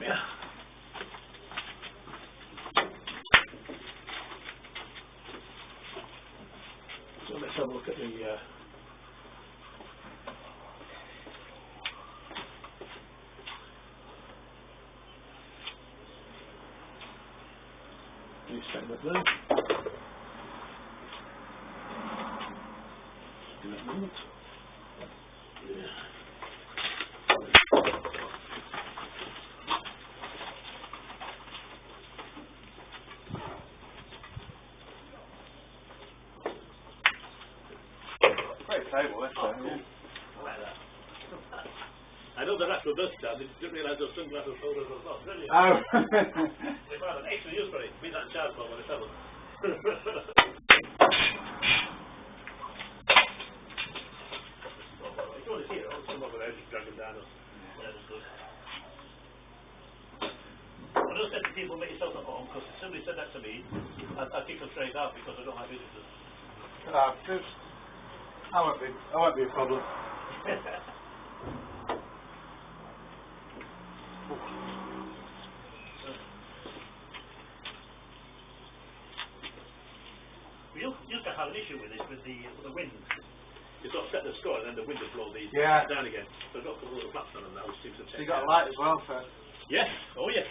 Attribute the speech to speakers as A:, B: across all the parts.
A: here. So let's have a look at the new segment there. In that moment. Yeah.
B: Table, that's
A: cool. I like that. I know the actual dust tab, I didn't realise those sunglasses holders as well. Brilliant.
B: Oh.
A: They found an extra use for it. Be that in charge for when I tell them. If you want to see it, I'll come over there and just drag them down. That's good. I don't say to people, make yourself at home, because if somebody said that to me, I'd kick them straight out because I don't like visitors.
B: Because I won't be a problem. We used to have an issue with this, with the wind. You sort of set the score and then the wind would blow these down again. So I've got a couple of little flaps on them now, which seems to So you got a light as well for?
A: Yes, oh yes.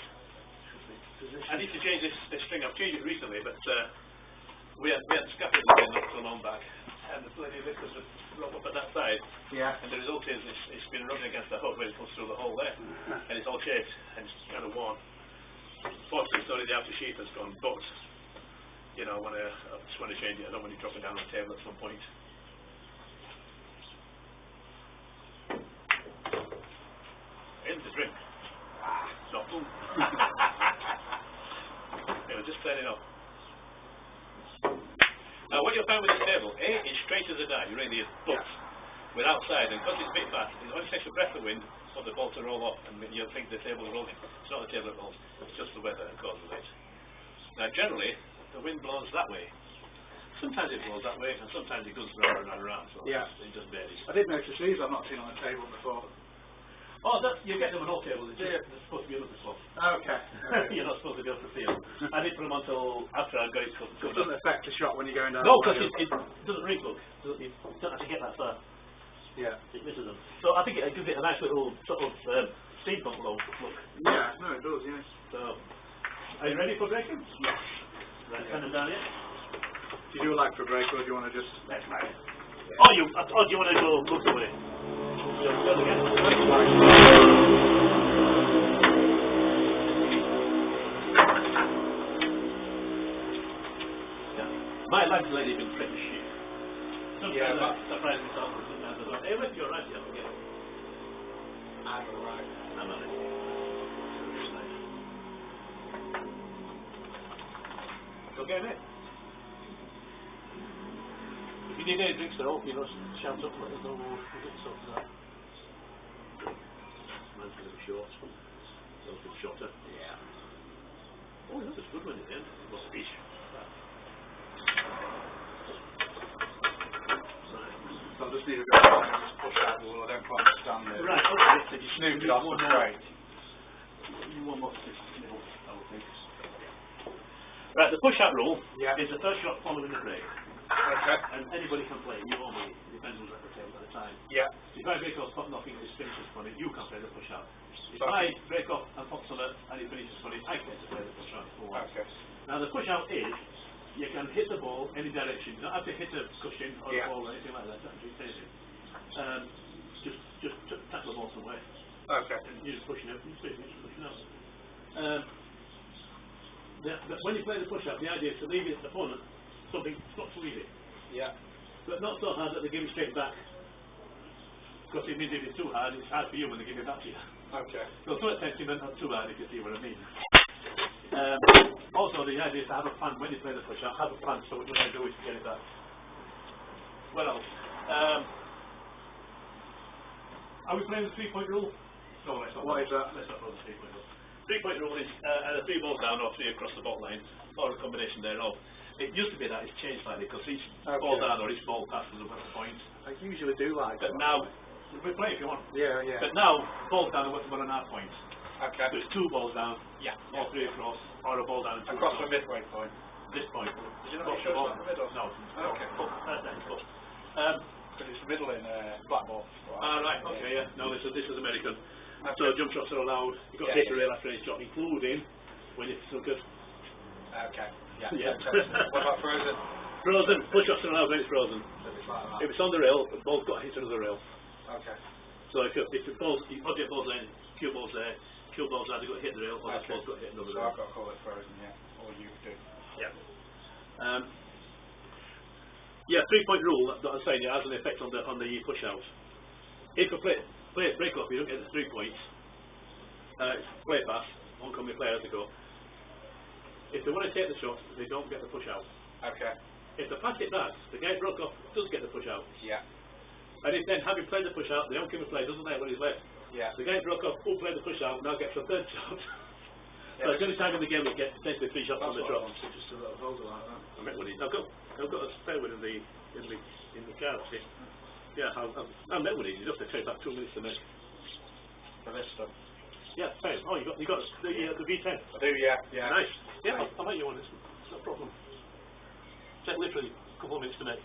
A: I need to change this string. I've changed it recently, but we had scaffolding again not so long back. And the bloody lifters would roll up at that side.
B: Yeah.
A: And the result is it's been rubbing against the hook when it comes through the hole there. And it's all shaped and it's kind of worn. Fortunately, so the outer sheath has gone, but you know, I just want to change it. I don't want it dropping down on the table at some point. In the drink. It's not full. Just turn it off. Now what you'll find with this table, it's straight as a die, it really is, but we're outside, and because it's a bit fast, it only takes a breath of wind for the bolt to roll off, and you'll think the table's rolling. It's not the table that rolls, it's just the weather that causes it. Now generally, the wind blows that way. Sometimes it blows that way, and sometimes it goes round and round, so it just varies.
B: I did notice these I've not seen on the table before.
A: Oh, you get them on all tables, they're supposed to be able to swap.
B: Okay.
A: You're not supposed to be able to see them. I didn't put them until after I got it cooked.
B: It doesn't affect the shot when you're going down.
A: No, because it doesn't re-cook. You don't actually get that far.
B: Yeah.
A: It misses them. So I think it gives it a nice little sort of steampunk look.
B: Yeah, no it does, yes.
A: So, are you ready for breaking? Yes. Right, send them down here.
B: Do you do like for a break, or do you want to just...
A: That's right. Yeah. Oh, do you want to go somewhere? My legs lately been pretty shit. Sometimes I surprise myself and sometimes I don't. Hey, look, you're right, yeah.
B: I'm alright.
A: I'm alright. Okay, mate. If you need any drinks at all, shout up, let us know, we'll get sorted out. Mine's a little short. A little bit shorter. Yeah. Oh, that's a good one in the end. It must be.
B: So I'll just need a bit of time to just push that wall, I don't quite understand it.
A: Right, okay. So you
B: snooped it off the straight.
A: One more to I would think. Right, the push-out rule is the first shot following the break.
B: Okay.
A: And anybody can play, you or me, it depends who's at the table at the time.
B: Yeah.
A: If I break off, pop knocking, and it finishes for it, you can play the push-out. If I break off and pop some and it finishes for it, I get to play the push-out.
B: Okay.
A: Now the push-out is, you can hit the ball any direction. You don't have to hit a cushion or a ball or anything like that. Don't do anything. Just tackle the ball somewhere.
B: Okay.
A: And you're just pushing out. You're just pushing out. When you play the push-out, the idea is to leave the opponent something not to leave it.
B: Yeah.
A: But not so hard that they give it straight back. Because it means if it's too hard, it's hard for you when they give it back to you.
B: Okay.
A: So to a extent, but not too hard, if you see what I mean. Also, the idea is to have a plan when you play the push-out. Have a plan so what you're going to do is to get it back. What else? Are we playing the 3-point rule? No, let's not.
B: What is that?
A: Let's not play the 3-point rule. 3-point rule is either 3 balls down or 3 across the ball line, or a combination thereof. It used to be that it's changed slightly because each ball down or each ball passes a point.
B: I usually do like
A: but
B: that.
A: Now, we play if you want.
B: Yeah, yeah.
A: But now, balls down are 1.5 points.
C: Okay.
B: So it's 2 balls down,
C: Yeah.
B: or 3 across, or a ball down and 2
C: Across the midway point.
B: this point.
A: Did you not
B: Across
A: show
B: ball.
A: us the middle?
B: No.
C: Okay.
A: Because it's the middle in black ball.
B: Right, okay, yeah. No, this is American.
C: Okay.
B: So jump shots are allowed. You've got to hit the rail after each shot, including when it's snookered.
C: Okay. Yeah.
B: Yeah.
C: What about frozen?
B: Frozen. Push shots are allowed when it's frozen.
C: So it's like that.
B: If it's on the rail, the ball's got to hit another rail.
C: Okay.
B: So if the object ball's there, cue ball's there, cue ball's either got to hit the rail or that ball's got to hit another
C: So
B: rail.
C: I've got to call it frozen, yeah. Or you do.
B: Yeah. Yeah, 3-point rule that I'm saying has an effect on the push out. If a player break up, you don't get the 3 points. It's play pass, oncoming player has to go. If they want to take the shot, they don't get the push out.
C: Okay.
B: If they pass it back, the guy broke off does get the push out.
C: Yeah.
B: And if then having played the push out, the oncoming player doesn't know when he's left.
C: Yeah.
B: The guy broke off, who played the push out, now gets a 3rd shot. So it's the only time in the game we get potentially 3 shots on the drop.
C: Just a little holder like that.
B: I met one of these. I've got a spare one in the car. See? Yeah, I met one of these. You just have to take about 2 minutes to make.
C: For this stuff.
B: Yeah, same. Oh, you got the V10.
C: I do, yeah. Yeah.
B: Nice. Yeah, I'll make you one. It's no problem. Take literally a couple of minutes to make.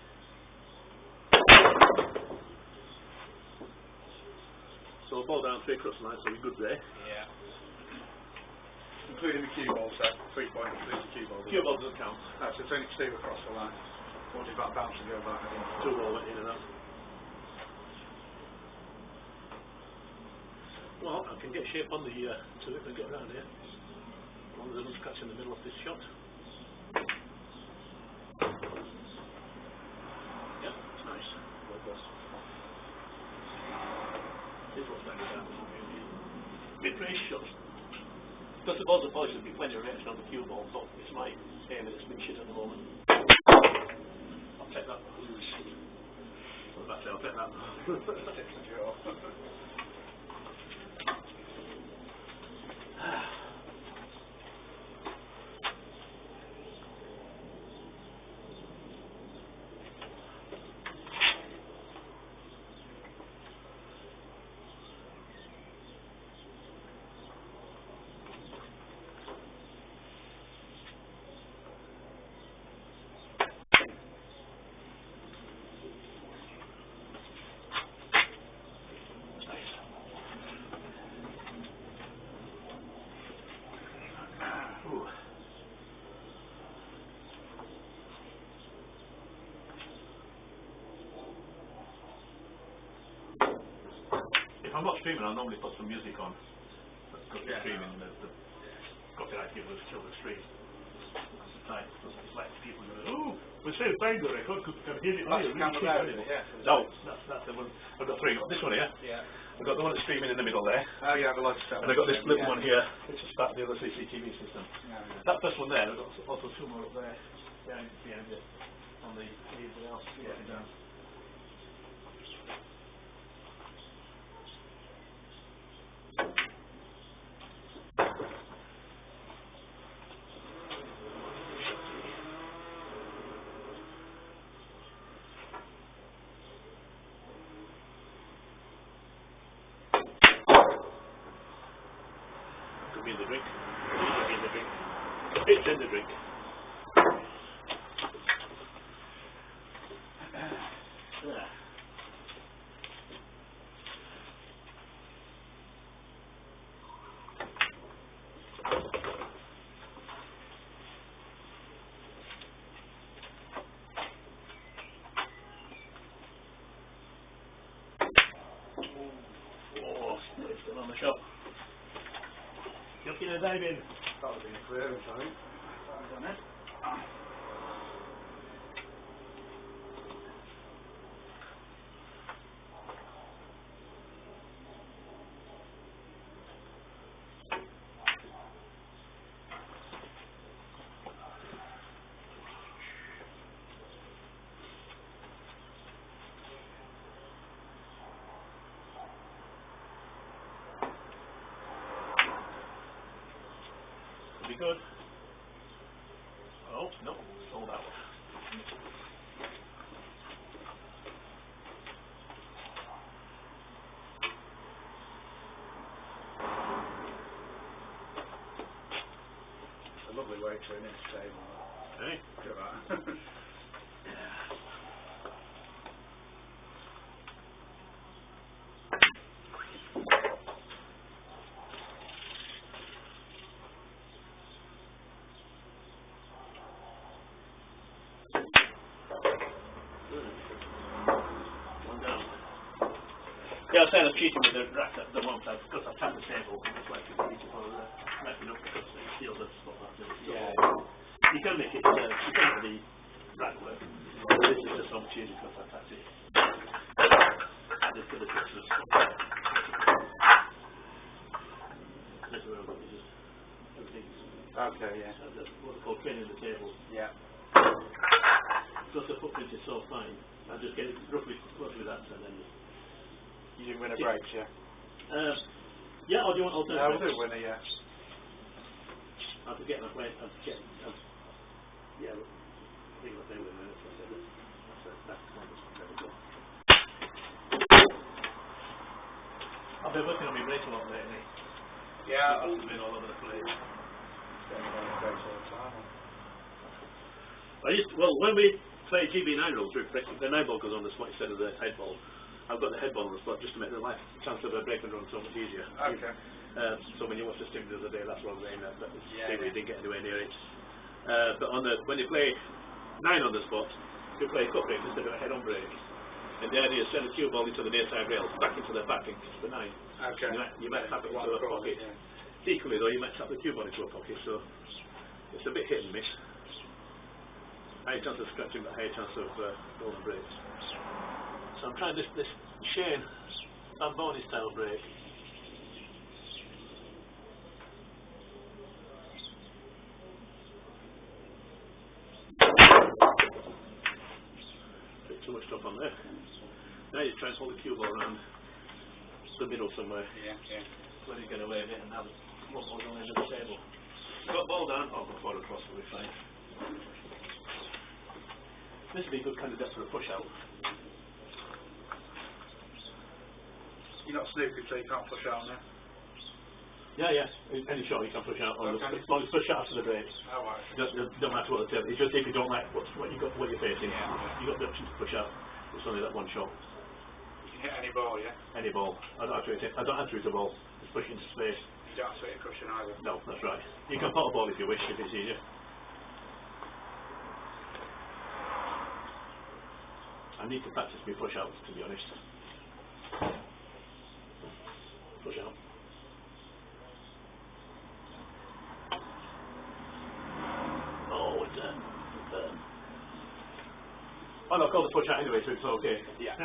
B: So ball down, 3 across the line, so we're good there.
C: Yeah. Including the cue ball, so 3 points including the cue ball.
B: Cue ball doesn't count.
C: That's it's only 2 across the line. Or does that bounce and go back again?
B: 2 ball went in and out. Well, I can get shape on the tulip and get around here. As long as I don't scratch in the middle of this shot. Yeah, it's nice. Well done. This was very down. Mid-range shots. Because the balls are poised, there'll be plenty of reaction on the cue ball, but it's my aim and it's been shit at the moment. I'll take that. What about that? I'll take that. If I'm not streaming, I'll normally put some music on. Because you're streaming, the copyright people will kill the stream. It's like people go, oh, we say Bango record, can hear it on here. No, that's the one. I've got 3. I've got this one here.
C: Yeah.
B: I've got the one that's streaming in the middle there.
C: Oh, yeah, the lights set.
B: And I've got this little one here, which is part of the other CCTV system.
C: Yeah, yeah.
B: That first one there, I've got also 2 more up there, behind it, on the everything else. Yeah. Down. Could be in the drink. Could be in the drink. It's in the drink. Oh, it's still on the shop. Looking at diving.
C: That would be a clearance, I think. I've done it.
B: Be good. Oh, no, sold out.
C: lovely way to an inch table.
B: Hey?
C: Look at that.
B: One down. Yeah, I was saying I'm cheating with the rack at the moment because I've tapped the table. It's like it's easy for wrapping up because it feels a spot like this.
C: Yeah.
B: You can make it, you can make the rack work. This is just an opportunity because I tapped it. Just for the pictures. This is where I've got these things.
C: Okay, yeah.
B: That's what they call training the table.
C: Yeah.
B: Because the footprint is so fine, I just get it roughly close with that and then.
C: You didn't win a breaks, yeah?
B: Yeah, or do you want
C: No,
B: alternative?
C: we'll do a winner, yeah.
B: I forget my way. Yeah, I think what they were doing. That's one that's very good. I've been working on my break a lot lately.
C: Yeah.
B: I've been all over the place.
C: Breaks all the time.
B: Well, when we play GB9 rules, the 9 ball goes on the spot instead of the head ball. I've got the head ball on the spot just to make the chance of a break and run so much easier.
C: Okay.
B: So when you watch the stream the other day, that's what I was saying, that
C: Yeah,
B: we didn't get anywhere near it. But when you play 9 on the spot, you play a cut break instead of a head-on break. And the idea is send a cue ball into the near side rail, back into the back and kiss the 9.
C: Okay.
B: You might tap it into a pocket.
C: Yeah.
B: Equally though, you might tap the cue ball into a pocket, so it's a bit hit and miss. High chance of scratching, but high chance of golden breaks. So I'm trying this Shane Bamboni style break. Bit too much stuff on there. Now you try and hold the cue ball around the middle somewhere.
C: Yeah, yeah.
B: Where you get away with it and have one ball on the end of the table. Got ball down, I'll go forward across, will be fine. This would be a good candidate for a push out.
C: You're not snoopy so you can't push out now?
B: Yeah, yeah. Any shot you can push out on
C: Okay.
B: as long as push out after the break.
C: Oh, right.
B: Don't matter what the table. It's just if you don't like what you're facing,
C: Yeah.
B: you've got the option to push out. It's only that one shot.
C: You can hit any ball, yeah?
B: Any ball. I don't have to hit a ball. Just push into space.
C: You don't have to hit a cushion either.
B: No, that's right. You can pot a ball if you wish, if it's easier. I need to practice my push outs, to be honest. Push out. Oh, it's oh no, I called the push out anyway, so it's okay.
C: Yeah.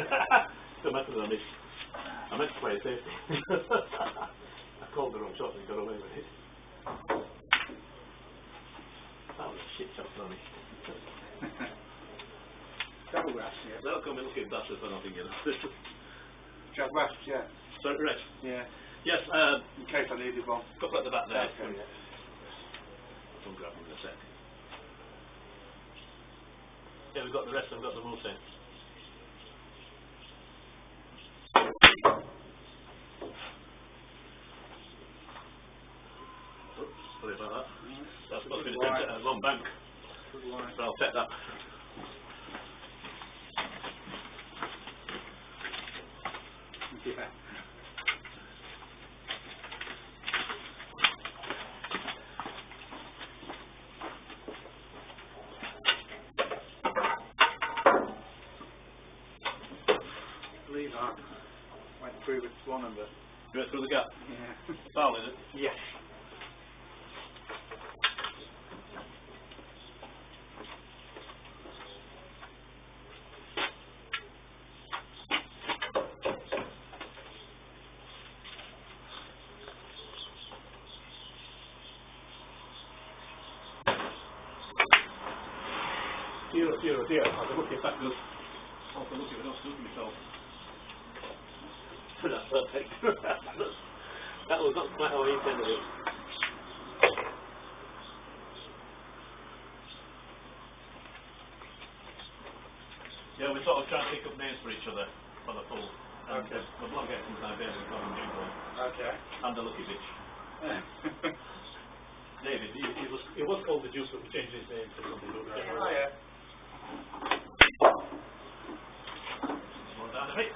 B: Don't matter on this. I meant to play it safety. I called the wrong shot and got away with it. That was a shit shot for me.
C: Double rest, yeah.
B: They'll come and look at that for nothing, you know.
C: Jazz West, yeah.
B: So, right.
C: Yeah.
B: Yes,
C: In case I needed one.
B: couple at the back there.
C: Okay.
B: I'll grab them in a sec. Yeah, we've got the rest, I've got the multi. Oops, sorry about that. That's supposed to be the same set as long bank,
C: Good line.
B: but I'll set that.
C: Yeah. Believe that. Went through with one under.
B: You went through the gap.
C: Yeah.
B: Foul, is it?
C: Yes.
B: Dear. I'll have a look if that goes. I'll have a look if I don't scoop myself. That's perfect. That was not quite how I intended it. Yeah, we sort of try and pick up names for each other for the full. And
C: Okay.
B: the blog gets from Siberia and call him Jingle.
C: Okay.
B: And the Lucky Bitch. David, he It was called the Juice, but we changed its name to something.
C: Oh yeah.
B: Slow down a bit.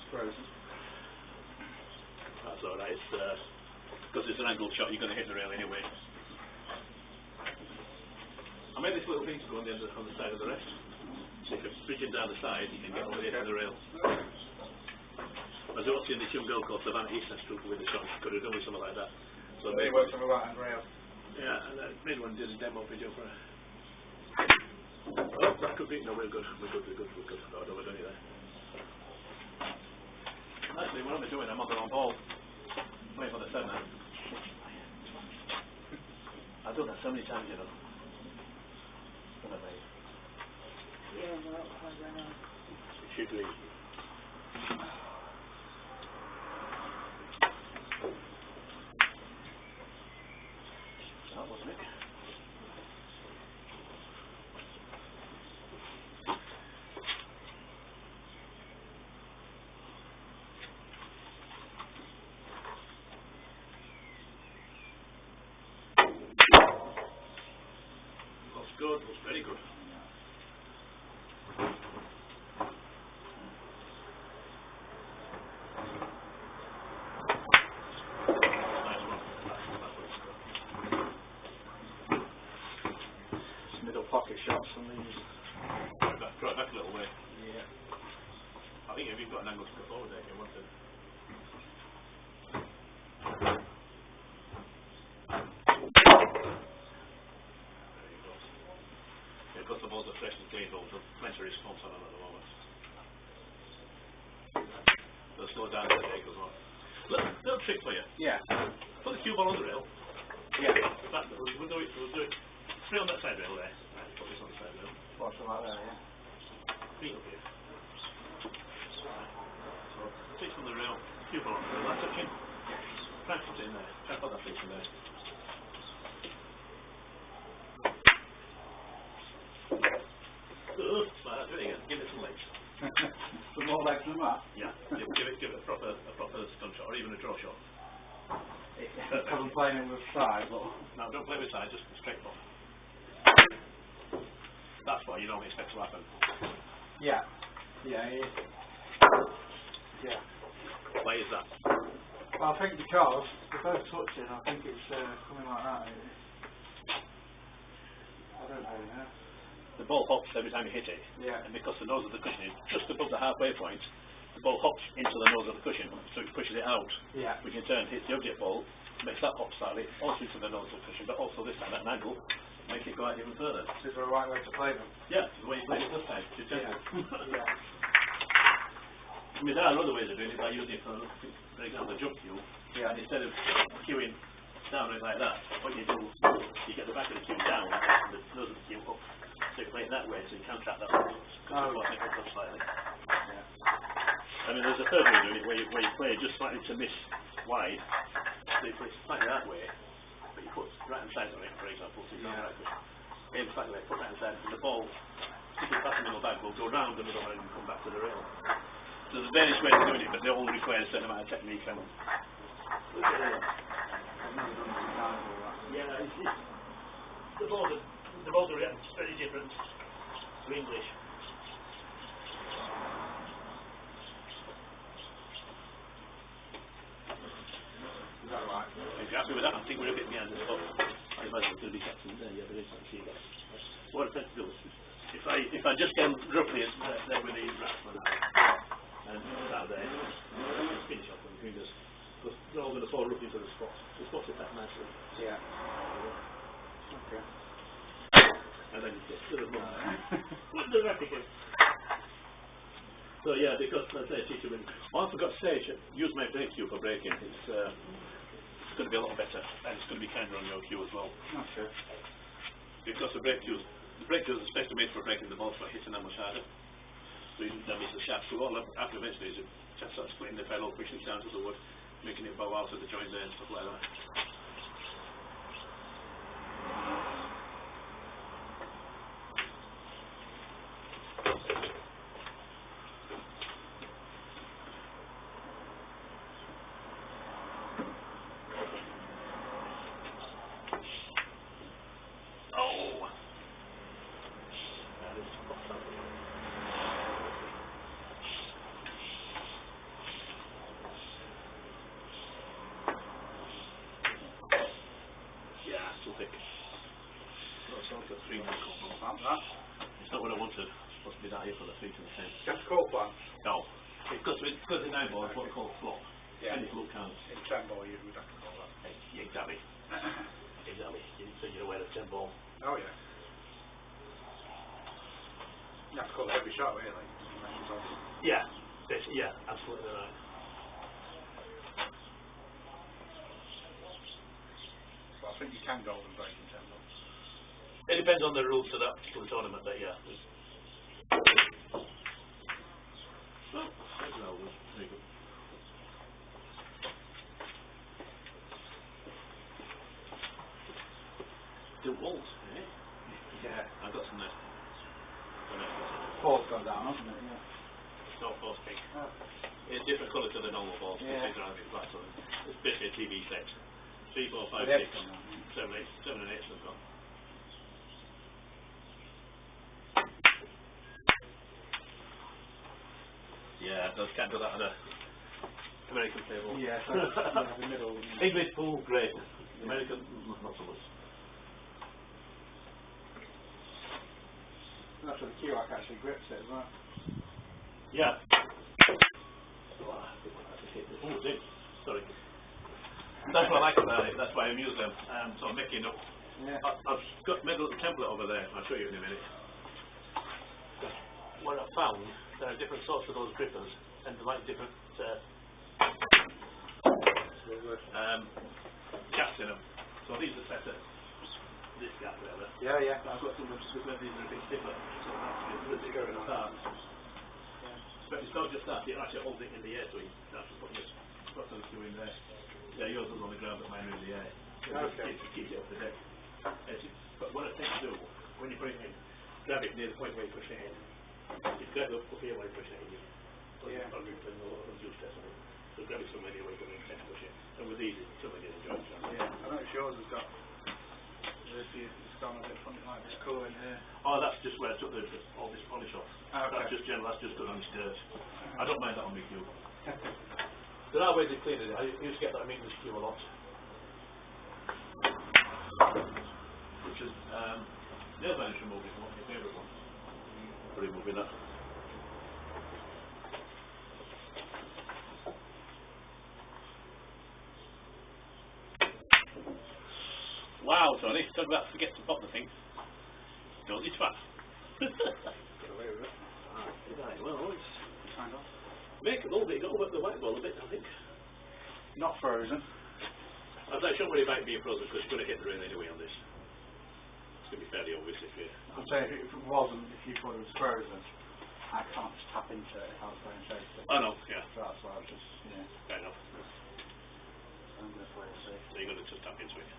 C: Frozen.
B: That's alright, it's because it's an angled shot, you're going to hit the rail anyway. I made this little thing to go on the side of the rest. So if you're bridging down the side, you can get over the edge of the rail. I was watching this young girl called Savannah Easton struggle with the shot. She could have done with something like that. So
C: They worked on the right hand rail.
B: yeah, and I made one, did a demo video for her. Oh, that could be, no, we're good. Oh, no, we're done it there. Actually, what am I doing? I'm on the wrong ball. Wait for the 7. I've done that so many times, you know. What have I?
D: Yeah, well, I don't know.
B: It should be. That wasn't it. Looks good, looks very good. Nice one.
C: Middle pocket shots from these.
B: Try back a little way.
C: Yeah.
B: I think if you've got an angle to go forward there, you want to. There you go. Yeah, because the balls are fresh and clean, they'll plenty of response on them at the moment. They'll slow down the take as well. Little trick for you.
C: Yeah.
B: Put the cue ball on the rail.
C: Yeah.
B: We'll do it. Straight on that side rail there. Right, put this on the side rail.
C: Watch them like that, yeah.
B: Feet up here. So, six on the rail, cue ball on the rail. That's touching. Try and put it in there. Try and put that face in there. Like that, do it again. Give it some legs.
C: With more legs than that.
B: Yeah. Give it a proper stun shot, or even a draw shot.
C: Because I'm playing it with side, but
B: No, don't play with side, just straight off. That's what you don't expect to happen.
C: yeah. Yeah, yeah.
B: Why is that?
C: Well, I think because they're both touching, I think it's coming like that. I don't really know.
B: The ball hops every time you hit it.
C: Yeah.
B: And because the nose of the cushion is just above the halfway point, the ball hops into the nose of the cushion, so it pushes it out.
C: Yeah.
B: Which in turn hits the object ball, makes that hop slightly, also into the nose of the cushion, but also this time at an angle, makes it go out even further.
C: This is the right way to play them.
B: Yeah, the way you played it this time. It's
C: Yeah.
B: gentle.
C: Yeah.
B: I mean, there are other ways of doing it by using it for example, a jump cue.
C: Yeah.
B: And instead of cueing down it like that, what you do, you get the back of the cue down and the nose of the cue up. So you play it that way, so you can't trap that one.
C: Oh.
B: Make it up slightly.
C: Yeah.
B: I mean, there's a third way of doing it where you play just slightly to miss wide. So you play slightly that way, but you put right hand side on it, for example, so you can't
C: Yeah.
B: right way. Aim slightly, put right hand side, and the ball, sticking past the middle bag, will go round the middle bag and come back to the rail. So there's various ways of doing it, but they all require a certain amount of technique and
C: I've never done it 2 times all that.
B: yeah, the balls are very different to English.
C: Is that right?
B: If you're happy with that, I think we're a bit behind the spot. I imagine it's going to be captain there, yeah, there is actually. What I tend to do is, if I just end roughly there with the wrap and start there, and finish off with the fingers, because they're all going to fall roughly into the spots. The spots are that nicely.
C: Yeah. Okay.
B: And then you get to the ball. What the wrap again? So yeah, because as I say, teacher, I forgot to say, use my brake cue for braking. It's going to be a lot better, and it's going to be kinder on your cue as well.
C: Okay.
B: Because the brake cues are especially made for breaking the balls by hitting them much harder. So you don't damage the shaft. So all that happen eventually is it just starts splitting the pedal, pushing it down to the wood, making it bow out of the joint there and stuff like that. screen.
C: Like that.
B: It's not what I wanted. It's supposed to be that here for the 3 to the 10.
C: Just coal plant.
B: No. Because it's 9 ball, it's what we call flop.
C: Yeah.
B: Finished look cards.
C: In 10 ball you would have to call that.
B: Exactly. Exactly. So you're aware of 10 ball.
C: Oh yeah. You have to call every shot really.
B: Yeah. Yeah, absolutely right.
C: But I think you can golden break in 10 ball.
B: It depends on the rules to that particular tournament, but yeah. Very good. The Walt, eh?
C: Yeah.
B: I've got some there.
C: Ball's gone down, hasn't it? Yeah.
B: It's not force pink.
C: Oh.
B: It's different colour to the normal balls.
C: Yeah.
B: It's around a bit flat, so it's basically a TV set. 3, 4, 5,
C: Yeah.
B: 6, 7, 8, 7 and 8 have gone. Yeah, those can't do that on a American table.
C: Yeah, so yeah, the middle.
B: English pool, great. American, not so much.
C: That's what the QRAC actually grips it as well.
B: Yeah. Oh, dear. Sorry. That's what I like about it. That's why I use them. So I'm making up.
C: Yeah.
B: I've got made a little template over there. I'll show you in a minute. What I found, there are different sorts of those grippers, and they like different gaps in them. So these are set at this gap there.
C: Yeah, yeah.
B: I've got some just where these are a bit stiffer. So that's really going on that. But it's not just that, it actually holds it in the air, so you have to put those two in there. Yeah, yours was on the ground, but mine was in the air.
C: Okay.
B: It keeps it off the deck. But what I think to do, when you put it in, grab it near the point where you push it in. You grab it up here where you push it in, you put it on your thing or juice test on it. So grab it somewhere near where you put it in, push it. And with these, it's somewhere near the joint.
C: Yeah. I noticed yours has got. It's gone a bit funny, like it's cool in here.
B: Oh, that's just where I took all this polish off.
C: Okay.
B: That's just general, that's just good on dirt. I don't mind that on my cube. There are ways of cleaning it. I used to get that on English cube a lot. Which is, nail varnish remover is my favourite one. For removing that. Wow, Tony, talk about forget to pop the thing. Don't you twat.
C: Get away with it.
B: Right, well, it's
C: Kind of.
B: make a little bit, got to work the white ball a bit, I think.
C: Not frozen.
B: I'm not sure what it might be frozen because you're going to get the rain anyway on this. It's going to be fairly obvious if you...
C: I'm saying if it wasn't, if you thought it was frozen, I can't just tap into it if I was playing safety.
B: Oh no, yeah,
C: So that's why I was just, yeah.
B: fair enough.
C: I'm going to play it safe.
B: So you're going to just tap into it.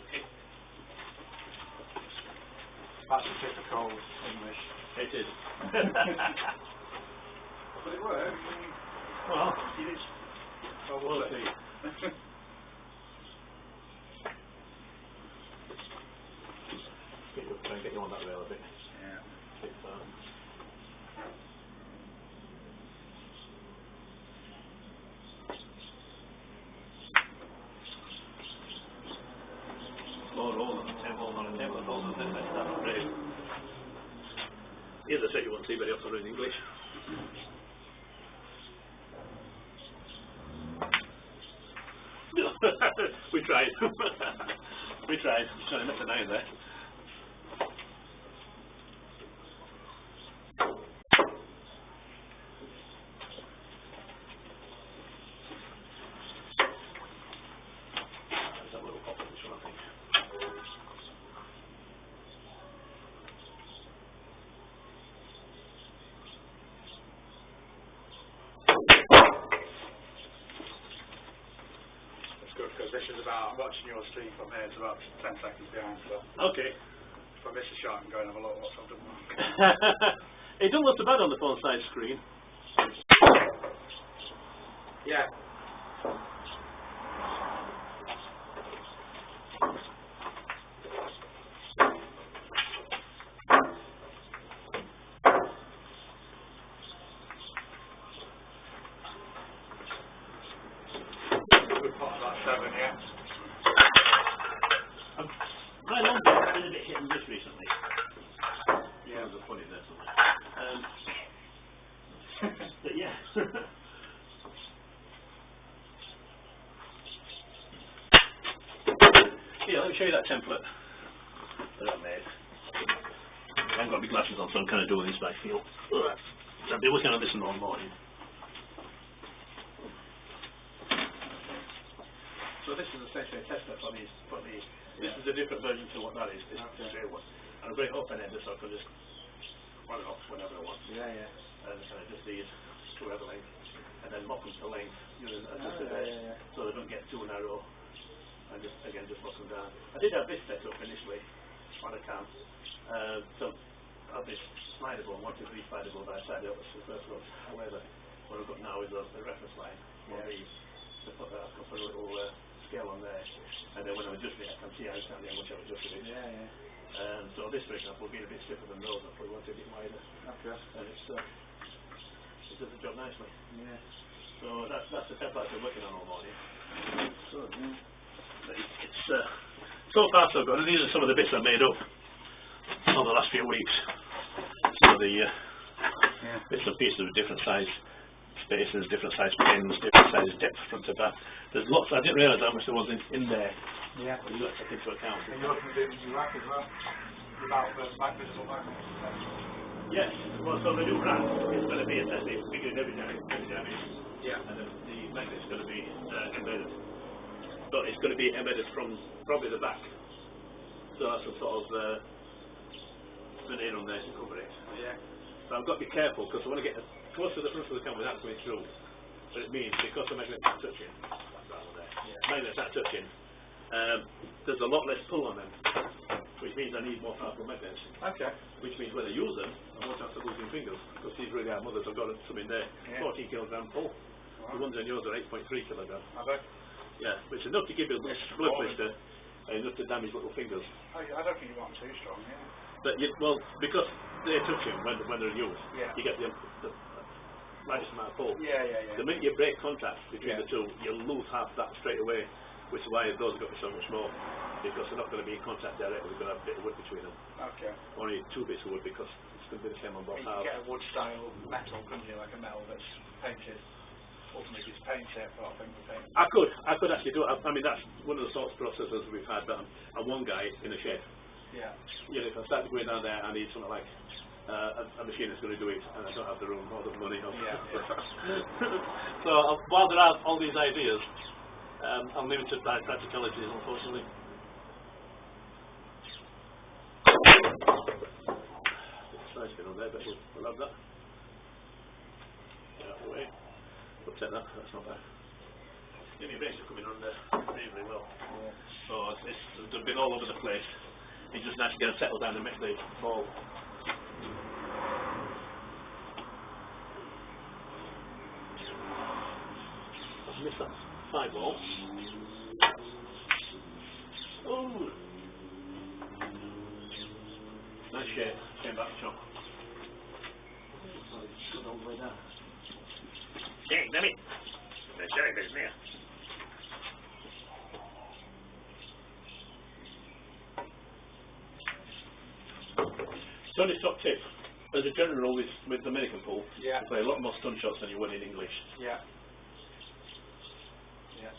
B: Okay.
C: That's a typical English.
B: It is.
C: But it works.
B: Well, it is.
C: So
B: We'll see. Try and get you on that rail a bit.
C: Yeah.
B: Bit firm. Slow roll on a temple, on a temple roll, and then that's not great. Here's a set you won't see very often in English. We tried. We tried. Trying to miss a 9 there. There's that little pop on this one, I think.
C: It's good because this is about, I'm watching your stream from here, it's about 10 seconds behind, so
B: Okay.
C: if I miss a shot, I'm going to have a look what's I've done wrong.
B: It don't look so bad on the phone side screen.
C: Yeah. Good pot, about 7, yeah.
B: My long ball's been a bit me show you that template that I made. I haven't got my glasses on, so I'm kind of doing this by feel. So I've been working on this all morning. So this is essentially a tester for these. This is a different version to what that is. This is the straight one. And I've got it open-ended, so I can just on and off whenever I want.
C: Yeah, yeah.
B: And just these to whatever length, and then lock them to length, adjust so they don't get too narrow. And just lock them down. I did have this set up initially on a cam. So I've this slidable, 1 to 3 slidable that I tied up as the first look. However, what I've got now is the reference line for these. To put that, I can put a little scale on there, and then when I'm adjusting it, I can see how much I've adjusted it.
C: Yeah, yeah.
B: So this, for example, being a bit stiffer than those, I probably want it a bit wider.
C: Okay.
B: And it does the job nicely.
C: Yeah.
B: So that's the template I've been working on all morning.
C: Good, yeah.
B: But it's so far so good, and these are some of the bits I've made up over the last few weeks. So the bits and pieces of different size spaces, different size pins, different size depth front to back. There's lots. I didn't realise how much there was in there.
C: Yeah.
B: But you've got to take into account.
C: And you're looking to do the new rack as well? Without the back visible back?
B: Yes. Well, so the new rack is going to be essentially bigger than every damage.
C: Yeah.
B: And the magnet's going to be embedded. But it's going to be embedded from probably the back. So that's some sort of veneer on there to cover it.
C: Yeah.
B: So I've got to be careful because I want to get close to the front of the camera without going through. But it means because the magnets aren't touching, magnets aren't touching, there's a lot less pull on them, which means I need more powerful magnets.
C: Okay.
B: Which means when I use them, I won't have to losing fingers because these really are mothers. I've got some in there, 14 kilogram pull.
C: Wow.
B: The ones on yours are 8.3 kilogram.
C: Have I?
B: Yeah, which is enough to give you a blood blister and enough to damage little fingers.
C: I don't think you want them too strong, yeah.
B: But well, because they're touching when they're used, you get the largest amount of pull.
C: Yeah, yeah, yeah.
B: The minute you break contact between the two, you'll lose half that straight away, which is why those have got to be so much more, because they're not going to be in contact directly. We're going to have a bit of wood between them.
C: Okay.
B: Only 2 bits of wood because it's going to be the same on both
C: You
B: halves.
C: can get a wood style metal, couldn't you? Like a metal that's painted. Ultimately, it's paint it, but I think the paint.
B: I could actually do it. I mean, that's one of the sorts of processes we've had. But I'm one guy in a shed.
C: Yeah.
B: You know, if I start going down there, I need something like a machine that's going to do it, and I don't have the room or the money. So while there are all these ideas, I'm limited by practicalities, unfortunately. It's nice bit on there, but we'll have that. Get out of the way. We'll take that. That's not bad. Jimmy Bates are coming on there reasonably well.
C: Yeah.
B: So they've been all over the place. It's just nice to get them settled down and make the ball. I've missed that 5 ball. Oh! Nice shape. Came back shot. Good all the way down. Dang, damn it! The sheriff is near. Tony top tip. As a general rule with the American pool, you play a lot more stun shots than you would in English.
C: Yeah. Yeah.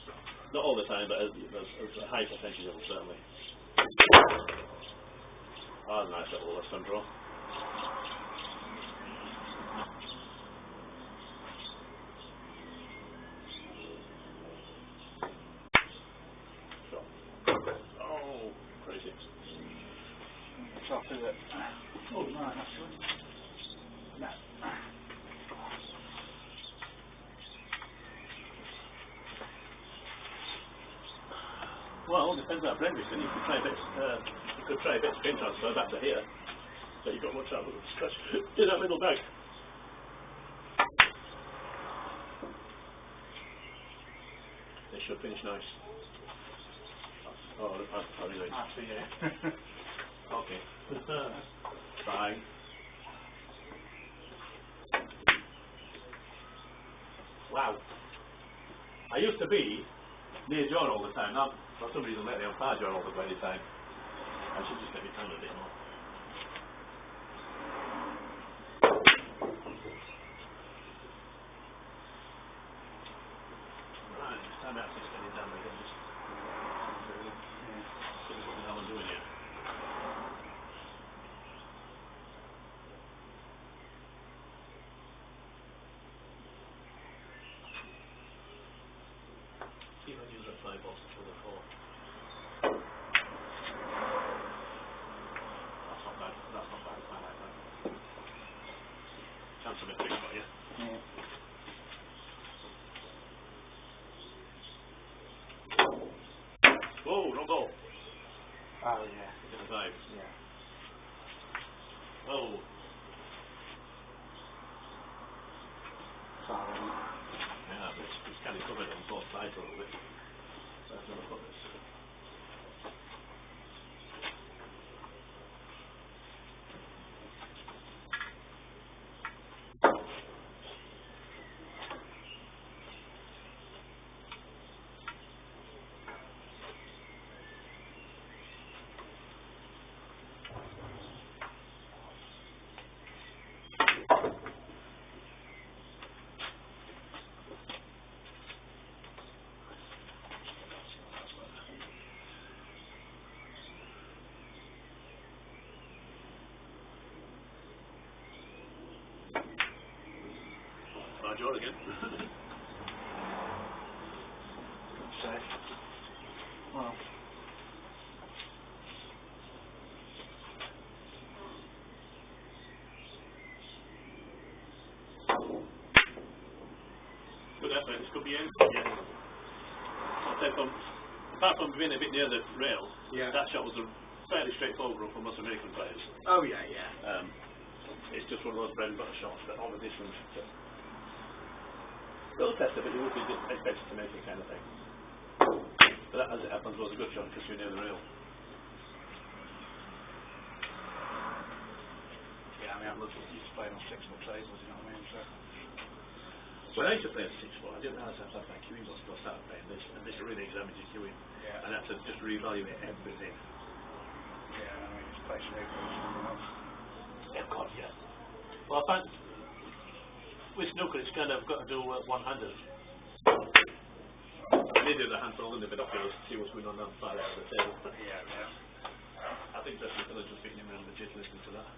B: Not all the time, but as a high percentage of them, certainly. Oh, nice little stun draw. Oh, crazy.
C: It's off, is it? Oh, right, that's good. No.
B: Well, it depends on how blend and you could try a bit. You could try a bit of spin transfer back to here, so you've got much out of scratch in that middle bag. They should finish nice. Oh, I really like.
C: I see, yeah.
B: Okay. Bye. Wow. I used to be near John all the time. Now, for some reason, lately I'm far John all the bloody time. I should just get me down a bit more. Right, it's time out to get it down again. So what the hell I'm doing here. See if I use that 5 boxes for the 4. That's not bad. That's not bad. I like that. Chance of a 3 for you.
C: Yeah.
B: Whoa, wrong ball.
C: Oh yeah.
B: It's a 5.
C: Yeah.
B: Oh.
C: Sorry.
B: Yeah, it's kind of covered on both sides a little bit. So I've never put this. George again.
C: Safe. Well.
B: Good effort. This could be in. Yeah. I'll say apart from being a bit near the rail, that shot was a fairly straightforward one for most American players.
C: Oh yeah, yeah.
B: It's just one of those bread and butter shots that all the distance. Little tester, but you would be expected to make it kind of thing. But that, as it happens, was a good shot because you're near the rail.
C: Yeah, I mean, I used to play on 6-foot tables, you know what I mean? So.
B: When I used to play at 6-4, I didn't realise I had my queuing was until I started playing this, and this really examines your queuing.
C: Yeah.
B: And I had to just reevaluate everything.
C: Yeah, I mean, just play snooker or something else.
B: Yeah, of course, yeah. Well, I find with snooker, it's kind of got to do one-handed. I need to do the hand holding the binoculars to see what's going on the far end of the table.
C: Yeah, yeah.
B: I think that's the village was beating him around the jit listening to that.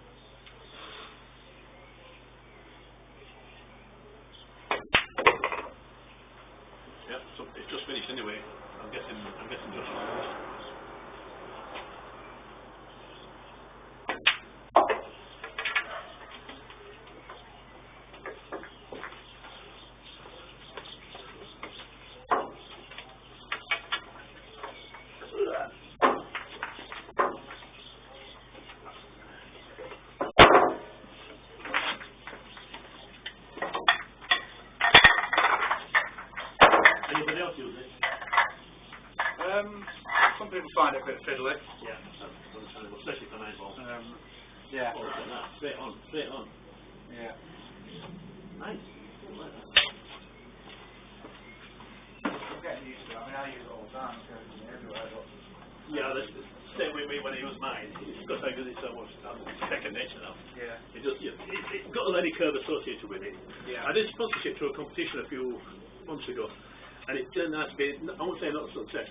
B: Yeah, so it's just finished anyway. I'm guessing Josh is finished. Anybody else use it?
C: Some people find it a bit fiddly.
B: Yeah, that's understandable, especially for 9 balls.
C: Yeah.
B: Oh, look at that. Straight on, straight on.
C: Yeah.
B: Nice. I like that.
C: I'm getting used to it. I mean, I use it all the time. It goes everywhere. But
B: Yeah, that's the same with me when I use mine. It's because I use it so much. It's second nature now.
C: yeah.
B: It's got a learning curve associated with it.
C: Yeah.
B: I did sponsorship through a competition a few months ago, and it turned out to be, I won't say not a success,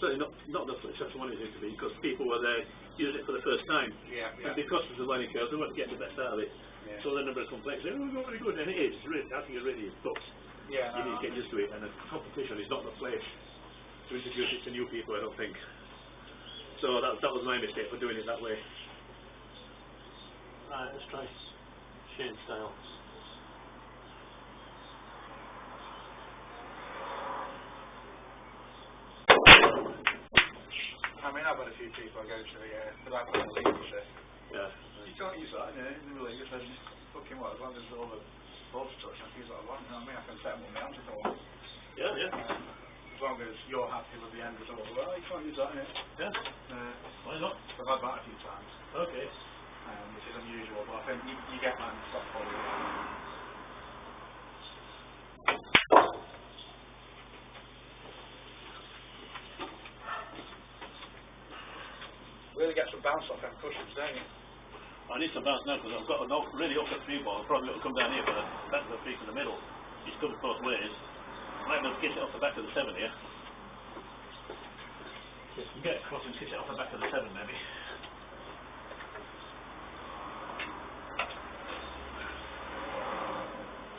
B: certainly not the success I wanted it to be, because people were there using it for the first time.
C: Yeah,
B: And because of the learning curve, they weren't getting the best out of it.
C: Yeah.
B: So the number of complaints, oh, it's not very good, and it is. Really, I think it really is, but
C: Yeah.
B: you need to get used to it, and a competition is not the place to introduce it to new people, I don't think. So that was my mistake for doing it that way. Right, let's try Shane style.
C: I mean, I've had a few people I go to but I've got a league set.
B: Yeah.
C: You can't use that, you know, in the league. It says, fucking what, as long as all the balls touch, I can use what I want, you know what I mean? I can set them up my hands if I want.
B: Yeah, yeah.
C: As long as you're happy with the end result, well, you can't use that, innit?
B: Yeah. Why not?
C: I've had that a few times,
B: Okay.
C: which is unusual, but I think you get that in stock quality. Really get some bounce off them cushions, don't you?
B: I need some bounce now because I've got a really upper 3 ball. Probably it'll come down here for the back of the piece in the middle. It's covered both ways. Might be able to get it off the back of the 7 here. If we get across and kick it off the back of the 7 maybe.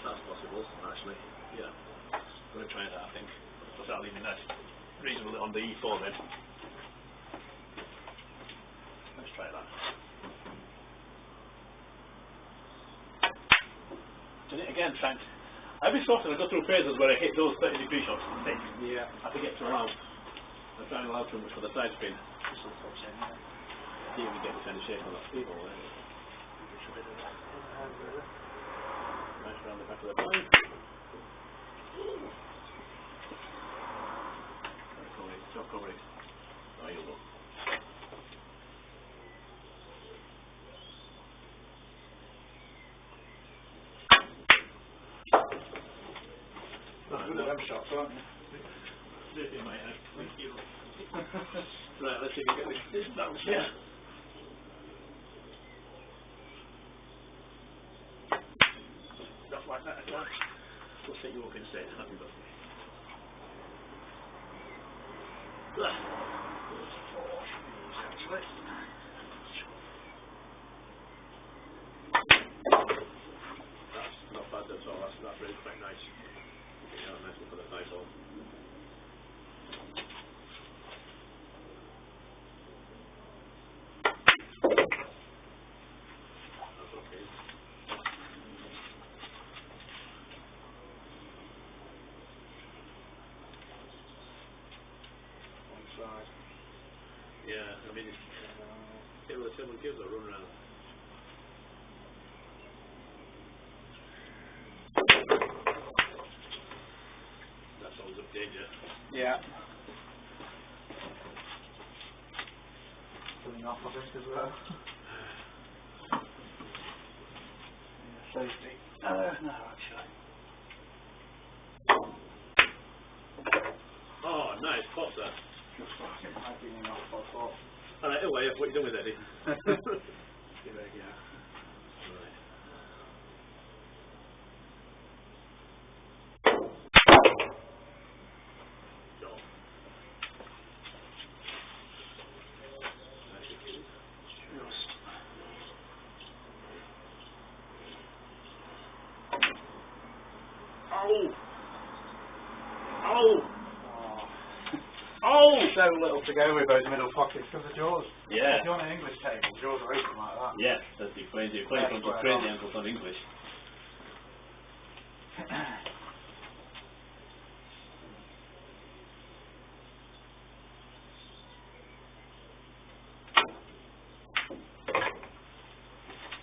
A: That's possible, actually. Yeah. I'm going to try that, I think.
B: Because that'll leave me nice reasonably on the E4 then. Let's try that.
A: Done it again, Frank. Every so often I go through phases where I hit those 30-degree shots and think,
C: Yeah.
A: I forget to allow. I'm trying to allow too much for the side spin. See if we get this kind of shape on that speed ball, right? Nice round the back of the blind.
B: Stop covering.
A: Oh, you look.
C: Good at them shots, aren't you?
B: Thank you.
A: Right, let's see if we get this down here.
B: Just like that again. We'll set you up instead. Happy birthday.
A: That's not bad at all. That's really quite nice. Yeah, nice one for the side ball. That's okay.
C: One side.
A: Yeah, I mean, someone gives a run round. That's always a danger.
C: Yeah. Pulling off, I think, as well. Yeah, safety. No, actually.
A: Oh, nice, pop that.
C: Just fucking hiking off, I thought.
A: Alright, anyway, what are you doing with Eddie?
C: Give it a go.
A: Right. Go. Nice kill.
C: Just.
A: Ow! Ow!
C: Oh.
A: Oh!
C: So little to go with those middle pockets because the jaws.
A: Yeah.
C: If you're on an English table, jaws are open like that.
A: Yeah, that'd be crazy. You're playing from some crazy angles on English.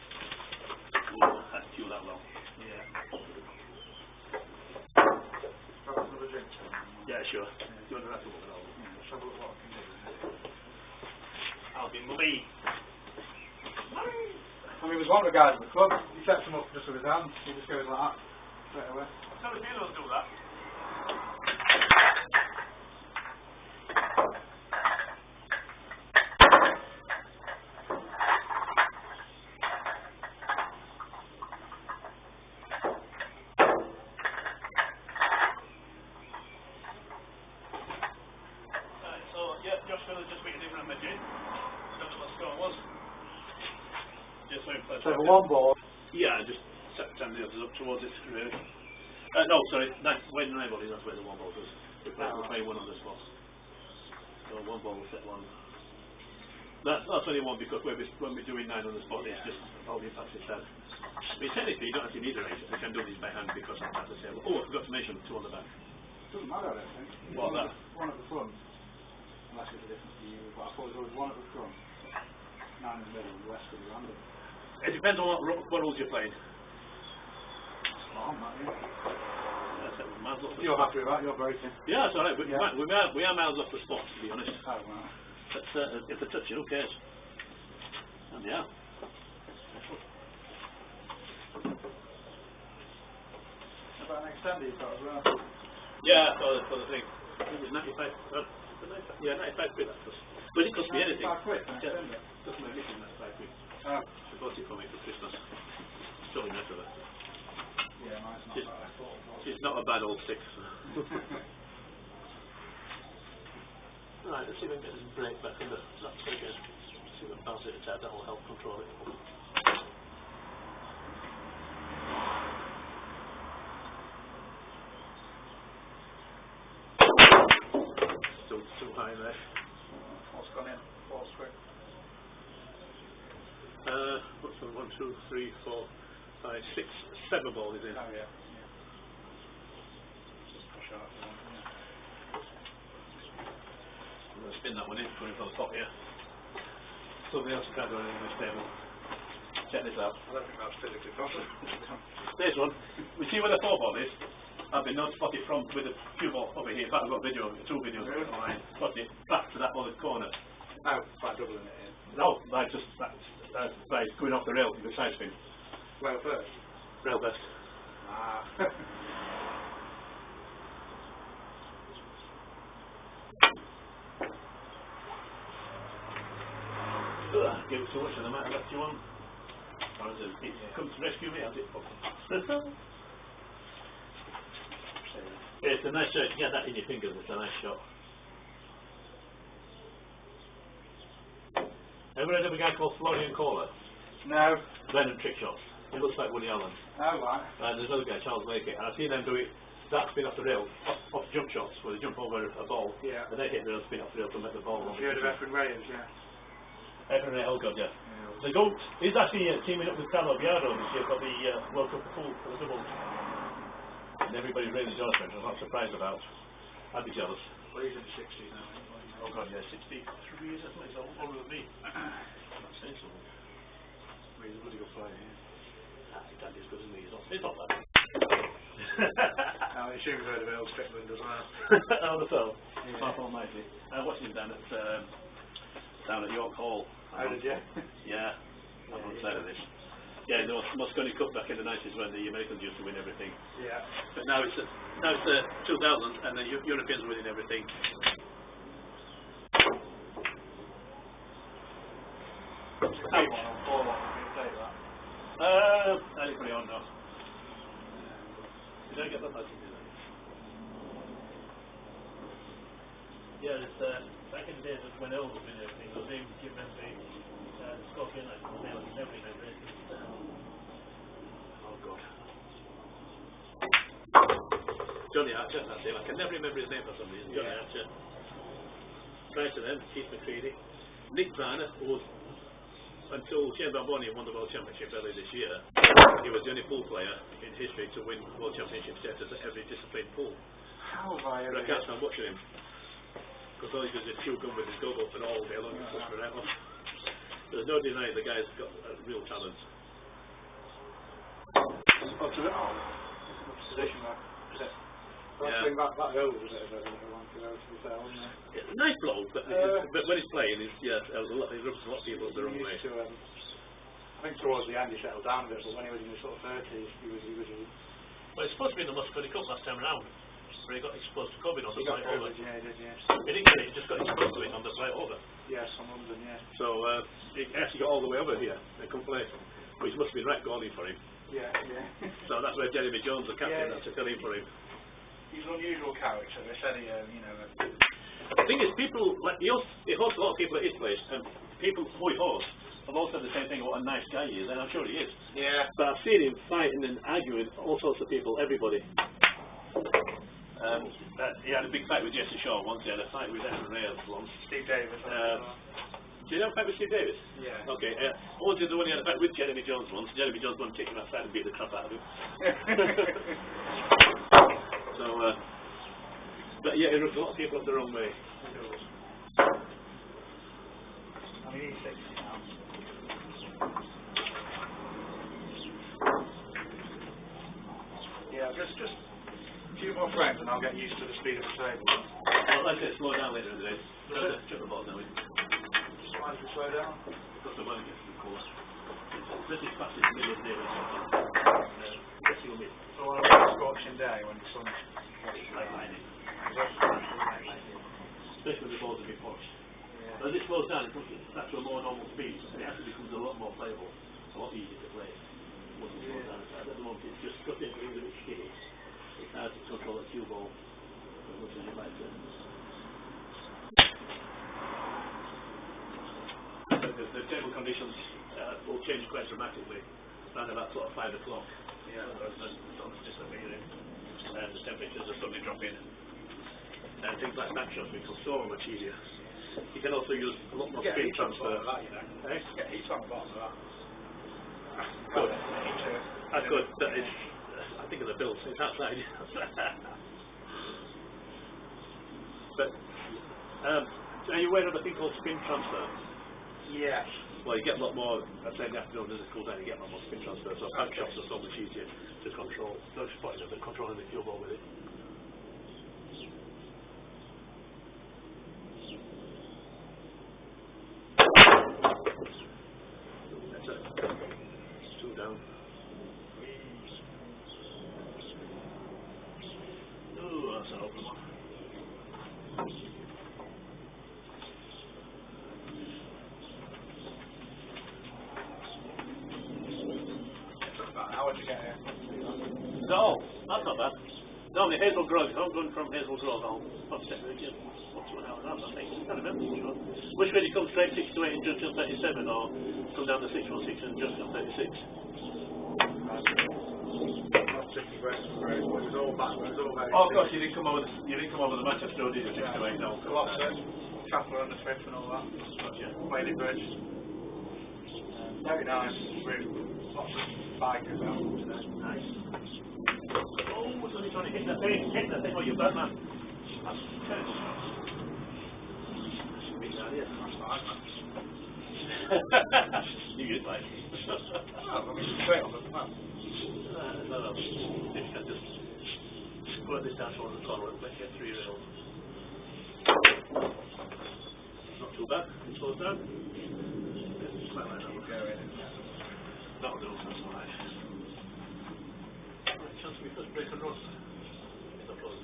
A: Ooh, that's too that long.
B: Yeah.
C: Grab another drink.
B: Yeah, sure. You want to have to look at all?
C: Yeah, let's have a look what I can do.
B: I'll be mummy.
C: I mean, there's one of the guys at the club, he sets them up just with his hand, he just goes like that, straight away.
B: Tell the dealers do that. Right, so, yeah, Josh Phillips just beat a different Madrid. That's what the score was.
A: Just so
C: So the one ball,
A: yeah, just set the others up towards it, really. No, sorry, where the 9 ball is, that's where the 1 ball does. We're playing one on the spot. So 1 ball will set 1. That's only 1 because when we're doing 9 on the spot, it's just all the impacts inside. I mean, technically, you don't actually need a raise. I can do this by hand because I'm at the table. Oh, I forgot to mention 2 on the back.
C: doesn't matter, I don't think.
A: What, that?
C: One at the front, unless it's a different to you, but I thought there was one at the front, 9 in the middle, the rest could be random.
A: It depends on what rules you're playing.
C: Oh, man, yeah.
A: Miles off the
C: You're
A: spot.
C: happy with that, you're breaking.
A: Yeah, it's alright, but
C: Yeah.
A: we are miles off the spot, to be honest.
C: Oh, wow.
A: But if they touch it, who cares? And yeah.
C: About an extender you've got as well.
A: Yeah, for the thing. I think it's 95. Yeah, 95 quid that cost. But it cost me anything.
C: 95 quid, an
A: Yeah,
C: extender?
A: cost me anything, 95 quid.
C: Oh.
A: She bought it for me for Christmas. It's totally nice of her.
C: Yeah, mine's not
A: Just-
C: bad, I thought it was.
A: She's not a bad old 6. Right,
B: let's see if we can get this brake back in the that again. See if we can bounce it out, that will help control it. Still too high there.
C: What's gone in? 4 square.
B: What's the 1, 2, 3, 4, 5, 6, 7 ball is in.
C: Oh yeah. Just push out if you want, yeah.
B: I'm going to spin that one in, put it on the top here. Somebody else can't do anything in this table. Check this out.
C: I don't think that's physically possible.
B: There's one. We see where the 4 ball is. I've been not spotted from with the cue ball over here. In fact, I've got video, 2 videos online. Spotted it back to that other corner.
C: Oh, by doubling it in.
B: No, by just by going off the rail with the side spin.
C: Well, first.
B: Rail best.
C: Ah.
B: Give it too much and the matter left you on. Or has it come to rescue me? Has it? It's a nice shot. Get that in your fingers. It's a nice shot. Ever heard of a guy called Florian Kohler?
C: No.
B: Venom trick shots. He looks like Woody Allen.
C: Oh, right.
B: And there's another guy, Charles Lakey, and I've seen them do it. That spin off the rail, off jump shots, where they jump over a ball,
C: Yeah.
B: and they hit the rail, spin off the rail to make the ball.
C: Have you heard of Efren Reyes, yeah?
B: Efren Reyes, oh god, yeah. The GOAT is actually teaming up with Carlo Biardo this year for the World Cup of Pool for the doubles. And everybody really enjoys it, which I'm not surprised about. I'd be jealous.
C: Well, he's in his 60s now.
B: Oh god, yeah, 63 years, I think he's older than me. I'm not saying so.
C: Well, he's a bloody good player, yeah.
B: He's as good as me, he's not bad.
C: I assume you've heard of Earl Strickland as well.
B: Oh, the fell.
C: Yeah.
B: Mark Almighty. I watched him down at York Hall.
C: How did you?
B: Yeah, I'm on the side of this. Yeah, the Mosconi Cup back in the 90s when the Americans used to win everything.
C: Yeah.
B: But now it's 2000 and the Europeans are winning everything.
C: Anyone on 4 what would you take that?
B: I didn't put it on now. Did I get that message? Yeah, it's back in the days when Earl was winning everything, those names you remember Scorpion, I never remember it. Oh god. Johnny Archer, that's him. I can never remember his name for some reason. Johnny Archer. Prior to them, Keith McCready. Nick Varner, who was, until Shane Bamboni won the World Championship earlier this year, he was the only pool player in history to win World Championship status at every discipline pool.
C: How have I ever...
B: But I can't stand watching him. Because all he does is chew gum with his gob up and all day long and push me right off. There's no denying the guy's got real talent.
C: What's it? Oh, it's a good position there. Is it?
B: Yeah.
C: That over, was it?
B: Yeah, nice blow, but when he's playing, he rubs a lot of people up the wrong way.
C: I think towards the end he settled down a bit, but when he was in his sort of 30s, he was
B: Well, it's supposed to be in the Mosconi Cup last time around, where he got exposed to COVID on the flight over.
C: Yeah, he did, yeah.
B: He didn't get it, he just got exposed to it on the flight over.
C: Yes, from London, yeah.
B: So he actually got all the way over here and couldn't play, which must have been right goalie for him.
C: Yeah, yeah.
B: So that's where Jeremy Jones, the captain, had to fill in for him.
C: He's an unusual character. They said he,
B: The thing is, people, like, he hosts a lot of people at his place, and people who he hosts have all said the same thing, what a nice guy he is, and I'm sure he is.
C: Yeah.
B: But I've seen him fighting and arguing with all sorts of people, everybody. He had a big fight with Jesse Shaw once, he had a fight with Efren Reyes once.
C: Steve Davis.
B: Did you have a fight with Steve Davis?
C: Yeah.
B: Okay, once the one he had a fight with Jeremy Jones once. Jeremy Jones wanted to take him outside and beat the crap out of him. So, but yeah, he rubs a lot of people up the wrong way.
C: I mean, he's 60 now. Yeah, just a few more frames and I'll get used to the speed of the table.
B: Well, like I said, slow down later in the day. Chuck the balls down.
C: Slightly slow down.
B: Because the weather gets too cold. This is fast in the middle of the day.
C: So on a really scorching day when the sun's
B: Lining. Especially when the balls are being pushed.
C: yeah.
B: But as it slows down, it comes back to a more normal speed, and it actually becomes a lot more playable, a lot easier to play. Once it slows down, at the moment it's just stuck in things a bit skitty. It's hard to control a cue ball as much as you like to. conditions will change quite dramatically around about sort of 5 o'clock.
C: Yeah.
B: The sun's disappearing and the temperatures are suddenly dropping. And things like snapshots become so much easier. You can also use a lot more
C: Get
B: speed
C: heat on the
B: transfer.
C: bottom of that, you know.
B: Eh?
C: Get heat on the bottom of that.
B: Good.
C: Heat,
B: That's good. That is, I think of the bills. It's outside. But are you aware of a thing called spin transfer?
C: Yes.
B: Well, you get a lot more. I'd say in the afternoon as it cools down, you get a lot more spin transfer. So pack shots are so much easier to control. No spotting of it, controlling the fuel ball with it. That's it. 2 down. Oh, that's an open one.
C: About an hour to get here.
B: No, that's not bad. Normally Hazel Grove, if I'm going from Hazel Grove, I'll what's it again? What's 1 hour? I think. I can't remember. Sure. Which way do you come straight 6 to 8 in junction 37 or come down the 616 in junction 36?
C: Not particularly great, it was all back, it was all very
B: Oh, of course, you didn't come over the Manchester Road, did you? 6 to 8, no.
C: Gloucester, Chapel on the Fifth and all that.
B: Gotcha.
C: Whaley Bridge. Very nice route. Lots of bikers out today.
B: Nice. Oh, what's only trying to hit that thing, oh, you're bad man. That's terrible. That should be down here.
C: That's fine, man.
B: You get like.
C: Oh, I mean, straight on the map.
B: No. If you can just go at this dash on the corner and make it 3 rails. Not too bad. It slows down. It's quite like that. That'll do, that's alright. Right, chance for me first break and run. It's not close.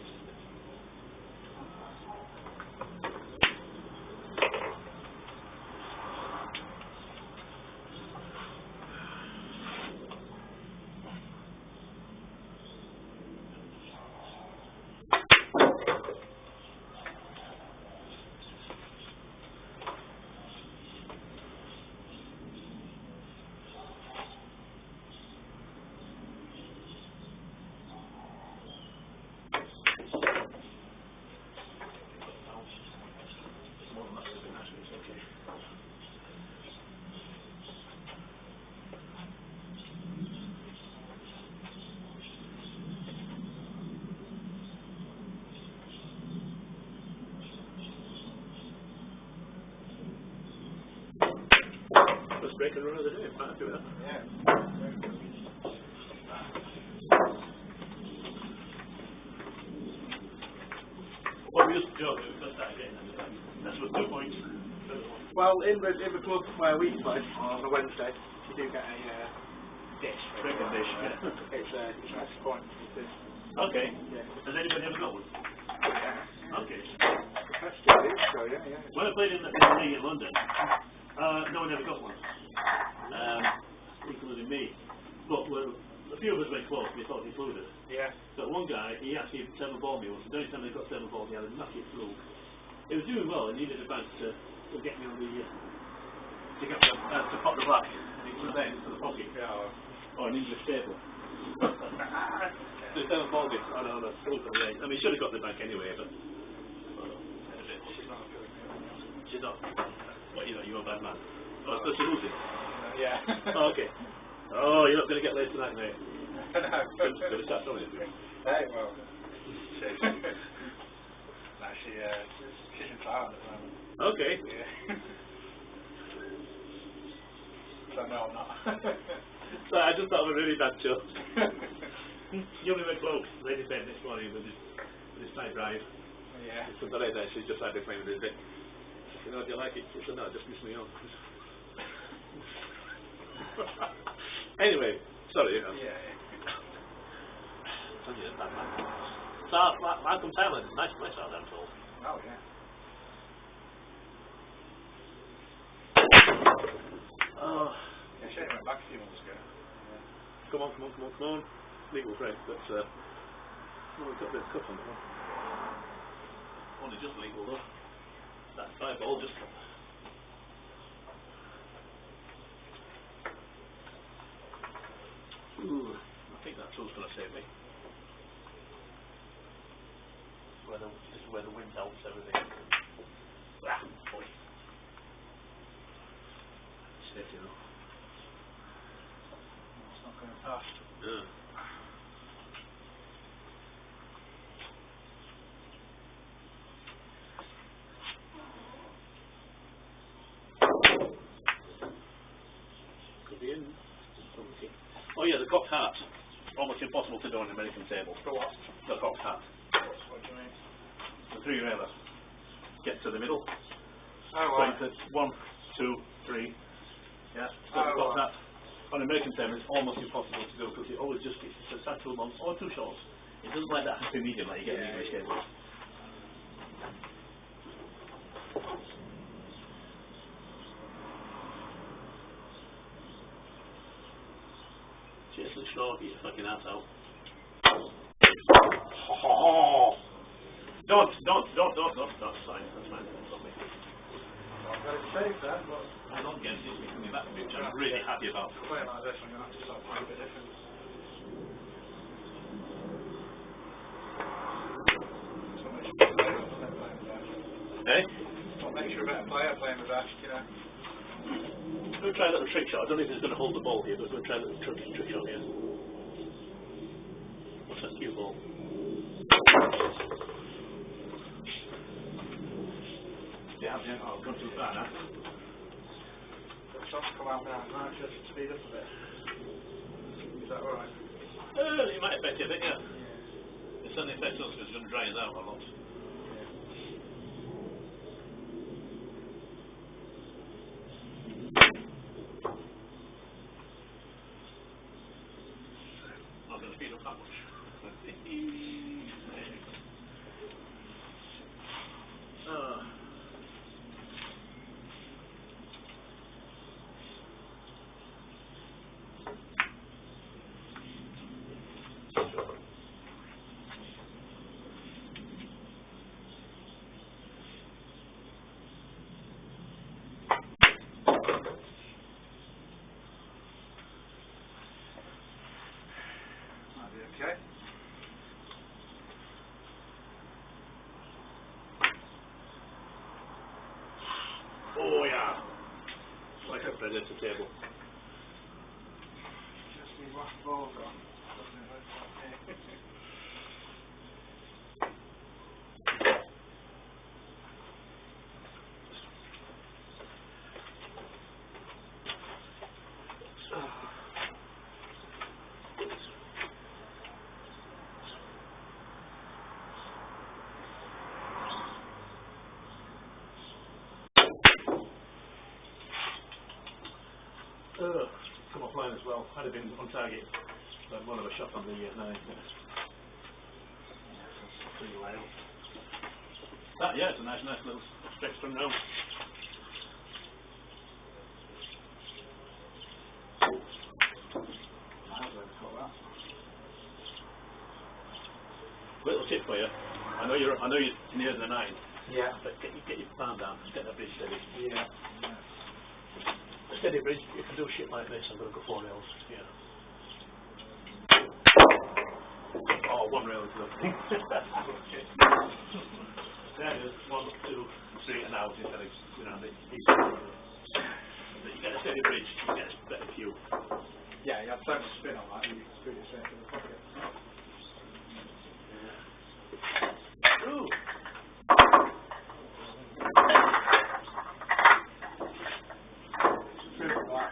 B: First break and run of the day, I'm quite happy with that.
C: Yeah.
B: What we used to do, we first started getting that's with 2 points.
C: Well, in the club where we play on a Wednesday, you do get a dish.
B: Drinking dish, yeah.
C: It's an extra point.
B: Okay.
C: Yeah.
B: Has anybody ever got one?
C: Yeah.
B: Okay.
C: That's good, so yeah.
B: When I played in the league in London, no one ever got one. Including me. But a few of us went close, we thought he flew us.
C: Yeah.
B: But one guy, he actually seven ball me once. The only time he got seven ball, he had a massive fluke. He was doing well and needed a bank to get me on the to get me to pop the black. And he put it there into the pocket.
C: Yeah.
B: Or an English table. So seven ball bits. Oh no, fluke on the leg. I mean, he should have got the bank anyway, but.
C: She's not good.
B: She's not. What, you're a bad man. Oh, so she loses.
C: Yeah.
B: Oh, okay. Oh, you're not going to get late tonight, mate.
C: No.
B: Going to start throwing it.
C: Hey, well. Actually, she's in Thailand at the moment.
B: Okay.
C: Yeah. So no, I'm not.
B: So I just thought of a really bad joke. You only went close. Lady said this morning with his side drive.
C: Yeah.
B: From the lady, she's just had to playing with his bit. You know, do you like it? She said, no, just miss me on. Anyway, sorry.
C: Yeah.
B: Tell you, bad man. So, Malcolm Thailand, nice place out there, I'm told.
C: Oh, yeah.
B: Oh.
C: Yeah, she went back a few months ago. Yeah.
B: Come on. Legal break, but we've got a bit of cuff on that one. Only just legal though. That 5 ball just come. save me. This is where the wind helps everything. Ah, boy. Steady now.
C: It's not going past.
B: Yeah. Could be in. Oh yeah, the cocked hat. Almost impossible to do on an American table.
C: The what?
B: The cocked hat.
C: What do you mean?
B: The three railer. Get to the middle.
C: Oh,
B: Right.
C: right.
B: 1, 2, 3. Yeah. So the
C: Oh,
B: cocked
C: right.
B: hat. On an American table, it's almost impossible to do because it always just gets a side too long or too short. It doesn't like that happy medium like you get in English tables. Jason Shaw, get your fucking ass out. Oh. Don't. That's fine. That's lovely.
C: I've got it saved then, but
B: I'm not getting it coming back, which I'm really happy about.
C: playing like this, I'm going to have to start playing a bit different. So makes you a better player than playing with Ash.
B: Eh?
C: What makes you a better player playing with Ash, you know?
B: I'm going to try a little trick shot. I don't know if it's going to hold the ball here, but I'm going to try a little trick shot here. What's that cue ball? Yeah, I've gone too far now.
C: The sun's come out now, might just speed up a bit. Is that alright?
B: It might affect you a bit, yeah. It certainly affects us because it's going to dry us out a lot. Not going to speed up that much.
C: Might be okay.
B: Oh yeah, like a predator table.
C: Just need one ball gone.
B: Come offline as well. I'd have been on target. But one of a shot on the 9. Pretty wild. That, yeah, it's a nice little stretch from home. Little tip for you. I know you're near the 9.
C: Yeah.
B: But get your palm down. Get that bridge steady.
C: Yeah.
B: A steady bridge. You can do shit like this. I'm going to go 4 rails. Yeah. Oh, 1 rail is lovely. Yeah, just 1, 2, 3 and out instead of the easy. But you get a steady bridge. You get a better cue.
C: Yeah, you have so much spin on that, you screw it straight to the pocket.
B: Ooh.
C: Through with that.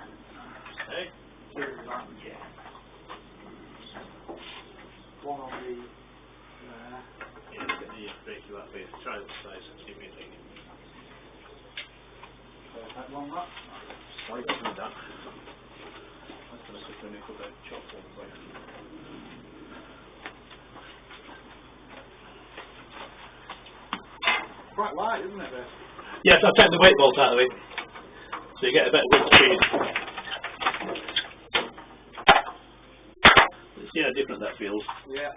B: Hey?
C: Through with that.
B: Yeah.
C: One on the
B: Yeah, get the break to that base. Try the size and give me a thing.
C: perfect one that.
B: Sorry to do that. I'm going to quickly make up a chop one for you.
C: Quite light, isn't it, this?
B: Yes, I've taken the weight bolt out of it. So you get a better width speed. See how different that feels.
C: Yeah.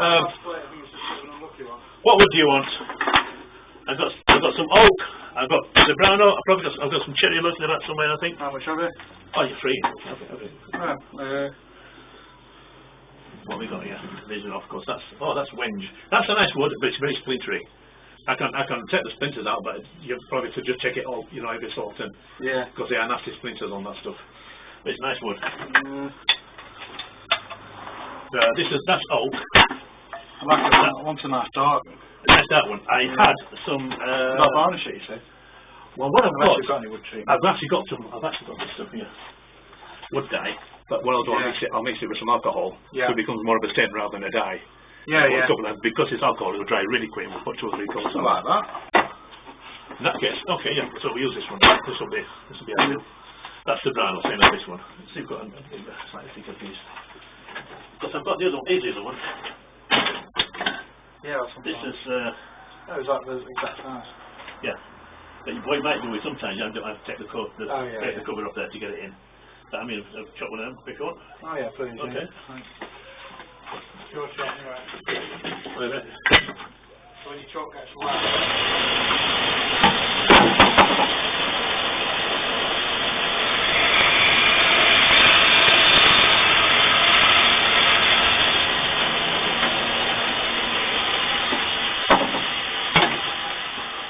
B: Um,
C: Last plate, I think it's just an unlucky one.
B: What wood do you want? I've got some oak. I've got the brown oak. I've got some cherry looking at that somewhere, I think.
C: How much have you?
B: Oh, you're free. Okay. What have we got here? These are, of course, that's wenge. That's a nice wood, but it's very splintery. I can take the splinters out, but you probably should just check it all, you know, every so often.
C: Yeah.
B: Because there are nasty splinters on that stuff. But it's nice wood. That's oak.
C: I like it. I want a nice dark.
B: Nice that one. I had some.
C: Not varnish it, you say?
B: Well, what I've got
C: any wood treatment.
B: I've actually got this stuff here. Wood dye. But what I'll do, I'll mix it with some alcohol, so it becomes more of a stain rather than a dye.
C: Yeah, yeah.
B: Because it's alcohol, it'll dry really quick. We'll put 2 or 3 coats on.
C: Like that.
B: In that case, okay, yeah. So we use this one. This will be ideal. That's the brown. I'll same as this one. So you've got a slightly thicker piece. Because I've got the other one. Here's the other one.
C: Yeah, that's
B: this is.
C: is that the exact size?
B: Yeah. But what you might do is sometimes you have to take the cover off there to get it in. But, I mean, I've chopped one of them quick one.
C: Oh yeah, please.
B: Okay.
C: Thanks. Your chalk, anyway.
B: Wait a minute.
C: So when your chalk gets wet.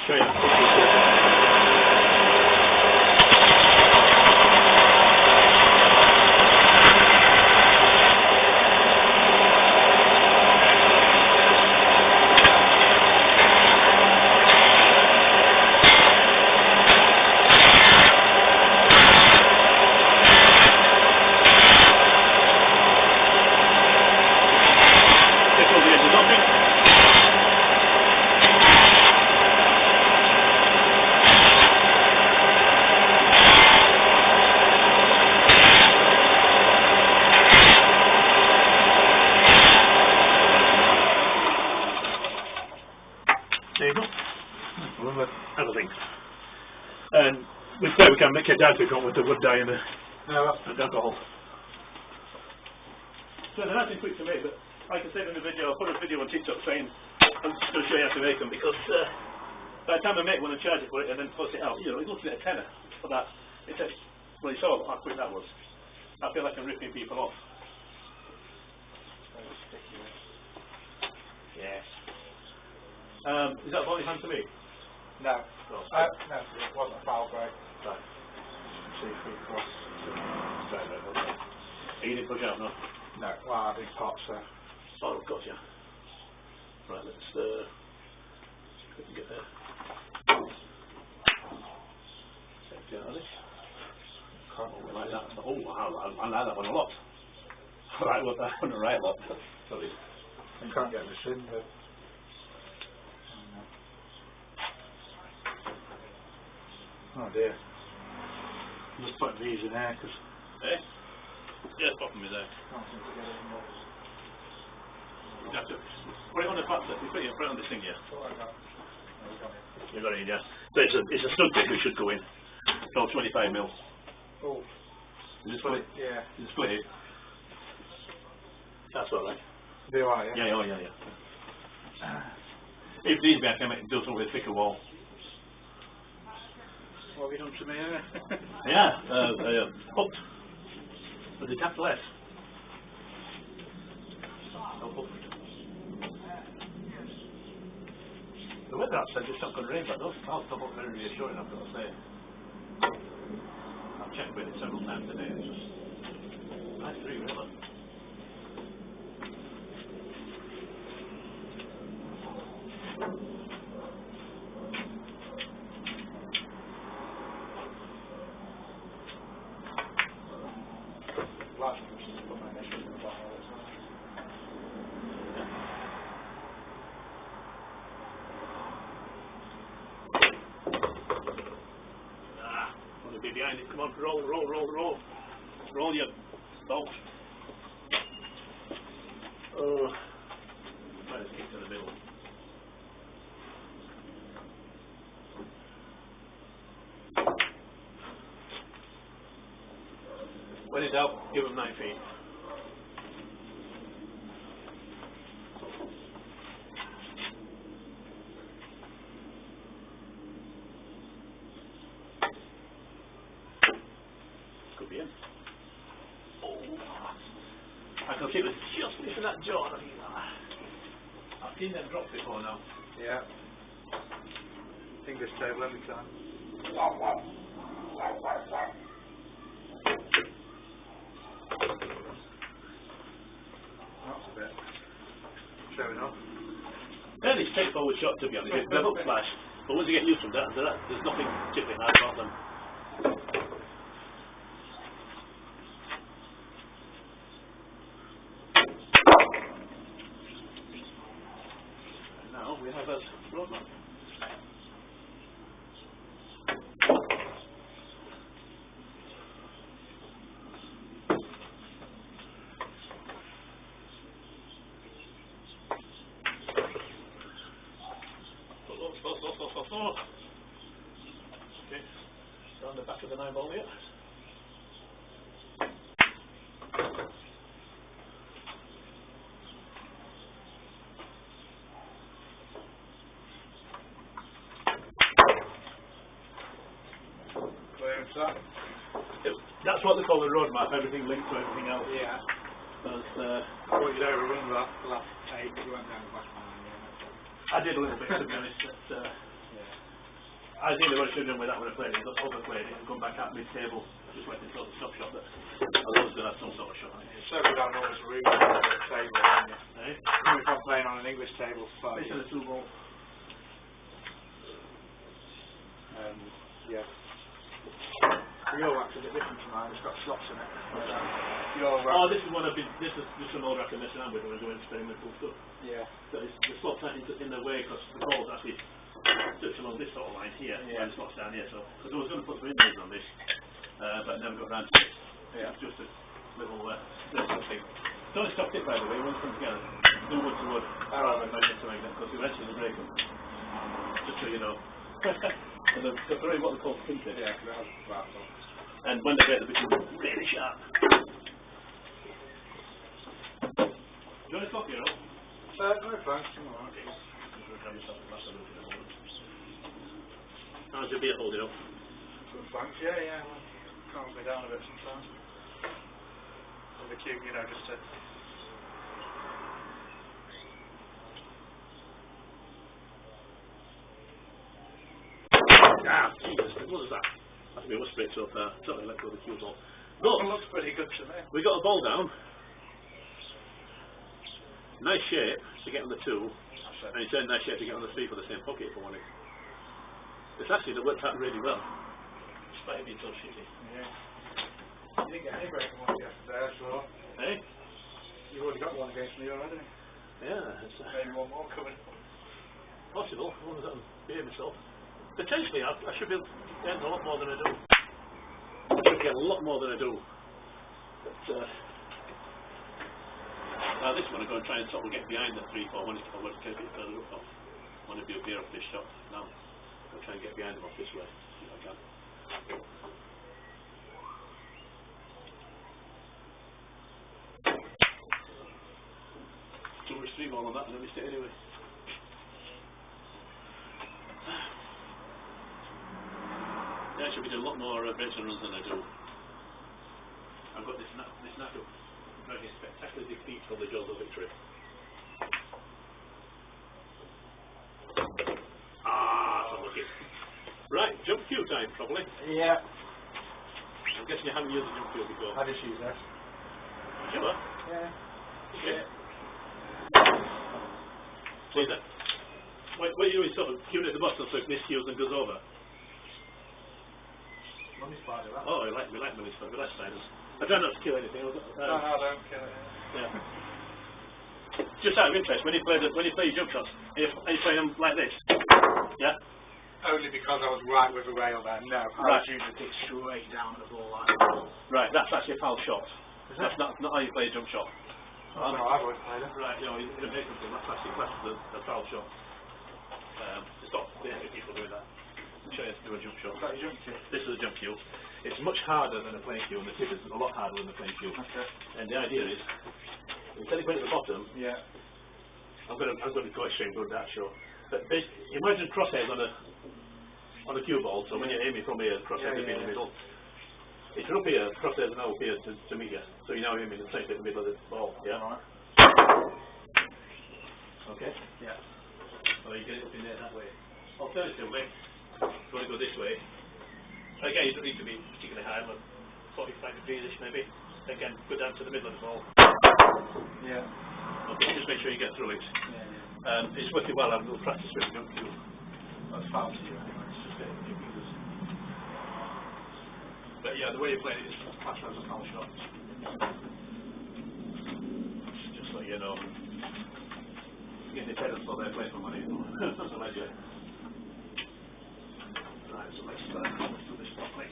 B: Show you. There you go. Everything. And we can make a dye with the wood dye and alcohol. So they're nice and quick to make, but like I said in the video, I'll put a video on TikTok saying I'm just going to show you how to make them, because by the time I make one and charge it for it and then post it out, you know, it's looking at a tenner for that. It takes, well, you saw how quick that was. I feel like I'm ripping people off. Yes. Is that the only hand to me?
C: No.
B: No.
C: No, it wasn't a foul break.
B: Right.
C: See if we cross.
B: Right, okay. You didn't push out, no?
C: No, well, I did pot, so.
B: Oh, gotcha. Right, let's get there. I like that. Oh, wow, I like that one a lot. Right, well, that one a right lot. Sorry.
C: You can't get this in, but. Oh dear. I'm just putting these in there because.
B: Eh? Yeah, pop them in there.
C: I can't seem to get it in there.
B: You have to put it on the factor. You put it in front of this thing here.
C: So I got. There we go.
B: You got it in, yeah. So it's a snug bit which should go in. So 25 mil.
C: Oh.
B: Is it split?
C: Yeah.
B: Is it split? That's all right.
C: Do I, yeah?
B: Yeah, oh yeah, yeah. If these back, I might do something with a thicker wall.
C: What have you done to me, eh?
B: Yeah, hooked. With the capital S. Oh, hooked. The weather outside just not going to rain, but those clouds don't look very reassuring, I've got to say. I've checked with it several times today, it's just nice to read, really.
C: Last one was just put my initials in the bottom of it.
B: Want to be behind it, come on, roll. Roll your bolt. Oh, try to stick to the middle. When in doubt, give them 9 feet. John, have you I've seen them drop before now.
C: Yeah. English table every time. That's a bit showing off.
B: Fairly straightforward shot, to be honest. They look flash, but once you get used to that, there's nothing particularly hard about them. And now we have a roadman. Okay, down the back of the 9-ball here.
C: Clearance that.
B: That's what they call the road map, everything linked to everything else.
C: Yeah.
B: Because,
C: Well, you'd overrun that the last 8, you went down the back line, yeah.
B: I did a little bit, to be honest. But, ideally what I should have done with that when I played it, I overplayed it and come back out mid-table. Just went into the stop shot, but I was always going to have some sort of shot on it.
C: It's so good having always a read on the table, isn't it?
B: Eh?
C: Even if I'm playing on an English table for
B: This is a 2-ball.
C: yeah. Your wax's a bit different to mine, it's got slots in it. Your wax,
B: Oh, this is one I've been, this is an old rack I'm messing around with when I do experimental stuff.
C: yeah.
B: So it's, the slots aren't in the way because the ball's actually touch along this sort of line here,
C: Yeah.
B: and the slots down here. So, because I was going to put some inlays on this, but never got round to it.
C: Yeah.
B: It's just a little thing. Don't stop it, by the way, once come together. Do wood to wood. Rather than magnet to magnet, because eventually they break them. Just so you know. And they're very what they call printed.
C: Yeah, because it has that on.
B: And when they break, they become really sharp. Do you want a coffee, or not?
C: No thanks, I'm alright.
B: How's your beer holding up?
C: Good thanks, yeah, well, calms me down a bit sometimes. With the cube, you know, just to...
B: Ah, Jesus, what was that? I think we must break so far. Sorry, let go of the cue ball.
C: It
B: But,
C: looks pretty good to me.
B: we got a ball down. Nice shape to get on the 2, and it's a nice shape to get on the 3 for the same pocket if I want it. It's actually, worked out really well. Despite it being so shitty.
C: Yeah. You didn't get any breaking one yesterday, I saw.
B: Hey?
C: You've already got one against me already.
B: Yeah, it's
C: Maybe one more coming.
B: possible. I want to behave myself. Potentially, I should be getting a lot more than I do. I should get a lot more than I do. But, this one I'm going to try and sort of get behind the 3-4. I want to take it further up. I want to be up here off this shot now. I'll try and get behind them off this way, if I can. 3 ball on that, and I missed it anyway. Yeah, I should be doing a lot more breaks and runs than I do. I've got this knack of dragging spectacular defeats for the jaws of victory. Ah, so lucky. Right, jump cue time, probably.
C: Yeah.
B: I'm guessing you haven't used a jump cue before.
C: I just use this.
B: Sure.
C: Yeah.
B: Okay. So is that, what are you doing, sort of cueing at the bottom so it miscues and goes over?
C: Money spider, that.
B: Oh, we like money stuff, we like spiders. I try not to kill anything.
C: No, don't kill it.
B: Yeah. Just out of interest, when you play your jump shots, are you playing them like this? Yeah?
C: Only because I was right with the rail there. No,
B: Right.
C: I was usually dig straight down at the ball like that.
B: Right, that's actually a foul shot. That's not how you play a jump shot.
C: That's how I've always played it.
B: Right, you know, in a basic thing, that's actually classed as a foul shot. It's not the people doing that. I'm sure you have to do a jump shot.
C: Is that your jump cue?
B: This is a jump cue. It's much harder than a playing cue, and the tip is a lot harder than the playing cue.
C: Okay.
B: And the idea is, instead of going at the bottom,
C: Yeah.
B: I'm going to go extreme good that show. But imagine crosshairs on a cue ball. So when you're aiming from here, crosshairs will be in the middle. If you're up here, crosshairs are now up here to meet you. So you're now aiming straight at the middle of the ball. Yeah.
C: Alright.
B: Okay?
C: Yeah.
B: So you get it up in there that way. Alternatively, if you want to go this way, again, you don't need to be particularly high, but 45 degrees-ish maybe. Again, go down to the middle of the ball.
C: Yeah.
B: Okay, just make sure you get through it.
C: Yeah.
B: It's working well, I'm going to practice with you.
C: That's fine to you anyway.
B: It's just getting fingers. But yeah, the way you play it is class as a foul shot. Just so you know. Getting the tennis ball there, play for money. That's a ledger. Right, so let's do this properly.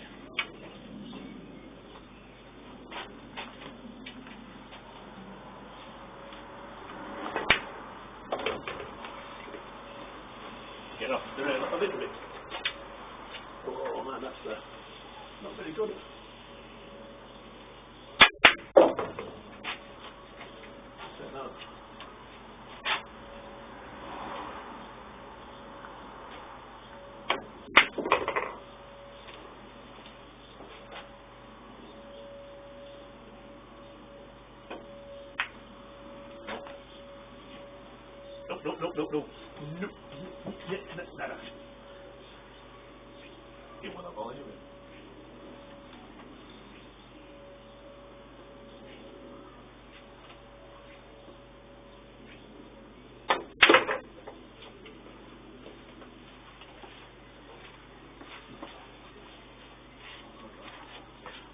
B: Get off the rail a little bit. Oh man, that's not very good. So now. No. Nada. You want a ball anyway?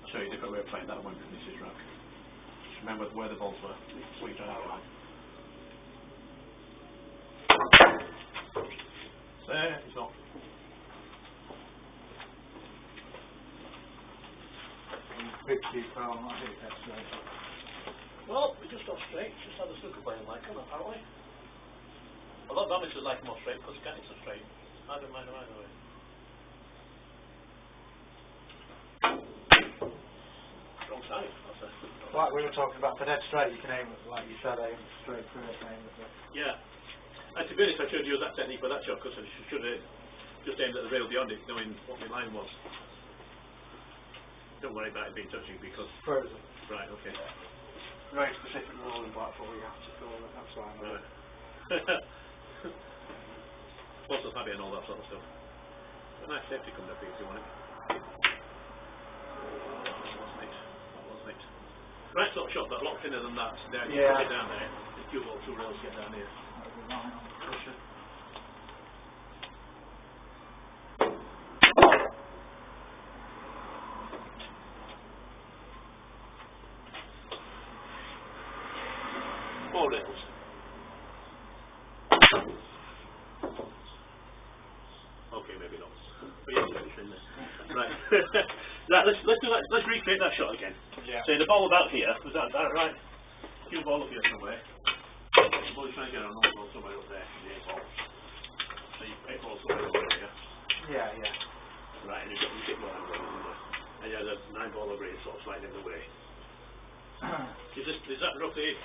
B: I'll show you a different way of playing that one from this is rack. Just remember where the balls were. Sweet down that line. There, it's not.
C: 50 pound, I think that's right.
B: Well, we just got straight, just had a snooker playing like them, apparently. A lot of amateurs like more straight because you can't hit so straight. I don't mind them either way. Wrong side, that's it.
C: Like we were talking about for dead straight, you can aim, like you said, aim straight through it, aim at the...
B: Yeah. And to be honest, I should have used that technique for that shot because I should have just aimed at the rail beyond it, knowing what my line was. Don't worry about it being touching because...
C: Frozen.
B: Right, okay.
C: Very specific rule in Blackpool, we have to call it, that's why I'm
B: Right. Lots of habit and all that sort of stuff. A nice safety comes up here if you want it. That was neat. Right sort of shot, but a lot thinner than that. There, you
C: Yeah.
B: put it down there. The cue ball 2 rails get down here.
C: That'll be right on the cushion.
B: Four rails. Okay, maybe not. But yeah, it's in there. Right. Right, let's do that. Let's recreate that shot again.
C: Yeah.
B: So the ball about here, was that right? Cue ball up here somewhere. The ball is trying to get on the ball somewhere up there. The 8 ball. So you 8 ball somewhere up there, yeah?
C: Yeah.
B: Right, and you've got the 6 ball over there. And you have the 9 ball over here sort of sliding in the way. Is that roughly it?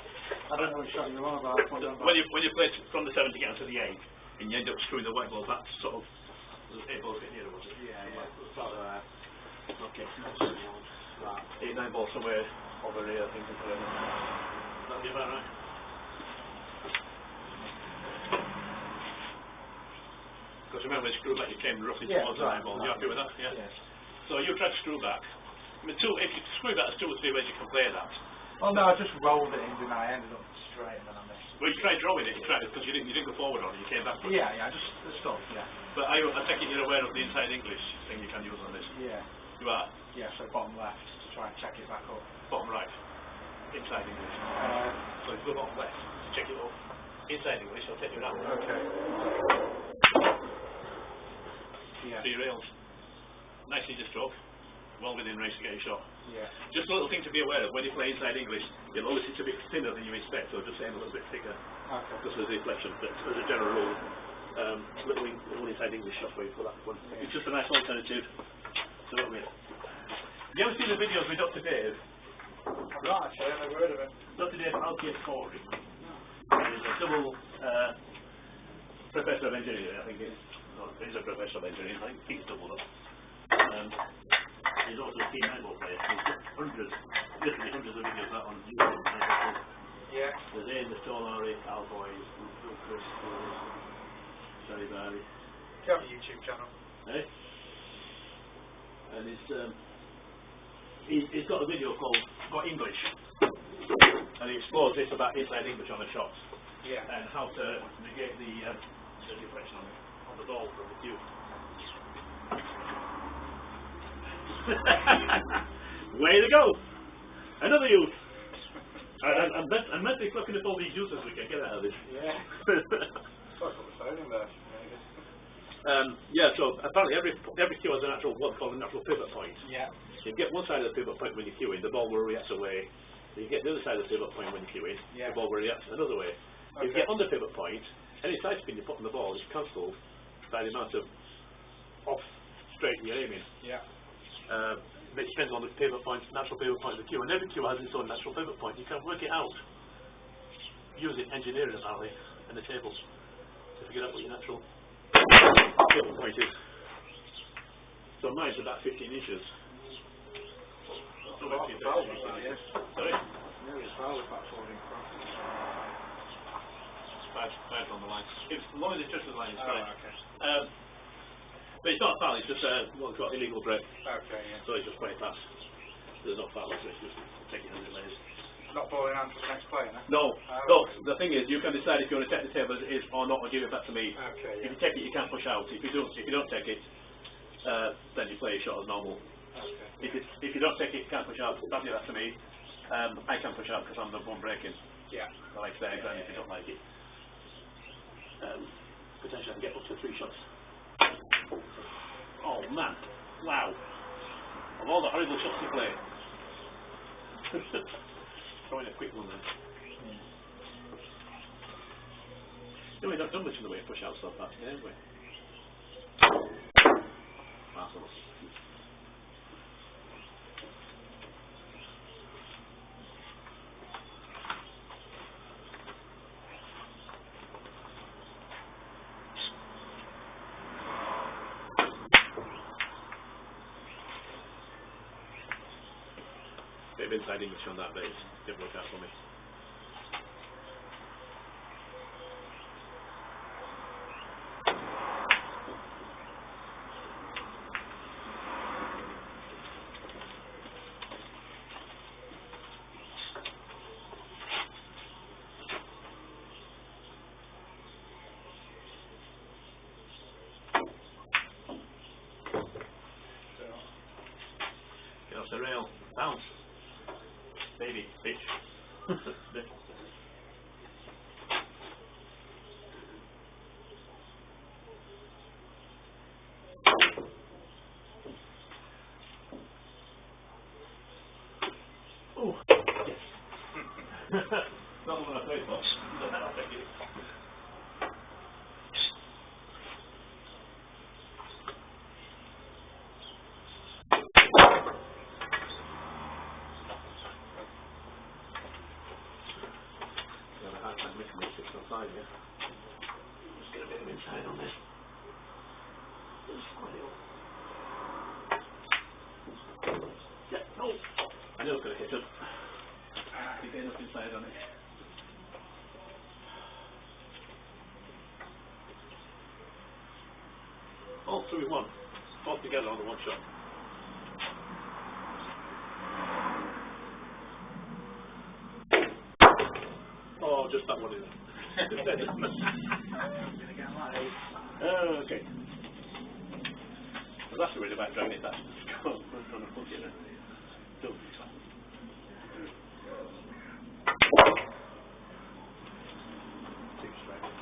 C: I don't know which shot you're on about.
B: When you play from the 7 to get onto the 8, and you end up screwing the white ball back, sort of, the 8 balls get nearer, was it?
C: Yeah.
B: Okay.
C: Right.
B: 8, 9 balls somewhere over here, I think. That'll be about right. Because remember, the screw back you came roughly towards the 9 ball. You happy with that? Yeah.
C: Yes.
B: So you try to screw back. I mean, if you screw back, there's 2 or 3 ways you can play that.
C: Oh no, I just rolled it in, didn't I? I ended up straight and then I missed.
B: Well, you tried drawing it, because you didn't go forward on it, you came backwards.
C: Yeah, I just stopped, yeah.
B: But I take it you're aware of the inside English thing you can use on this?
C: Yeah.
B: You are?
C: Yeah, so bottom left to try and check it back up.
B: Bottom right? Inside English? So if you go bottom left to check it up, inside English, I'll take you around.
C: Okay. Yeah.
B: 3 rails. Nice easy stroke. Well within range to get your shot.
C: Yeah.
B: Just a little thing to be aware of, when you play inside English, you'll always hit a bit thinner than you expect, so just aim a little bit thicker.
C: Okay.
B: Because of the deflection, but as a general rule, little inside English shot for you for that one.
C: Yeah.
B: It's just a nice alternative to what we have. You ever seen the videos with Dr. Dave?
C: Right, so I never heard of it.
B: Dr. Dave Alciatore. He's a double professor of engineering, I think it is. No, he's a professor of engineering, I think he's doubled up. He's also a keen netball player. He's got literally hundreds of videos out on YouTube.
C: Yeah.
B: There's Ian, the Tonari, Cowboys, Bill Chris, Terry Barry.
C: Do you have a YouTube channel?
B: Eh? And he's got a video called Got English, and he explores this about inside English on the shots,
C: Yeah.
B: and how to negate the deflection on the ball from the cue. Way to go! Another youth! I'm mentally looking at all these uses we can get out of this.
C: Yeah. Sorry for the phone in there.
B: Yeah, so apparently every cue has what's called a natural pivot point.
C: Yeah.
B: You get one side of the pivot point when you're cueing, the ball will react away. You get the other side of the pivot point when you're cueing,
C: Yeah.
B: the ball will react another way. If you get on the pivot point, any side spin you put on the ball is cancelled by the amount of off straight you're aiming.
C: Yeah.
B: It depends on the pivot point, natural pivot point of the cue, and every cue has its own natural pivot point. You can work it out using engineering apparently in the tables to figure out what your natural pivot point is. So mine's about 15 inches. Sorry?
C: No, it's foul if that's holding front.
A: Five on the line. As long as it's just the line, it's
C: Oh,
A: fine.
C: okay.
A: But it's not a foul, it's just what's got illegal break.
C: Okay, yeah.
A: So it's just play pass. There's no foul, so it's just taking it as it lays.
C: Not balling on to the next player, no?
A: No,
C: Oh.
A: no, the thing is, you can decide if you want to take the table as it is or not, or give it back to me.
C: Okay,
A: If
C: yeah.
A: you take it, you can't push out. If you don't take it, then you play a shot as normal.
C: Okay.
A: If you don't take it, you can't push out. Pass it back to me. I can't push out because I'm the one breaking.
C: Yeah.
A: I like saying if you don't like it. Potentially I can get up to 3 shots. Oh man, wow. Of all the horrible shots to play. Throwing a quick one then. No, we've not done much in the way of push out stuff, have we? Marvellous. Bit of inside English on that, but it didn't work out for me. Get off the rail, bounce. Baby, bitch. Oh, yes. Not the one I played for, but I'll take it. Inside, yeah. Let's get a bit of inside on this. Yeah, no. I know it's going to hit him. You get enough inside on it. All 2 in 1. All together on the one shot. Oh, just that one in. Okay. Well, that's the really bad dragging it back. Trying to push it in. Don't be fun. Two strikes.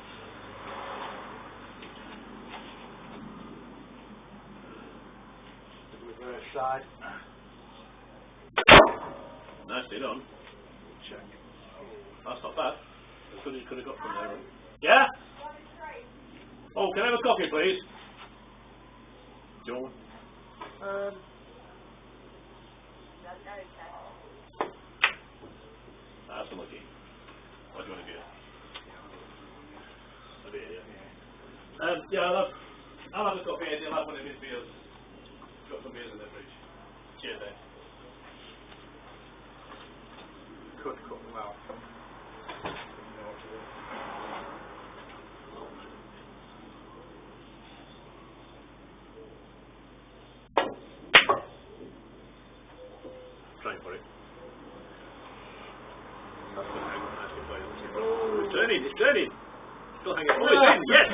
C: Reverse side.
A: Nicely done.
C: Check.
A: That's not bad. As good as you could have got from there. Right? Yeah? Oh, can I have a coffee, please? Joan? That's unlucky. What do you want to do? A beer, yeah. Yeah, I'll have a coffee and he'll have one of his beers. Got some beers in the fridge. Cheers, then.
C: Could cut them out.
B: it's turning. Still hanging. Oh, it's in. Yes.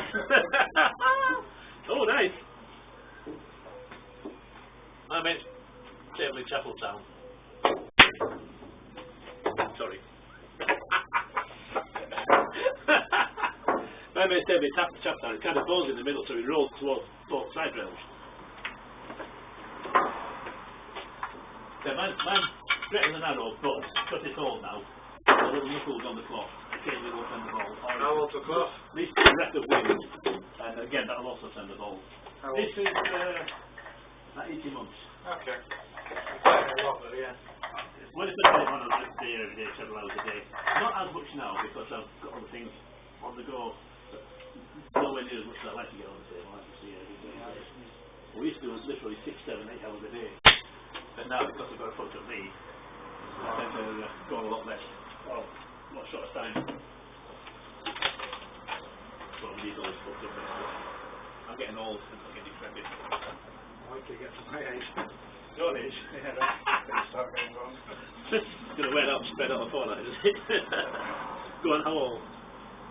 B: Oh, nice. My mate's table in Chapeltown. Sorry. My mate's table in Chapeltown. It kind of falls in the middle, so it rolls towards both side rails. So mine's straight as an arrow, but because it's old now, the little knuckles on the cloth, occasionally will send the ball.
C: How old's the cloth?
B: At least a breath of wind, and again that'll also send the ball.
C: How
B: This
C: old?
B: is 18 months.
C: Okay. You're playing a lot though, yeah.
B: When I first played one, I was just day every day, several hours a day. Not as much now because I've got other things on the go. But nowhere near as much as I like to get on the table. I like to see it every day. We used to do literally 6, 7, 8 hours a day. But now because I've got a fucked up knee, I tend to go on a lot less. Well, what sort of time? Well, my knee's always fucked up. I'm getting old and fucking decrepit.
C: I like to get to my age.
B: Your age?
C: Yeah, that's start getting wrong.
B: It's going to wear out and spread out the fortnight, isn't it? Go on, how old?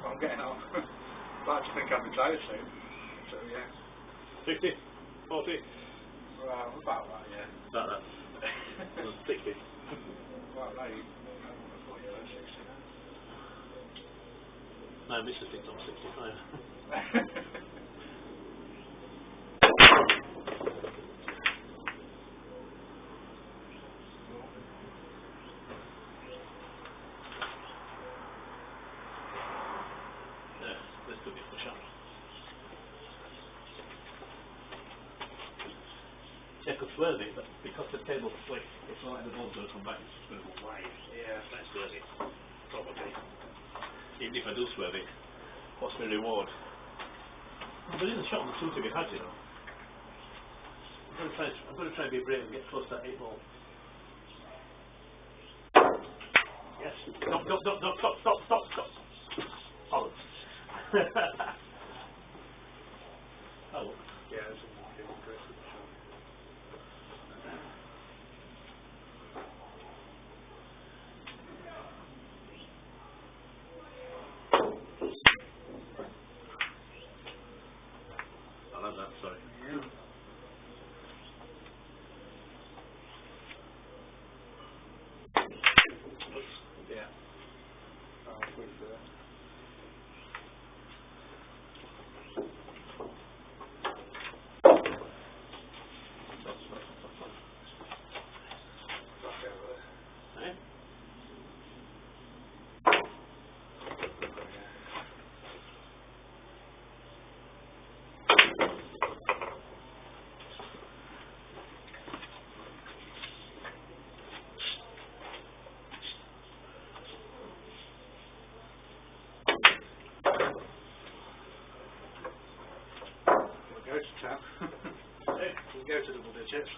C: I'm getting on. I'd like to think I'm retired soon. So yeah.
B: 60? 40?
C: Well, about that, yeah.
B: About that. 60.
C: About that, I thought you were 60 now.
B: My missus thinks I'm 65. This could be a push up. I could swerve it, but because the table's slick, it's not like the ball's going to come back, it's just going to go wide.
C: Yeah.
B: Let's swerve it. Probably. Even if I do swerve it, what's my reward? Well, there is a shot on the two to be had, you know. I'm going to try and be brave and get close to that 8 ball. Yes. Stop. Oh. Oh.
C: Yeah, it's a great shot.
B: I love that, sorry.
C: Yeah. Yeah. I'll wait for that. Okay, well,
B: Eh?
C: we'll go to 10.
B: Eh?
C: We'll go to double digits.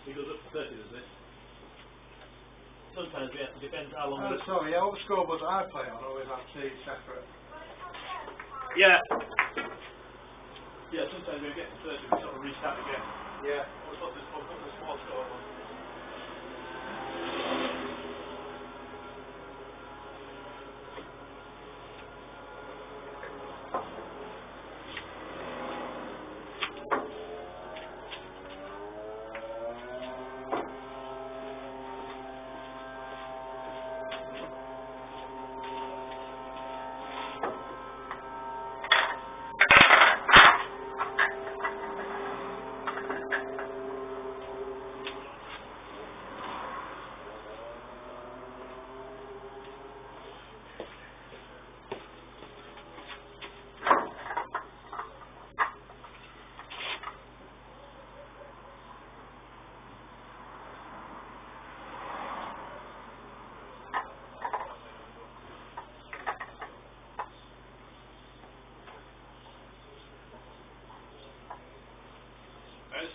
B: He goes up to 30, doesn't it? Sometimes we have to depend how long
C: Oh, sorry, yeah, all the scoreboards I play on always have two separate.
B: Yeah. Yeah, sometimes we get to 30 we sort of restart again.
C: Yeah.
B: We'll put this small score on.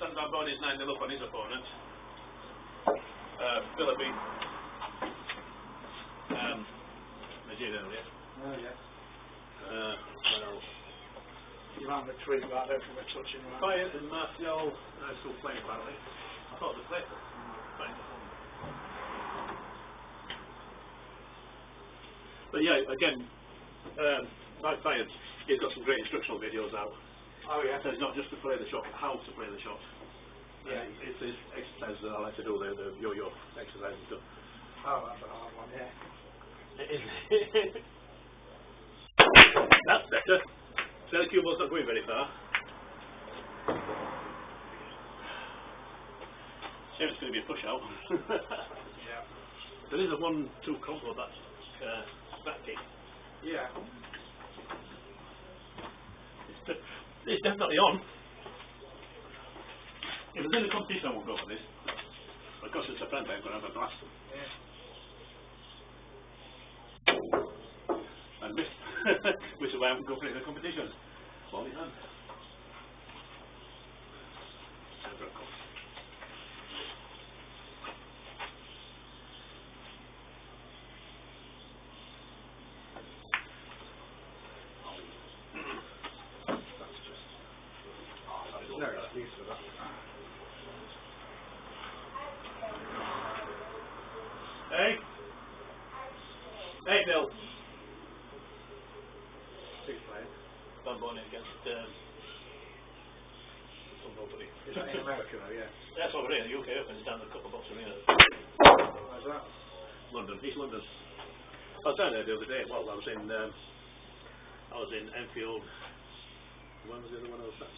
B: Van Boon is 9-0 up on his opponent. Philippine. Nigeria, yeah.
C: Oh, yeah.
B: What else?
C: You might have a tweet about that from a touching one.
B: Quiet and Martial. Still playing apparently. I thought they played. But yeah, again, My client, he's got some great instructional videos out.
C: Oh yeah.
B: So it's not just to play the shot, how to play the shot.
C: Yeah.
B: It's these exercises that I like to do, the yo-yo exercise and stuff.
C: Oh, that's a hard one, yeah.
B: That's better. So the cue ball's not going very far. Shame it's going to be a push out.
C: Yeah.
B: There is a 1-2 combo back kick.
C: Yeah.
B: It's definitely on. If there's any competition, I won't go for this. Because it's a friend, I'm going to have a blast.
C: Yeah.
B: And miss. Which is why I'm going for it in the competition. Ball in hand. Never a call.
C: No excuse for that.
B: Hey? Hey, Bill.
C: Who's playing?
B: Don Bonnie against some nobody.
C: Is that in America though, yeah?
B: That's over here in the UK Open, it's down the Couple Box Arena.
C: Where's that?
B: London, East London. I was down there the other day. Well, I was in Enfield. When was the other one I was at?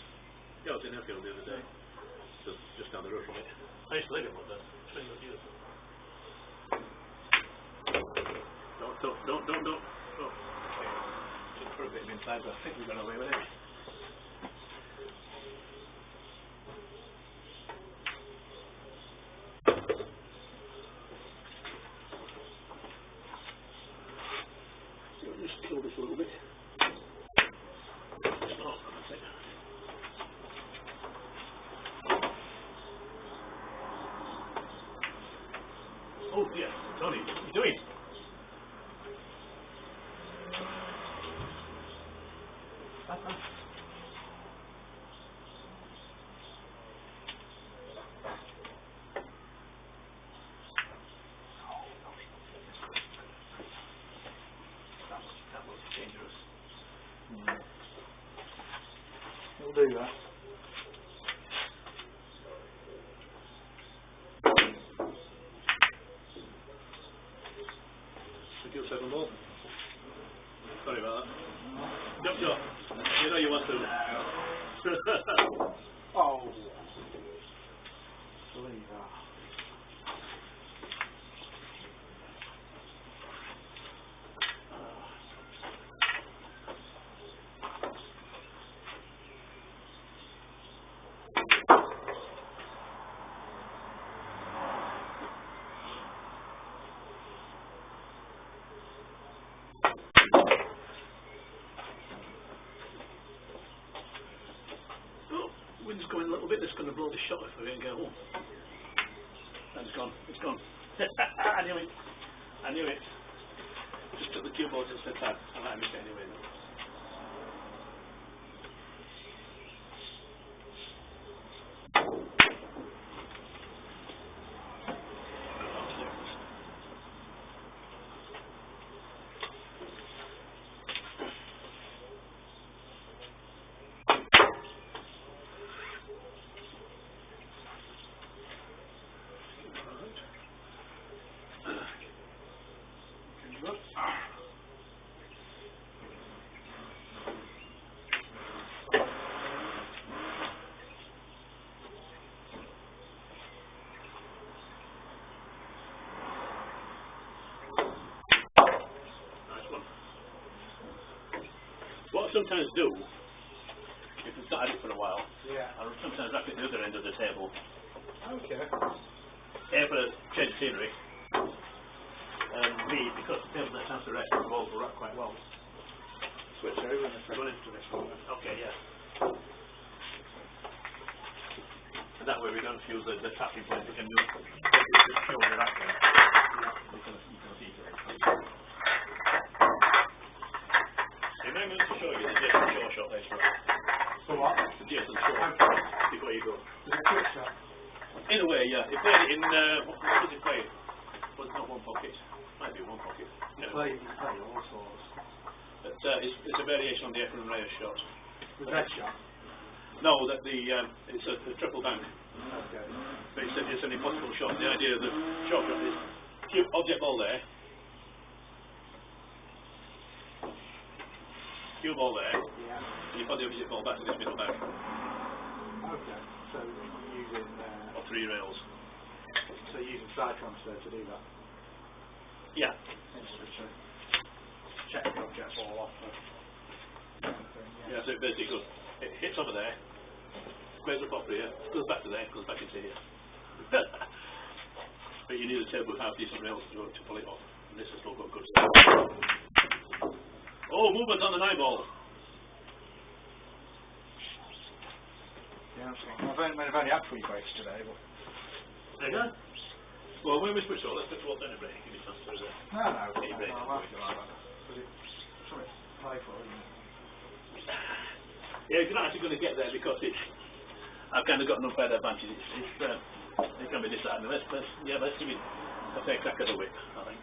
B: Yeah, I was in Enfield the other day. Just down the road from it. I used to live in London. 20 odd years. Don't. Oh. Took for a bit of inside, but I think we got away with it. Just kill this a little bit. Oh, that's it. Oh dear, Tony, what are you doing? That was dangerous.
C: It'll do that.
B: Should give 7 more. Sorry about that. Jump shot. You know you want to.
C: Oh. Believe that.
B: Wind's going a little bit, it's going to blow the shot if we don't get home. And it's gone. I knew it. Just took the cue ball just a tad. I might miss it anyway. What I sometimes do, if it's not had it for a while, I sometimes wrap it the other end of the table.
C: Okay.
B: A, for a change of scenery, and B, because the table that stands to rest, the balls will wrap quite well.
C: Switch over and if I
B: Go into this one. Okay, yeah. And that way we don't use the tapping point, we can use the shoulder that way. You can see it. Remember to show you the Jason Shaw shot later on.
C: For what?
B: The Jason Shaw. Before you go.
C: Is it quick shot?
B: In a way, yeah. He played it in, what does he play? Was it not one pocket? Might be one pocket. Yeah.
C: You play all sorts.
B: But,
A: on the Efron and Reyes shot.
C: The red shot.
A: No, it's a triple bank.
C: Okay.
A: But it's an impossible shot. The idea of the shot is cube object ball there, cue ball there,
C: Yeah.
A: and you put the object ball back to this middle bank,
C: Okay. So using
A: or 3 rails.
C: using side transfer to do that.
A: Yeah.
C: Just to check the object ball off.
A: Yeah, so it basically goes, it hits over there, squares up off here, goes back to there, goes back into here. But you need a table with half decent rails to pull it off. And this has still got good stuff. Oh, movement on the 9 ball.
C: Yeah, that's fine. I've only had 3 breaks today, but...
A: There you go. Well, when we switch on, let's switch to a break. Give me a chance to do that.
C: No,
A: Eight breaks.
C: I'll have to like that. Because it's something to play for, isn't it?
A: Yeah, you're not actually going to get there because I've kind of got an unfair advantage. It can be disheartening. Let's give it a fair crack at the whip, I think.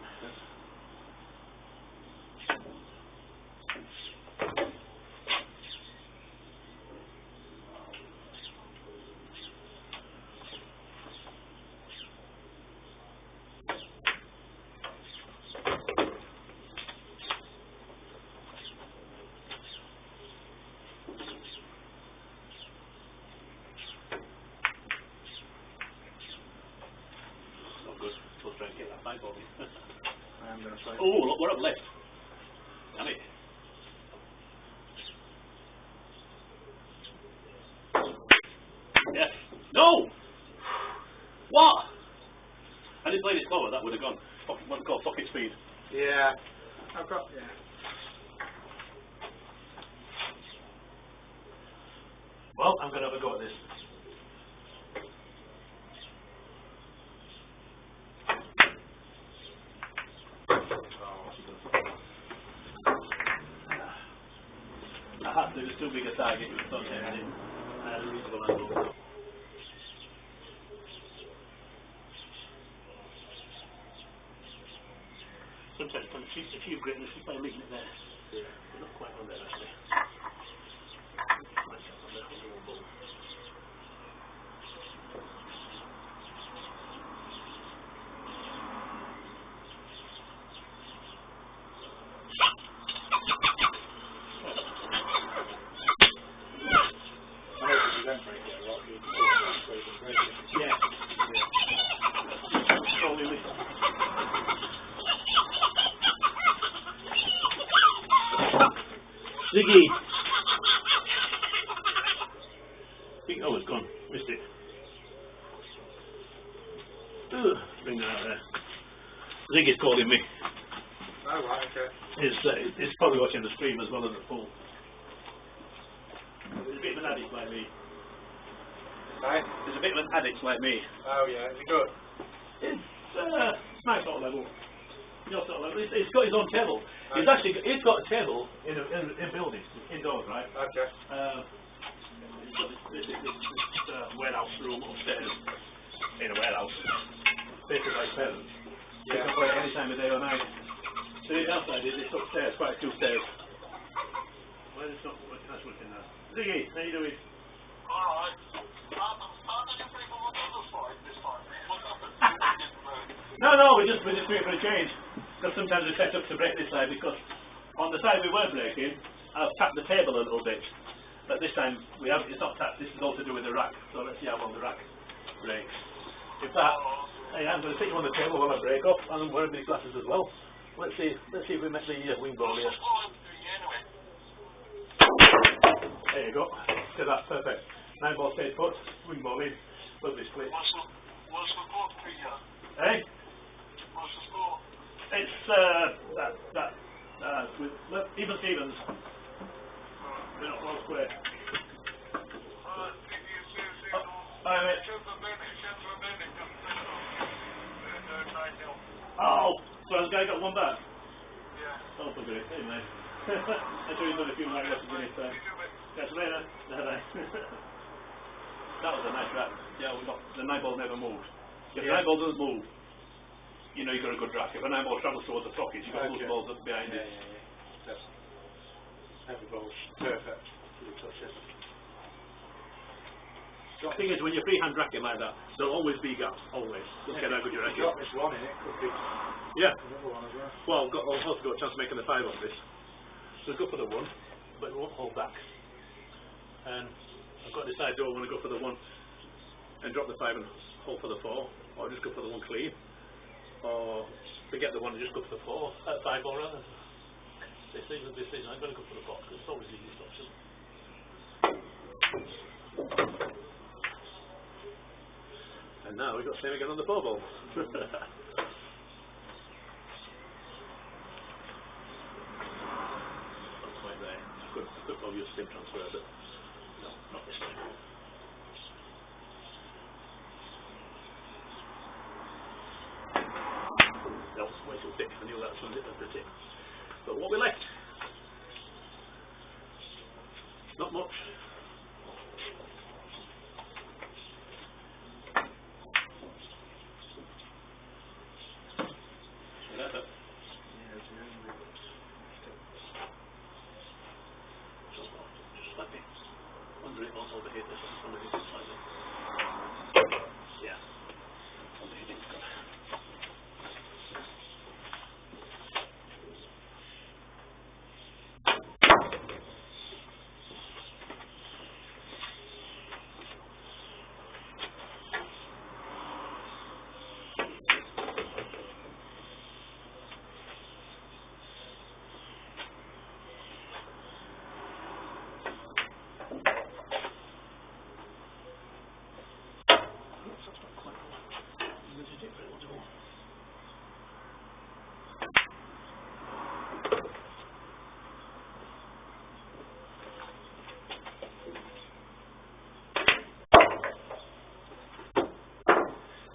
A: Good. We'll try and get that back ball in.
C: I am going to say...
A: Oh, look, we're up left. Damn it. Yes. No! What? Had he played it slower, that would have gone. What we call pocket speed.
C: Yeah. I've got... Yeah.
B: Well, I'm going to have a go at this.
A: I had to, it was too big a target, it was not tempting. I had a reasonable angle. Sometimes it can cheat a few greatness if I leave it there. Yeah. We're not quite on there actually. Nice shot on the whole ball. Yeah. Only me. Ziggy! Oh, it's gone. Missed it. Ugh, bring that out there. Ziggy's calling me.
C: Oh, right, okay.
A: He's probably watching the stream as well as the pool. He's a bit of an addict like me.
C: Hey?
A: He's a bit of an addict like me.
C: Oh, yeah. Is it good?
A: It's my sort of level. Your sort of level. He's got his own table. He's got a table in buildings, indoors, right?
C: Okay.
A: He's got this warehouse room upstairs in a warehouse. Basically like parents. You can play it any time of day or night. So the outside is it's upstairs, quite a few stairs. Well, it's not that's working now. Ziggy, how you doing?
E: Alright. How did you think on the other side this time? What happened?
A: No, we're just waiting for a change. Because sometimes we set up to break this side because on the side we were breaking, I've tapped the table a little bit. But this time it's not tapped, this is all to do with the rack. So let's see how well the rack breaks. In fact, hey, I'm going to sit you on the table while I break up, and I'm wearing these glasses as well. Let's see if we met the wing ball here. There you go. See that, perfect. 9 ball stayed put, wing ball in, lovely split.
E: What's the score for you?
A: Hey?
E: What's the score?
A: It's with even Stevens. We're not well square. Alright, mate. Oh, so the guy got one back?
E: Yeah.
A: Oh, for goodness sake, mate. I'm sure he's done a few more lessons in his time. Catch you later. Bye-bye. That was a nice wrap. Yeah, the 9 ball never moved. If the 9 ball doesn't move, you know you've got a good rack. If a 9 ball travels towards the pocket, you've got those balls up behind it.
C: Yeah. Every ball's perfect to the touch it.
B: The thing is, when you're freehand racking like that, there'll always be gaps, always. Don't care how good you're
C: If you
B: racking.
C: drop this one in, it could be
B: Yeah.
C: another one as well.
B: Well, I've also got a chance of making the 5 on this. So go for the 1, but it won't hold back. And I've got to decide, do I want to go for the 1 and drop the 5 and hold for the 4, or just go for the 1 clean, or forget the 1 and just go for the 4, 5 or rather. This season, I'm going to go for the 4 because it's always the easiest option. And now we've got same again on the 4 ball. Quite there. I could probably use stim transfer, but no, not this way. That was way too thick. I knew that was the tip. But what we left? Not much. Just let me under it, also overheat this one, underneath it slightly. Yeah. Underheat it's good.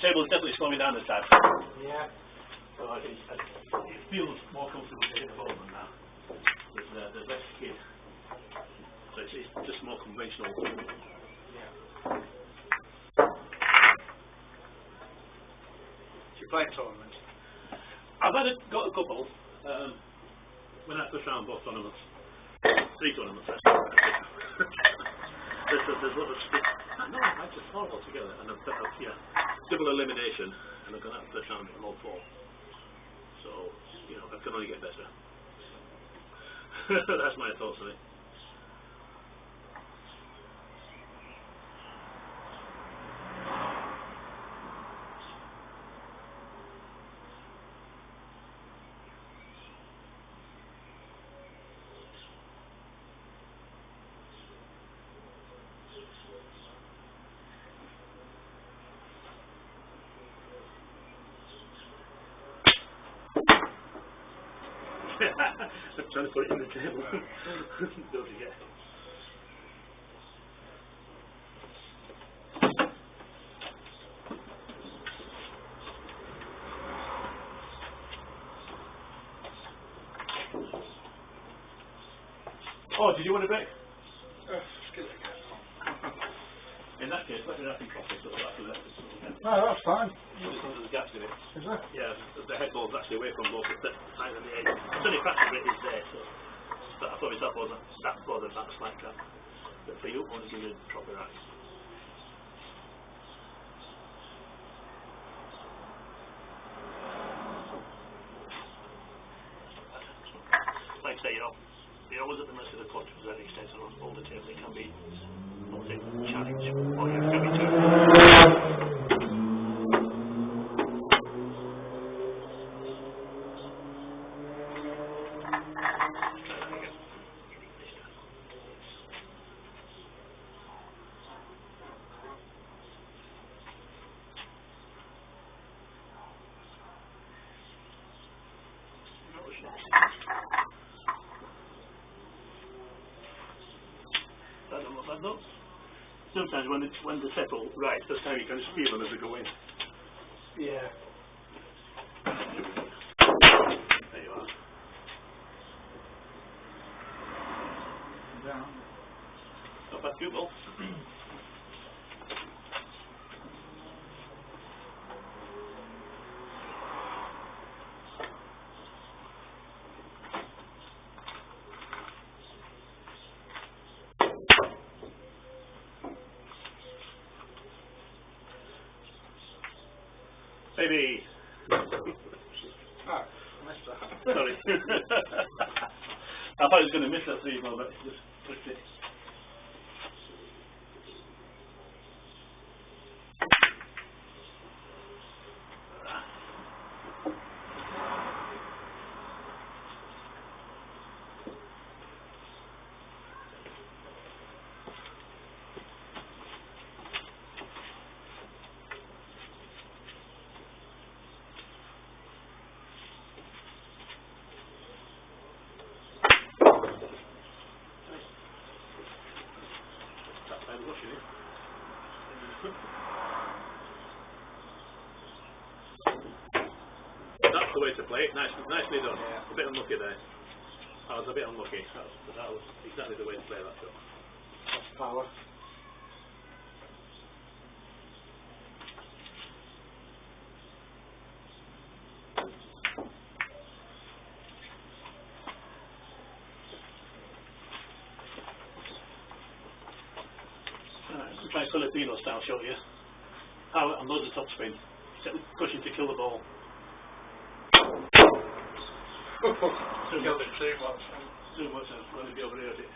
B: Table is definitely slowing down this time.
C: Yeah.
B: So it feels more comfortable to hit the ball than that. There's less skid. So it's just more conventional.
C: Yeah. Do you play tournaments?
B: I've got a couple. When I first round both tournaments. 3 tournaments actually. there's a lot of stick. No, I just 4 altogether, and I've double elimination, and I've gone out first round in all 4. So, you know, I can only get better. That's my thoughts on it. I'm trying to put it in the table. Don't forget. Oh, did you want a break?
C: Skill again.
B: In that case, let me wrap it properly so that after that it's
C: No, that's fine.
B: there's gaps in it.
C: Is there?
B: Yeah, the head ball's actually away from both the side and the edge. It's only practice bit is there, so but I thought myself wasn't that bothered that slight gap. But for you, I want to give you a proper rack. Like I say, you're always at the mercy of the coach to that extent on all the table. It can be, I would say, challenge, or you can be too. Sometimes when they settle right, that's how you can just feel them as they go in.
C: Yeah.
B: There you are.
C: Down.
B: Not bad cue ball. Baby!
C: Ah, I missed that.
B: Sorry. I thought he was going to miss that 3 ball, but he just pushed it. That's the way to play it. Nicely done.
C: Yeah.
B: A bit unlucky there. I was a bit unlucky. That was exactly the way to play that shot.
C: Power.
B: We'll try a Filipino style shot here. Power and loads of topspin. Pushing to kill the ball.
C: Killed it too much.
B: Too much, I'm going to be over here a bit.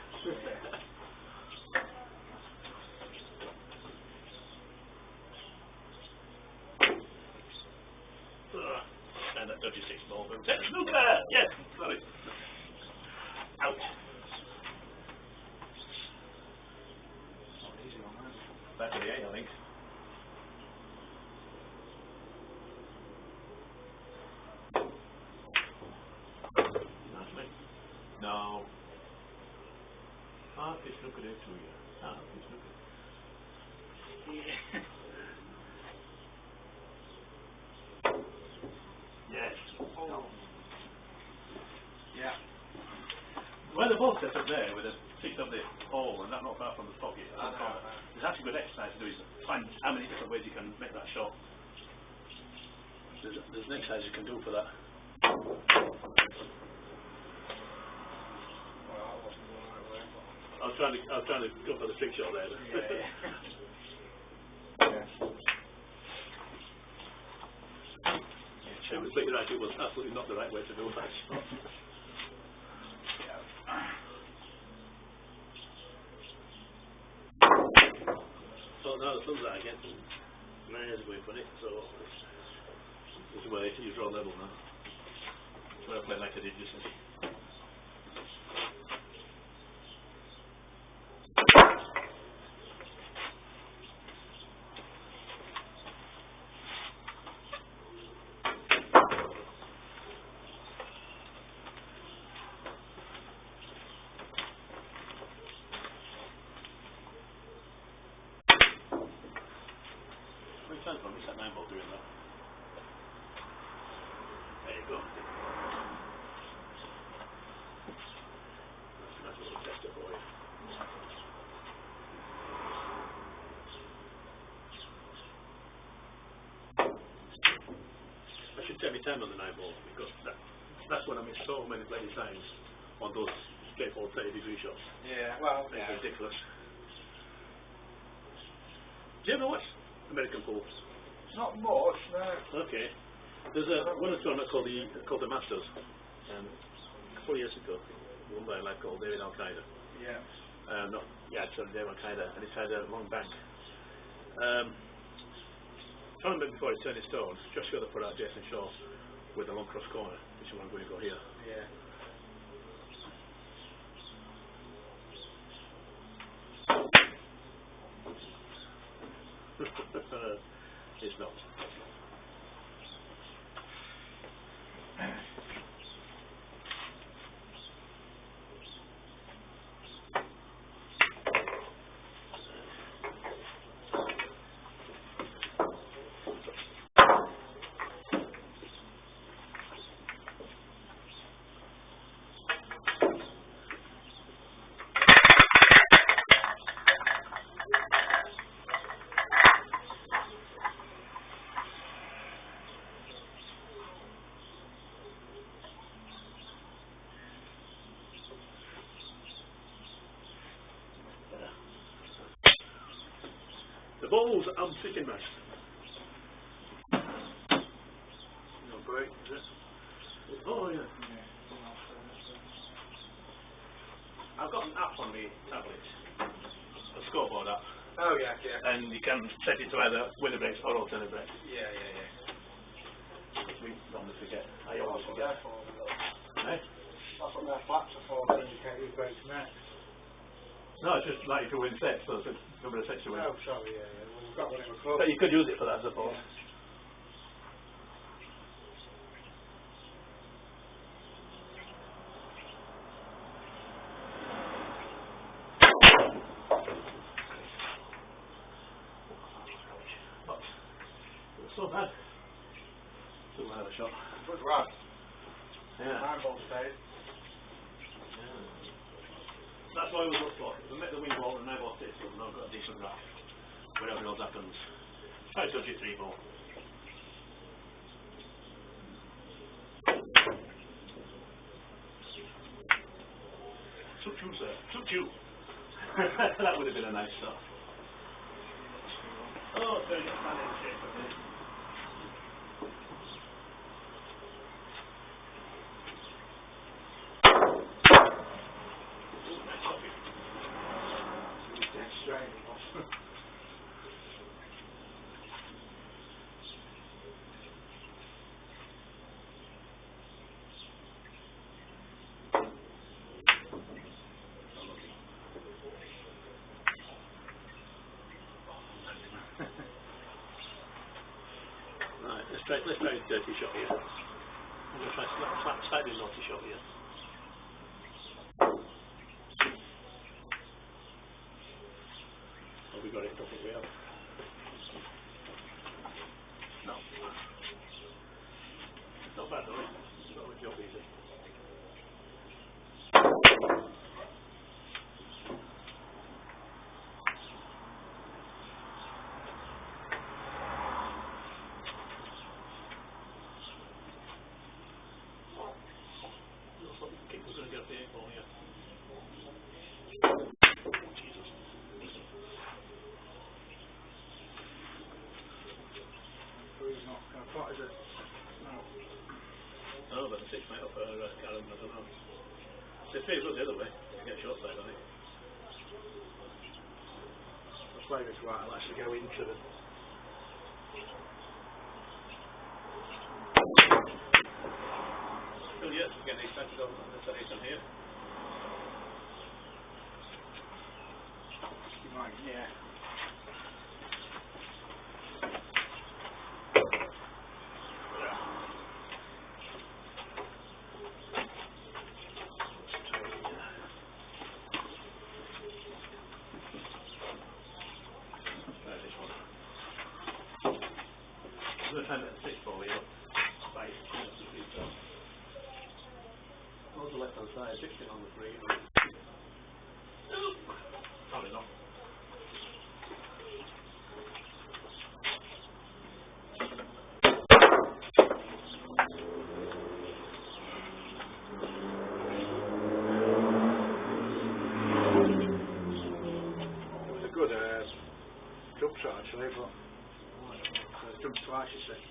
B: And that dodgy 6 ball. Snooker! Yes! Got it. Out.
C: Not easy one, is it?
B: Back to the 8, I think. No. It's snooker there too, yeah. It's snooker. Yes.
C: Oh. Yeah.
B: Well, they're both set up there with a 6 of the hole and that not far from the pocket.
C: I know.
B: There's actually good exercise to do is find how many different ways you can make that shot. There's an exercise you can do for that. I was trying to go for the trick shot there.
C: Yeah.
B: But you're right, it was absolutely not the right way to do that shot. So now the sun's out again. Nice going for it, so this is where you draw level now. That's where I play like I did just now. I miss that 9 ball doing that. There you go. That's a little tester for you. I should take my time on the 9 ball because that's when I miss so many bloody times on those straightforward 30-degree shots.
C: Yeah, well,
B: It's ridiculous. Do you ever watch American pool?
C: not much, no.
B: Okay. There's one tournament called the Masters, a couple of years ago, won by a lad called David Al-Qaeda.
C: Yeah.
B: Sorry, David Al-Qaeda, and it's had a long bank. Tournament before it turned its stone, Josh Yoder put out Jason Shaw with a long cross corner, which is what I'm going to go here.
C: Yeah.
B: It's not. The balls, I'm sitting nice.
C: for 8, is it?
B: Oh, yeah.
C: Yeah.
B: I've got an app on my tablet, a scoreboard app,
C: Oh, yeah, yeah.
B: and you can set it to either winner brakes or alternate brakes.
C: Yeah, yeah, yeah.
B: We normally forget. I
C: That's
B: always
C: what
B: forget.
C: they're for, though.
B: Eh?
C: That's what their flaps are for, to indicate who breaks next.
B: No, it's just like if you win sets, so it's a number of sets you win.
C: Oh, sorry, yeah, yeah. Well, we've got one in the club.
B: But you could use it for that, I suppose. But it was so bad. Still had a shot.
C: Good run.
B: Yeah.
C: Nine ball stayed.
B: That's why we look for. If we make the wing ball and 9 ball sticks, we've not got a decent rack. Whatever else happens. Try to touch it 3 ball. Suit you, sir. Suit you. That would have been a nice shot. Oh, so you got standing in shape, okay.
C: Dead straight.
B: Right, let's try a dirty shot here. I'm going to try a slightly naughty shot here. Oh, we got it, don't think we have. No. It's not bad though, it's not a job easy. Looks like the kick was going to get up the 8 ball, yeah. Oh, Jesus.
C: He's not going to pot, is it? No.
B: Oh, but the 6 might up Callum, I don't know. It feels the other way, you get short side on it.
C: I'll play this right, I'll actually go into them.
B: Still yet to get excited on this on here.
C: You might, yeah.
B: Try this one. I'm going to try and get the 6 ball here. Right, on the left hand side, 16 on the 3. Probably not.
C: It was a good jump shot, actually, but jumped twice, you see.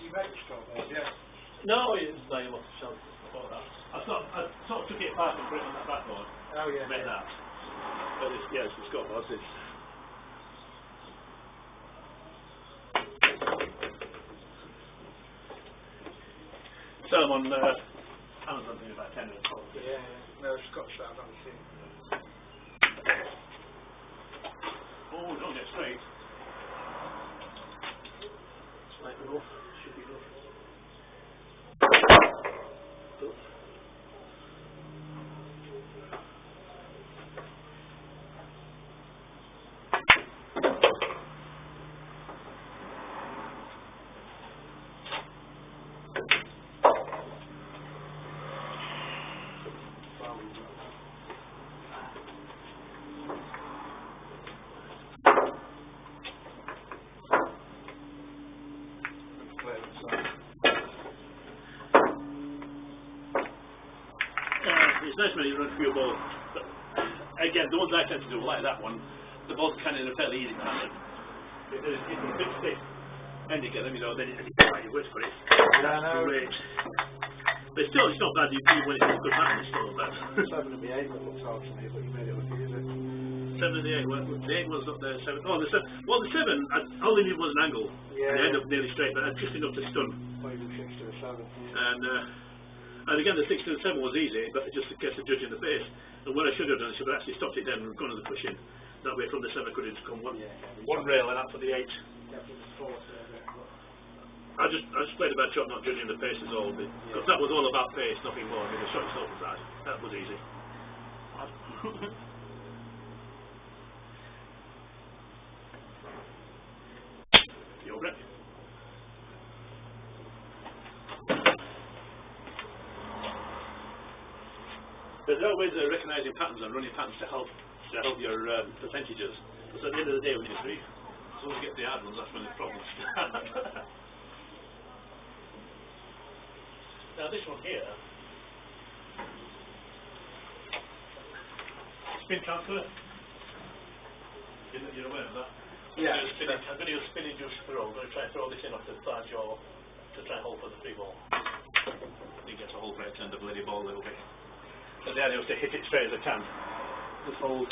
C: You make the scoreboard, yeah.
B: No, it's very much a chance before that. I sort of took it apart and put it on that backboard.
C: Oh, yeah.
B: Made that. But it's, yeah, it's the scoreboard. It's sell them on Amazon for about 10 minutes.
C: Yeah, yeah. No, Scotch that, I haven't seen.
B: Oh, don't get straight. Slightly rough. Should be rough. it's nice when you run a few balls. But again, the ones I tend to do, like that one, the balls are kind of in a fairly easy pattern. It's a bit stiff. And you get them, you know, then you wait for it.
C: Yeah, I know.
B: Great. But still, it's not bad. You when it's a good pattern, it's still not bad.
C: 7 and the 8 that looks hard to me, but you made it look easy.
B: 7 and the 8. Well, the 8 was up there. 7. Oh, the 7. Well, the 7. All they needed was an angle.
C: Yeah.
B: And they end up nearly straight, but just enough to stun.
C: Or even 6 to a 7.
B: And again, the 6 to the 7 was easy, but just in case of judging the pace. And what I should have done is I should have actually stopped it then and gone to the push in. That way, from the 7 could have come one rail and out for the 8. I just played a bad shot, not judging the pace is all, because that was all about pace, nothing more. I mean, the shot itself was that was easy. Your breath. There's always recognising patterns and running patterns to help your percentages. Because at the end of the day, when you see, as soon as you get the hard ones, that's when the problems start. Now this one here, spin transfer. You're aware of that?
C: Yeah.
B: I'm going to use spinning juice throw. I'm going to try and throw this in off the far jaw to try and hold for the free ball. You get a hold for it, turn the bloody ball a little bit. But the idea was to hit it straight as I can. Just hold.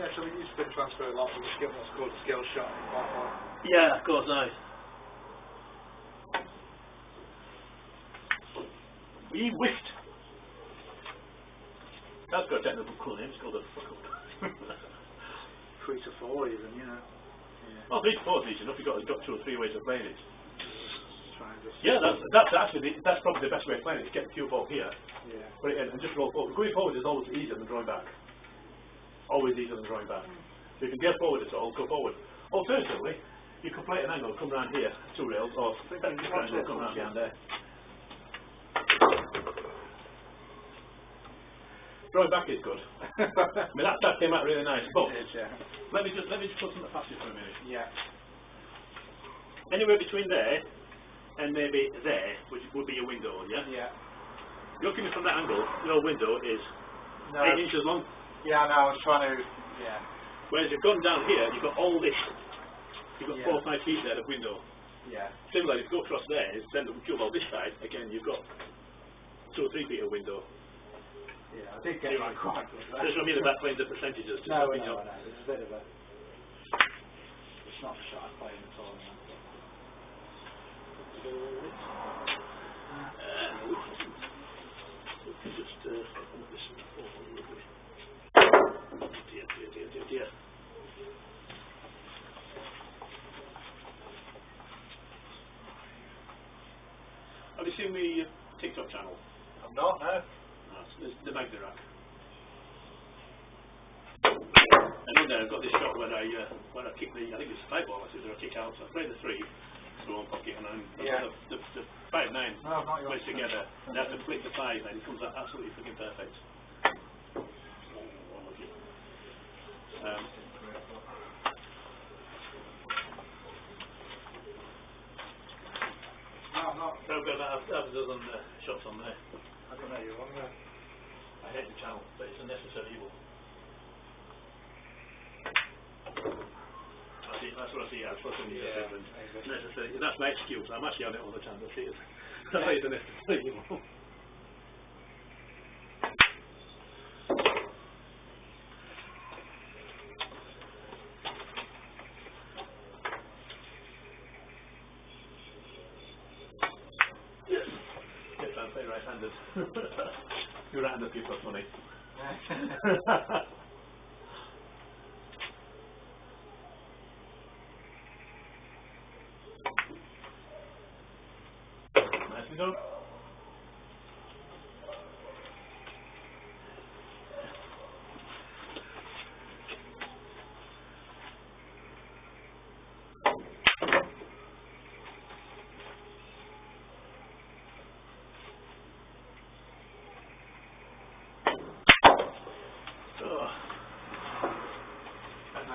C: Yeah, so we use spin transfer a lot with what's called a skill shot.
B: Yeah, of course, nice. We whiffed. That's got a technical cool name. It's called a fuck up.
C: 3 to 4 even, you know. Yeah.
B: Oh, 3 to 4 is easy enough. You've got 2 or 3 ways of playing it.
C: Try and just
B: Yeah, that's actually that's probably the best way of playing it. Get the cue ball here,
C: yeah.
B: put it in, and just roll forward. Going forward is always easier than drawing back. Always easier than drawing back. So you can get forward at all, go forward. Alternatively, you can play an angle, come round here, 2 rails, or come round behind there. Drawing back is good. I mean that came out really nice. But
C: Yeah.
B: let me just put something past you for a minute.
C: Yeah.
B: Anywhere between there and maybe there, which would be your window, yeah?
C: Yeah.
B: Looking from that angle, your window is
C: No.
B: 8 inches long.
C: Yeah, no, I was trying to. Yeah.
B: Whereas you've gone down here, you've got all this. You've got
C: Yeah.
B: 4 or 5 feet there of window.
C: Yeah.
B: Similarly, if you go across there, then the jump on this side, again you've got 2 or 3 feet of window.
C: Yeah, I did get it right quite good.
B: That's what I mean about playing the percentages. To
C: No, I
B: something
C: know,
B: else.
C: I know. It's a bit of a. It's not a shot I'm playing at all.
B: Just this dear. Have you seen the TikTok channel?
C: I'm not, no.
B: It's the Magna Rack. And on there I've got this shot when I kick I think it's a 5 ball, or I kick out. So I play the 3, through one pocket, and then
C: Yeah.
B: the 5-9
C: No, not yours.
B: plays together. And I have to flick the 5, and it comes out absolutely freaking perfect.
C: No, I'm not.
B: So I've got about half a dozen shots on there.
C: I don't know you one there.
B: I hate the channel, but it's a necessary evil. That's what I see. That's what I need. Necessary. That's my excuse. I'm actually on it all the time. That's it. That's a necessary evil. Yes, I'm playing right-handed. You're right-handed people are funny. Nicely done.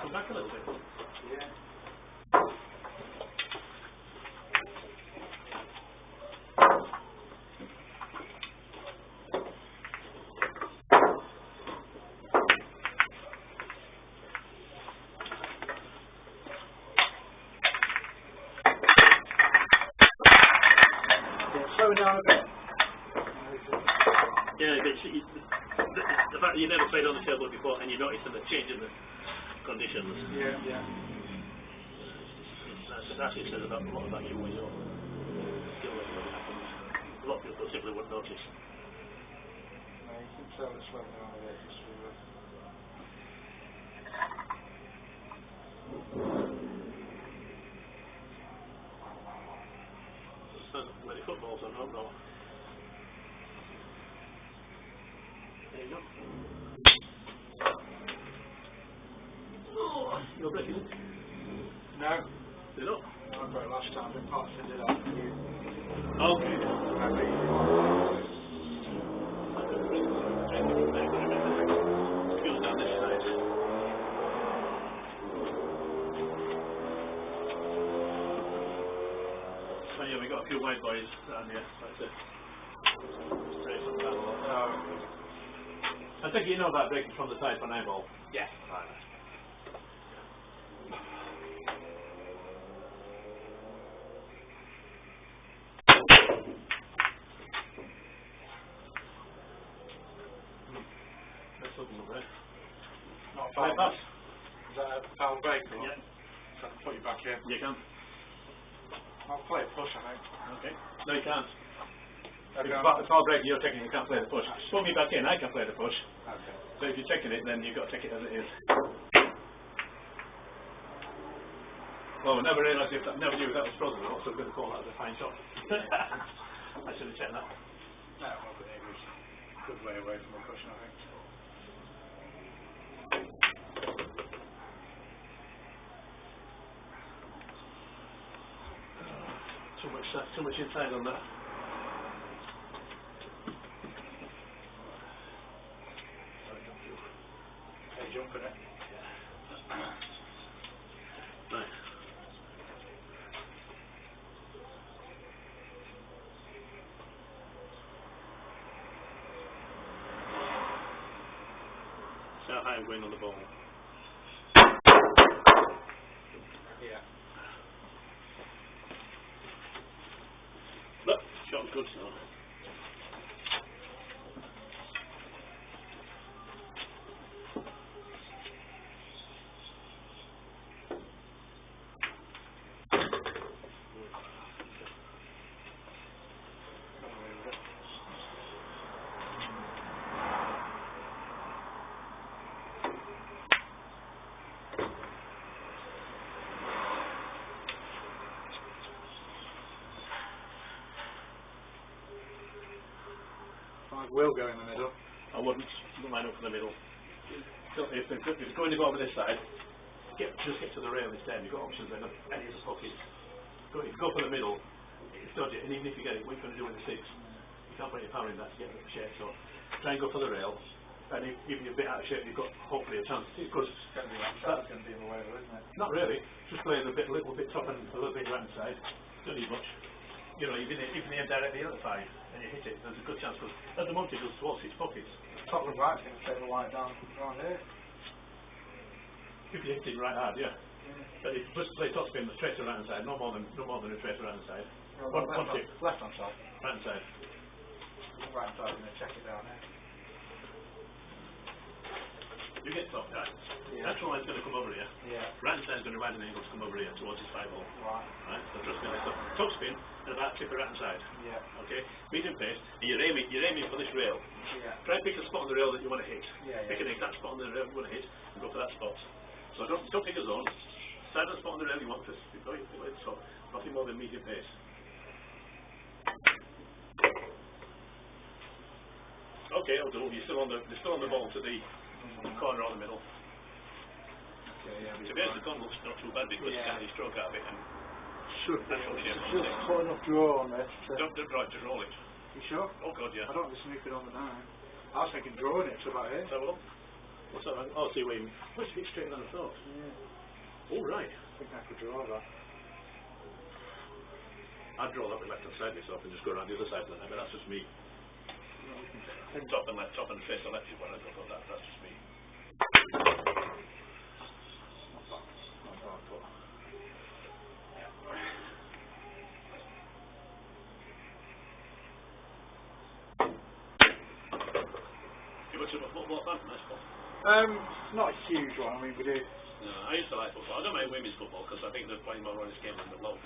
B: Come back a little bit.
C: Yeah. Yeah, okay.
B: Yeah, but the fact that you've never played on the table before and you're noticing the change in the conditions,
C: Yeah, yeah.
B: that's it says about a lot about you when you're skill level when it happens. A lot of people simply wouldn't notice.
C: No, you can tell it's slowing down a bit just through
B: Where the football's on, oh no. There you go. Oh, you're breaking it.
C: No,
B: Did it up?
C: I got it last time, but parts of it after you.
B: Okay. Goes down this side. So yeah, we got a few white boys down here. That's it. Straight from that wall. I think you know about breaking from the side for an eyeball.
A: Yeah.
B: Right. That's looking all right.
C: Not
B: Five
C: foul.
B: pass.
C: Is that a foul break? Or?
B: Yeah.
C: So I can put you back in.
B: You can.
C: I'll play a push, I think.
B: Okay. No, you can't.
C: Okay.
B: If I'll break, you're taking it, you can't play the push. Put me back in, I can play the push.
C: Okay.
B: So if you're taking it, then you've got to take it as it is. Well, I never realised never knew if that was frozen or not, so I'm going to call that as a fine shot. I should have checked that.
C: No, it won't be it was a good way away from the cushion, I think.
B: Too much inside on that.
C: Hey, jumping it.
B: Right. See how high I'm going on the ball.
C: Yeah.
B: Look, shot was good, so.
C: I will go in the middle.
B: I wouldn't line up for the middle. So if it's going to go over this side, just get to the rail instead. You've got options then of any of the pockets. If you go for the middle, it's dodgy, and even if you get it, what you're going to do with the six, you can't put your power in that to get the shape. So try and go for the rail, and if you're a bit out of shape, you've got hopefully a chance. Because
C: That's going to be in the way, isn't it?
B: not really, just play a little bit top and a little bit right hand side. Don't need much. You know, even if you aim directly at the side and you hit it, there's a good chance because at the moment it goes towards its pockets.
C: Top of the right's going to take the white down around here.
B: If you hit it right hard, yeah. But if you play top spin, the straight to right hand side, no more than a straight to right hand side. One tip,
C: Left hand side.
B: right hand side.
C: Right hand side, going to check it down here.
B: You get top right.
C: Yeah.
B: Natural line's going to come over here.
C: Yeah.
B: Right hand side's going to right an angle to come over here towards his 5 hole.
C: Right.
B: Right? So trust me, like top spin and about tip the right hand side.
C: Yeah.
B: Okay? Medium pace, and you're aiming for this rail.
C: Yeah.
B: Try and pick a spot on the rail that you want to hit.
C: Yeah,
B: Pick an exact spot on the rail you want to hit and go for that spot. So don't pick a zone. Decide the spot on the rail you want to go at the top. Nothing more than medium pace. Okay, I'll do. You're still on the ball to the corner or the middle.
C: Okay, yeah.
B: To be honest, the gun looks not too bad because you
C: Yeah.
B: can't really stroke out of it and
C: Should be.
B: natural shape.
C: Just put enough draw on it.
B: Don't draw it, just roll it.
C: You sure?
B: Oh god, yeah.
C: I don't want to sneak it on the 9. I was thinking drawing it to about here.
B: Let's have a look. What's that? Oh, see where you... What's a bit straighter than I thought?
C: Yeah.
B: All right.
C: I think I could draw that.
B: I'd draw that with left hand side myself and just go around the other side of the net, but that's just me. Top and left, top and face the left is what I'd go for that, that's just me.
C: Not bad, but...
A: Southampton, nice spot.
C: Not a huge one. I mean, we do.
A: No, I used to like football. I don't mind women's football because I think they're playing more honest game than the blokes.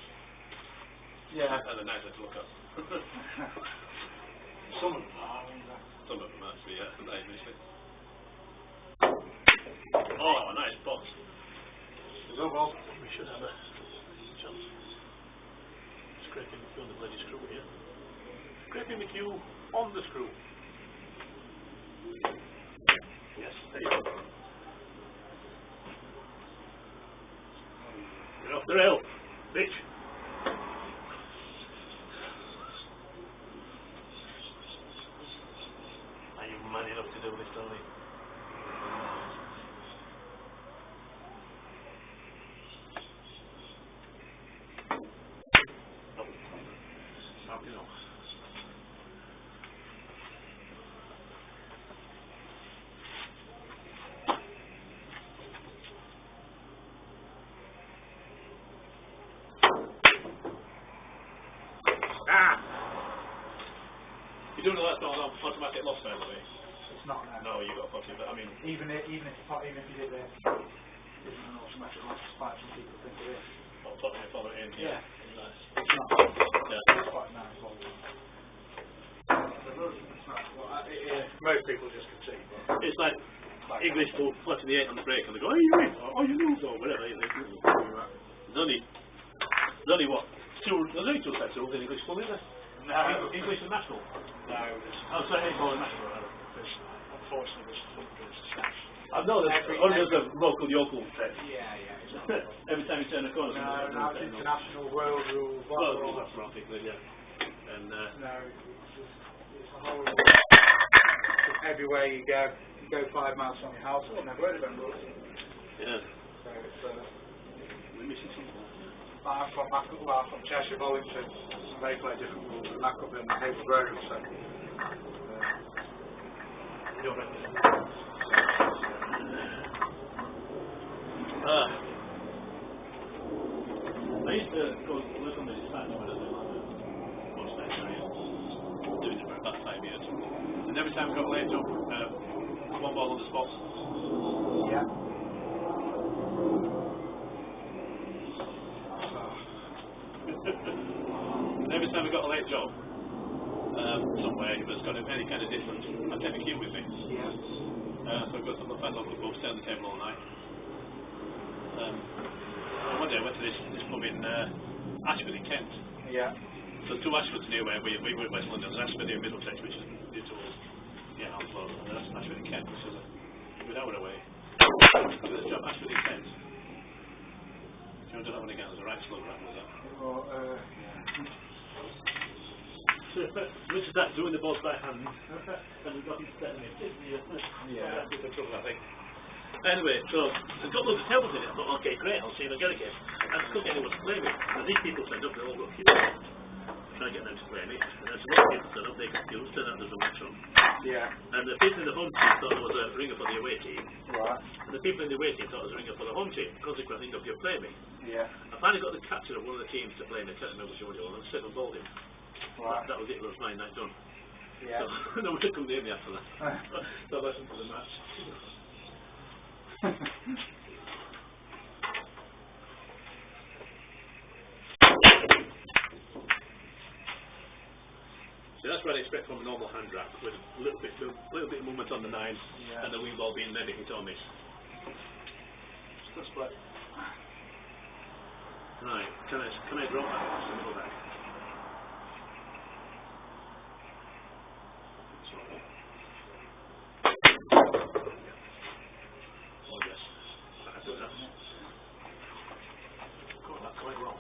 C: Yeah.
A: And they're nicer to look at.
C: Some of them are. I mean,
A: Some of them actually, yeah, nice, actually. Oh, nice box.
C: go well.
B: We should have a chance. Scraping the on the bloody screw here. Scraping the queue on the screw. Yes, there you go. Get off the rail, bitch. Are you man enough to do this, Tony? No.
A: You doing all that not an automatic loss, by the way?
C: It's not now.
A: No, you got to put it, but I mean,
C: Even if you did it, isn't an automatic loss, despite some people think it is.
A: I'll follow it in.
C: Yeah.
A: Nice.
C: It's not.
A: Yeah.
C: It's quite nice. Most people just can see. But
A: It's like English people flatting the 8 on the brake and they go, oh, you win, or oh, you lose, or whatever. There's only what? There's only 2 sets of rules in English football, isn't there?
C: no,
A: English and national.
C: no,
A: Oh, sorry, English and national.
C: unfortunately, there's some
A: I know there's a local yokel set.
C: Yeah, it's not.
A: Every time you turn a corner.
C: No, it's international world rules.
A: Well, that's right, yeah. And
C: no, it's a whole. Everywhere you go 5 miles from your house. I've never heard of them rules.
A: yeah.
C: So it's.
A: We're missing something.
C: I'm from Cheshire, Bollington, and they play different rules, and that could be on the Hayward Road, so.
A: You don't reckon? I used to go work on the dispatch when I was in most nights area. Doing it for about 5 years. And every time I got a late job, 1 ball on the spot.
C: Yeah.
A: And every time I got a late job, somewhere, it was got any kind of difference, I'd take the key with me.
C: Yeah.
A: So I go to my local pub, stay on the table all night. One day I went to this pub in Ashford in Kent.
C: Yeah.
A: So 2 Ashfords near where we were in West London. There's Ashford near Middlesex, which is towards Hounslow, and that's Ashford in Kent, which is a good hour away. So this job, Ashford in Kent. Do you want to do that one again? There's a right slow run with that.
C: Well,
A: Which is that, doing the balls by hand, and we've got him setting it.
C: Yeah.
A: That's the trouble, I think. Anyway, so I've got loads of tables in it. I thought, okay, great, I'll see if I get a game. And I couldn't get anyone to play with. And these people turned up, they all got kids. Try to get them to play me. And there's a lot of people turned up, they confused, turned out there's a match on.
C: yeah.
A: And the people in the home team thought there was a ringer for the away team.
C: Right.
A: And the people in the away team thought there was a ringer for the home team. Consequently, nobody would play me.
C: Yeah.
A: I finally got the captain of one of the teams to play me, I can't remember which one it was, and Stephen bowled him.
C: Right.
A: That was it, it was my night done.
C: Yeah.
A: So, nobody could near me after that. So I listened to the match. So that's what I expect from a normal hand rack, with a little bit of movement on the 9,
C: Yeah.
A: and the wing ball being maybe hit or miss.
C: Just like.
A: Right, can I drop that into the middle bag? Oh yes, I do that. God, that's going wrong.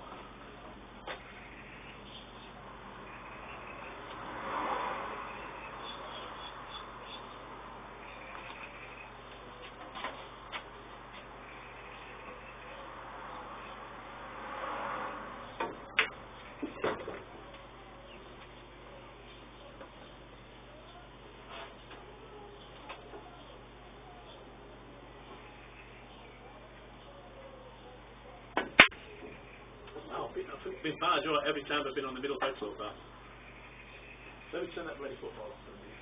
A: I've been bad every time I've been on the middle bag so far. Let me turn that ready football off for a minute.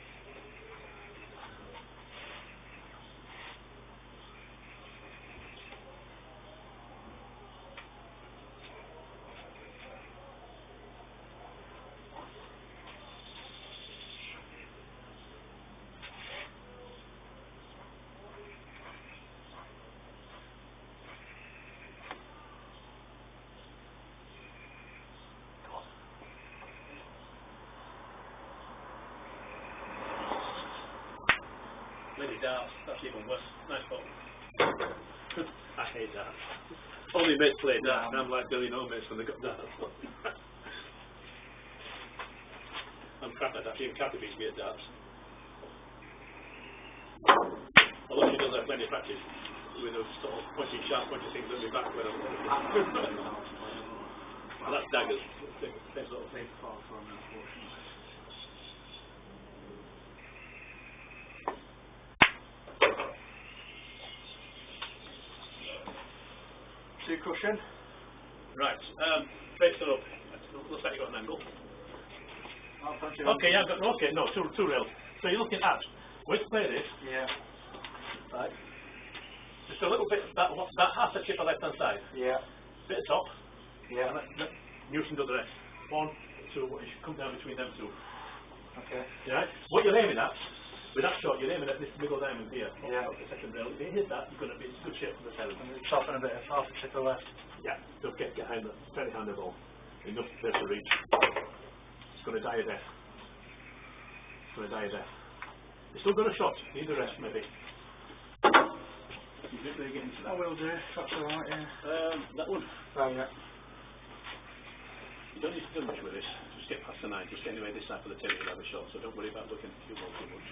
A: darts, that's even worse. Nice ball. I hate darts. All my mates play darts, and I'm like Billy no mates when they got darts. I'm crap at that, even Kathy beats me at darts. Although she does have plenty of practice with those sort of pointing sharp, pointing things at me back when I'm well, that's daggers, same sort of thing.
C: Two cushion.
A: Right, face it up. Looks like you got an angle.
C: Oh, thank you.
B: Okay, yeah, okay, no, two rails. So you're looking at, let's play this,
C: Yeah.
B: right? Just a little bit, that half the chip on the left hand side,
C: Yeah.
B: bit of top,
C: Yeah.
B: and Newton does the rest. 1, 2, you should come down between them two.
C: Okay.
B: Right? What you're aiming at, with that shot, you're aiming at this middle diamond here.
C: Yeah.
B: Up the second rail. If you hit that, you're going to be in good shape for the seven.
C: And we soften a bit of half a chip of left.
B: Yeah, don't get behind the, straight behind the ball. Enough space to reach. It's going to die a death. It's going to die a death. You're still got a shot, need the rest maybe. You didn't really get into
C: I
B: that.
C: will do. That's alright, yeah.
A: That one.
C: Oh, yeah.
A: You don't need to do much with this. Just get past the 9. Just get anyway this side for the table you'll have a shot, so don't worry about looking at the cue ball too much.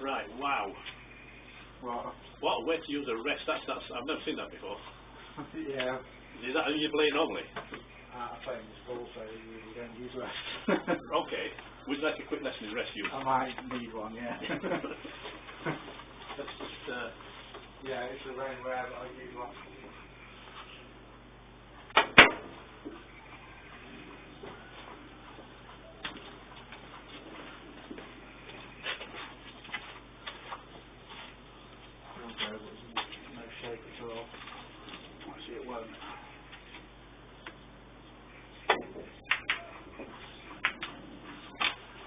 A: Right, wow.
C: Well,
A: What a way to use a rest. That's I've never seen that before.
C: yeah.
A: Is that how you play normally?
C: I play in this ball, so you don't use rest.
A: Okay. Would you like a quick lesson in rest use?
C: I might need one, yeah.
A: Let's just,
C: yeah, it's a very rare that I use one. No shape at all. Actually, it won't.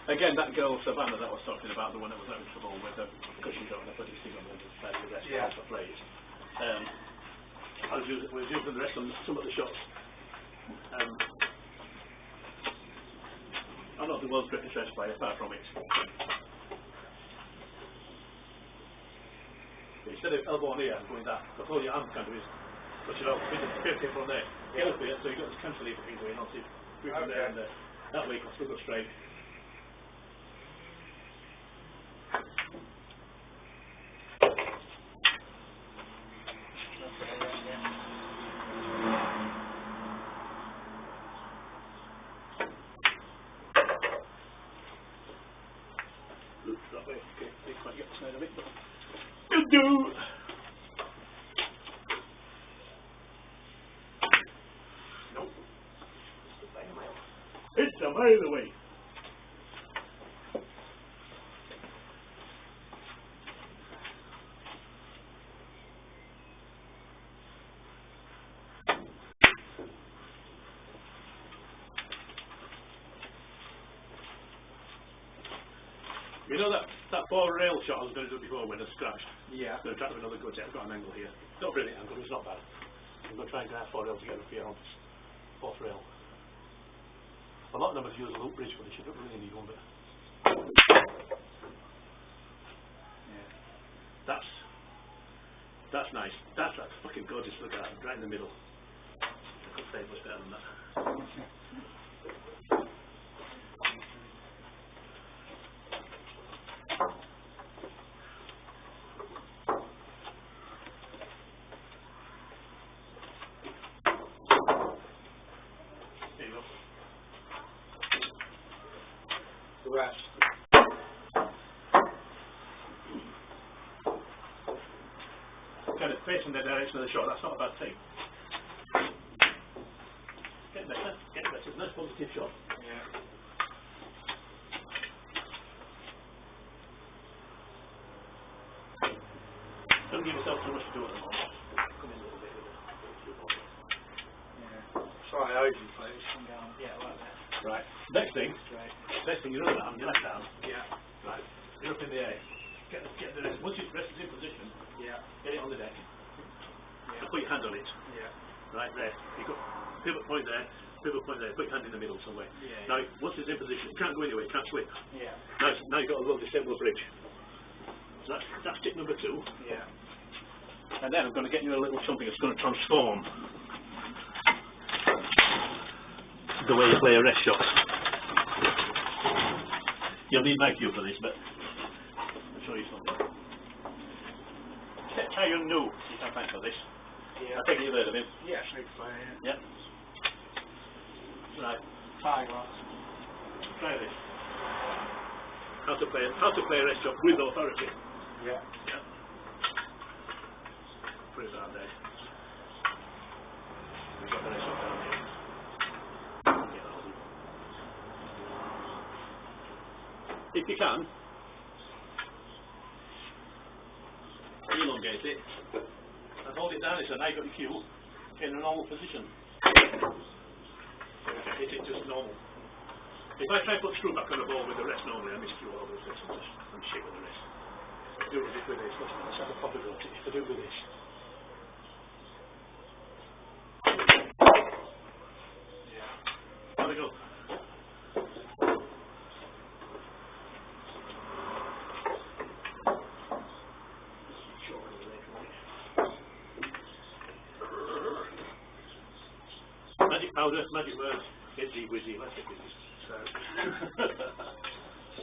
A: again, that girl Savannah that I was talking about, the one that was having trouble with the cushion shot and I put this thing on the other side of the rest
C: Yeah.
A: of the plays. We was using the rest on some of the shots. I'm not the world's greatest rest player, apart from it. But instead of elbow on here and going that, the whole your arm kind of is, push it out, with the paper from there, get up here, so you've got this cantilever thing going on, so you from there and there. That way you can still go straight. That way, okay, didn't quite get the side of it, but it'll do! Nope. It's a mile away. You know that 4 rail shot I was going to do before when I scratched?
C: Yeah.
A: I'm going to try to have another go at it. I've got an angle here. Not really an angle, it's not bad. I'm going to try and get that 4 rail together up here on this 4th rail. A lot of them have used a loop bridge, but they should really need one bit.
C: Yeah.
A: That's nice. That's fucking gorgeous. Look at that, right in the middle. I could say much better than that. There you go.
C: The rest.
A: Kind of facing the direction of the shot, that's not a bad thing. Getting better, getting better. It's a nice positive shot.
C: Yeah.
A: Don't give yourself too much to do at the moment. Come in a little bit with it.
C: Yeah. Sorry, I usually play this one down. Yeah, like that.
A: Right. Next thing,
C: Straight.
A: your other arm, your left arm.
C: Yeah.
A: Right. You're up in the air. Get the rest. Once your rest is in position,
C: Yeah.
A: get it on the deck.
C: Yeah.
A: Put your hand on it.
C: Yeah.
A: Right there. You've got pivot point there.
B: pivot point there, put your hand in the middle somewhere.
C: Yeah.
B: Now, once it's in position, it can't go anywhere, it can't slip.
C: Yeah.
B: Now you've got a little disable bridge. So that's tip number 2.
C: Yeah.
B: And then I'm going to get you a little something that's going to transform the way you play a rest shot. You'll need my cue for this, but I'll show you something. Set Tyron New, you can thank for this.
C: Yeah.
B: I think you've heard of him.
C: Yeah, big player, yeah.
B: Yeah. Right,
C: Tiger.
B: try this. How to play a rest shot with authority.
C: Yeah.
B: Yeah. Put it down there. We've got the rest shot down here. Get that on. If you can, elongate it and hold it down. It's a now you've got your cue in a normal position. Hit it just normal. If I try to put screw back on the ball with the rest normally, I miss cue all over the place and shit with the rest. Do it with this. Let's have a possibility to do it with this.
C: Yeah.
B: There we go. Magic powder, magic words, itzy wizzy, let's get busy.
C: So,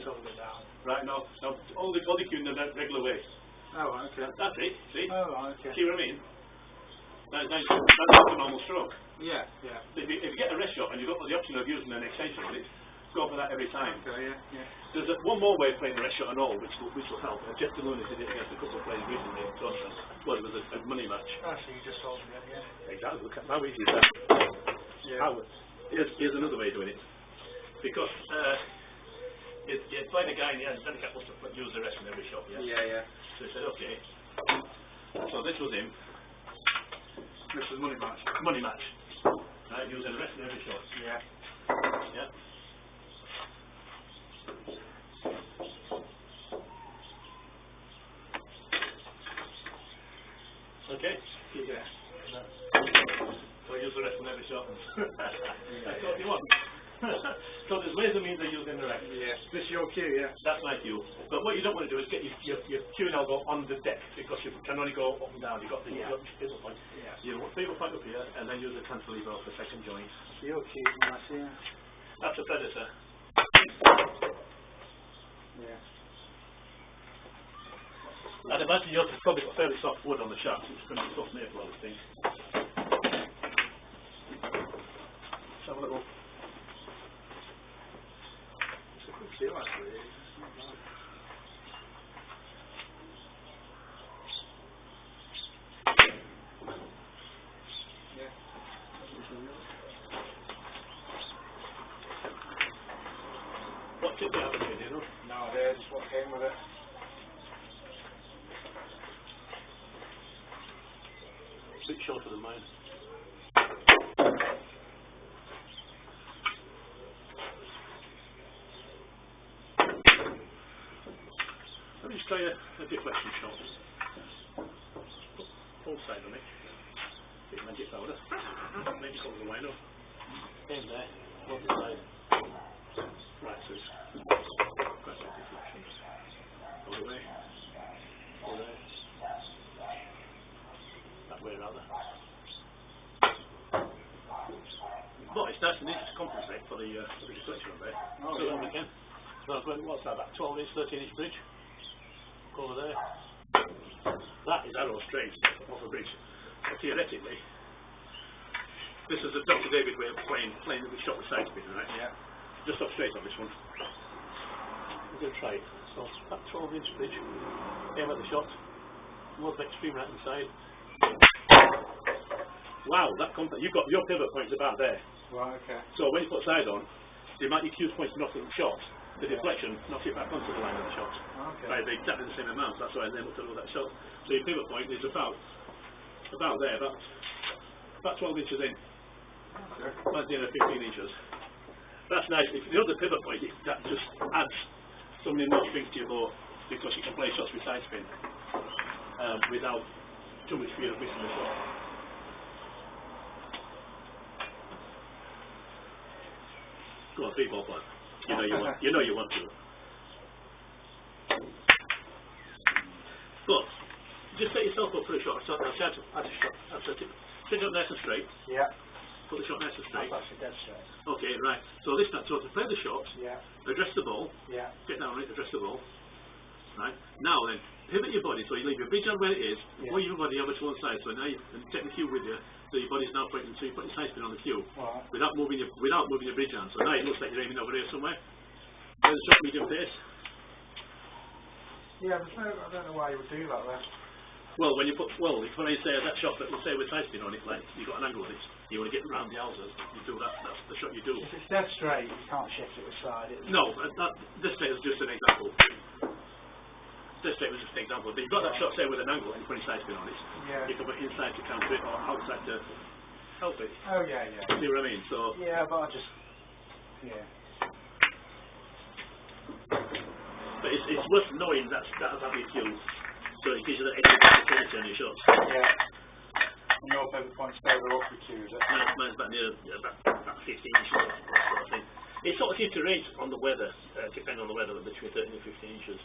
C: sold it down.
B: Right, now all the cue in the regular way.
C: Oh, okay.
B: That's it, see?
C: Oh, okay.
B: See what I mean? That's a normal stroke.
C: Yeah, yeah.
B: If you get a rest shot and you've got the option of using an extension with it, go for that every time.
C: Okay, yeah, yeah.
B: There's one more way of playing the rest shot and all, which will help. Jeff Deloney did it against a couple of players recently in Toronto. Well, it was a money match.
C: Oh, so you just sold it, yeah.
B: Exactly. Look at how easy is that.
C: Yeah.
B: Here's another way of doing it. Because you're playing a guy in the end, then he must have used the rest in every shot, yeah?
C: Yeah, yeah.
B: So he said, okay. So this was him.
C: This is money match.
B: Money match. Right, using the rest in every shot.
C: Yeah.
B: Yeah. Okay.
C: Yeah.
B: So use the rest in every shot. That's what you want. So there's ways and means of using the rest.
C: Yeah. This is your cue, yeah.
B: That's my cue. But what you don't want to do is get your cue and elbow on the deck because you can only go up and down. You've got the pivot point.
C: Yeah.
B: You want pivot point up here and then use the cantilever off the second joint.
C: So your cue, nice, yeah.
B: That's a predator.
C: Yeah.
B: I'd imagine yours has probably got fairly soft wood on the shaft. It's going to be soft maple, I would think. Let's have a little.
C: It's a good cue, actually. Yeah.
B: What tip do you have in here, do you know?
C: No idea, just what came with it.
B: A bit shorter than mine. Let me just try a deflection shot. Full side on it. Bit of magic powder. Maybe colour the wine up. In there. Both side. Right, so it's quite like deflections. All the way. All there. That way rather. But it's nice and easy to compensate for the deflection on there.
C: Oh,
B: So
C: yeah.
B: that we can. So what's that, about 12 inch, 13 inch bridge? Go over there. That is arrow straight off a bridge. So theoretically, this is a Dr. David way of playing that we shot with side spin, right?
C: Yeah.
B: Just off straight on this one. We're going to try it. So that 12 inch bridge, aim at the shot, towards the extreme right hand side. Wow, that you've got your pivot point's about there.
C: Right, okay.
B: So when you put side on, the amount your cue points not in the shot, the deflection knocks it back onto the line of the shot.
C: Okay.
B: By exactly the same amount, that's why I'm able to do that shot. So your pivot point is about there, about 12 inches in.
C: Okay.
B: About 15 inches. That's nice. If the other pivot point, that just adds so many more strings to your bow because you can play shots with side spin without too much fear of missing the shot. Go on, 3 ball point. You know you want to. But just set yourself up for a shot. So I'll set it up nice and straight.
C: Yeah.
B: Put the shot nice and straight.
C: That's actually dead straight.
B: Okay, right. So this time, so to play the shot,
C: Yeah.
B: address the ball,
C: Yeah.
B: get down on it, address the ball. Right. Now then, pivot your body so you leave your bridge on where it is,
C: Yeah.
B: pull your body over to one side. So now you and take the cue with you. So your body's now pointing. So you put your side spin on the cue
C: Right.
B: without moving your bridge on. So now it looks like you're aiming over here somewhere. Play the shot medium pace.
C: Yeah, I don't know why you would do that though.
B: Well, when you say that shot, that let's say with side spin on it, like you've got an angle on it, you want to get around the houses, you do that. That's the shot you do.
C: If it's dead straight, you can't shift it aside.
B: No, this thing is just an example. This thing was just an example. But you've got that shot, say, with an angle, and you put a side spin on it.
C: Yeah.
B: You can put inside to counter it, or outside to help it.
C: Oh yeah, yeah.
B: See what I mean? So,
C: Yeah, but I just. Yeah.
B: but it's worth knowing that's your cue. So it gives you that extra opportunity on your shots.
C: Yeah. And your pivot point's further up with you, is it?
B: Mine's about near about 15 inches, that sort of thing. It sort of seems to range on the weather, depending on the weather, between 13 and 15 inches.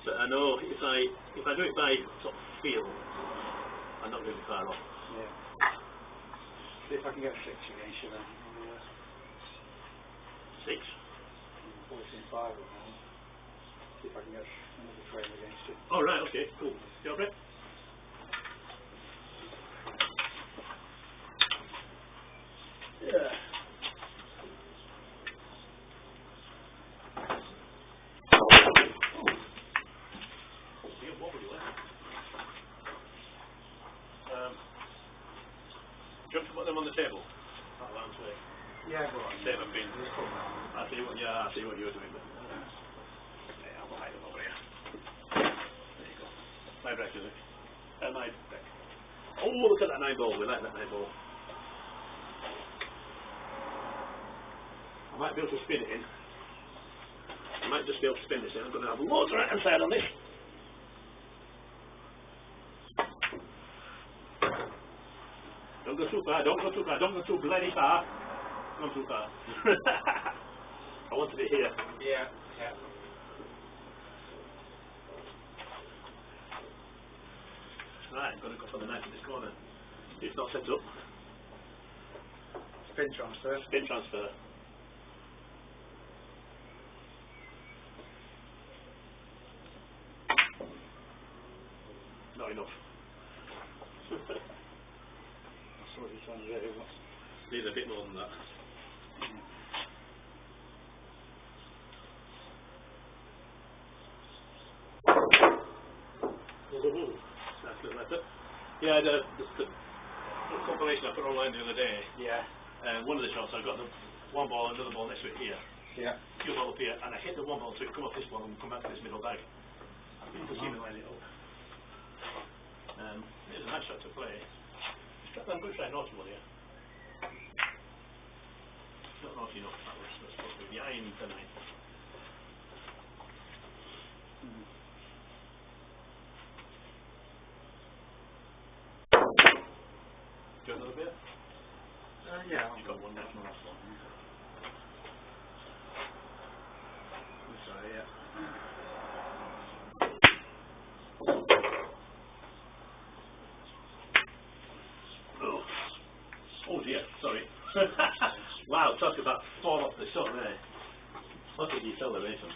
B: But I know if I do it by sort of feel, I'm not really far off.
C: Yeah. See if I can get 6 against you then.
B: 6?
C: 14.5 at the moment. See if I can get another frame against you.
B: Oh right, okay, cool. You alright? Yeah.
A: Do you want to put them on the table? That lounge way.
C: Yeah, go on.
A: Save a pin.
C: Just put them on.
B: I see what you're doing. But,
A: Yeah, I'll hide them over here. There you go. My break, is it? My break.
B: oh, look at that 9 ball. We like that 9 ball. I might be able to spin it in. I might just be able to spin this in. I'm going to have loads of right hand side on this. Don't go too far, don't go too far, don't go too bloody far. Not too far. I wanted it here.
C: Yeah, yeah.
B: Right, I'm going to go for the knife in this corner. It's not set up.
C: Spin transfer.
B: Spin transfer. Not enough.
C: That's what you're trying to do.
B: Need a bit more than that. Nice little effort. Yeah, the compilation I put online the other day,
C: Yeah.
B: one of the shots I got the one ball, another ball next to it here,
C: Yeah.
B: two ball up here, and I hit the one ball so it come off this one and come back to this middle bag. You can see me line it up. It's a nice shot to play. I'm going to try naughty one here. Not naughty enough, that was supposed to be behind the 9. Do you want another beer?
C: Yeah.
B: You've got one now.
C: Sorry, yeah.
B: Oh dear, sorry. Wow, talk about fall off the shot there. Look at deceleration.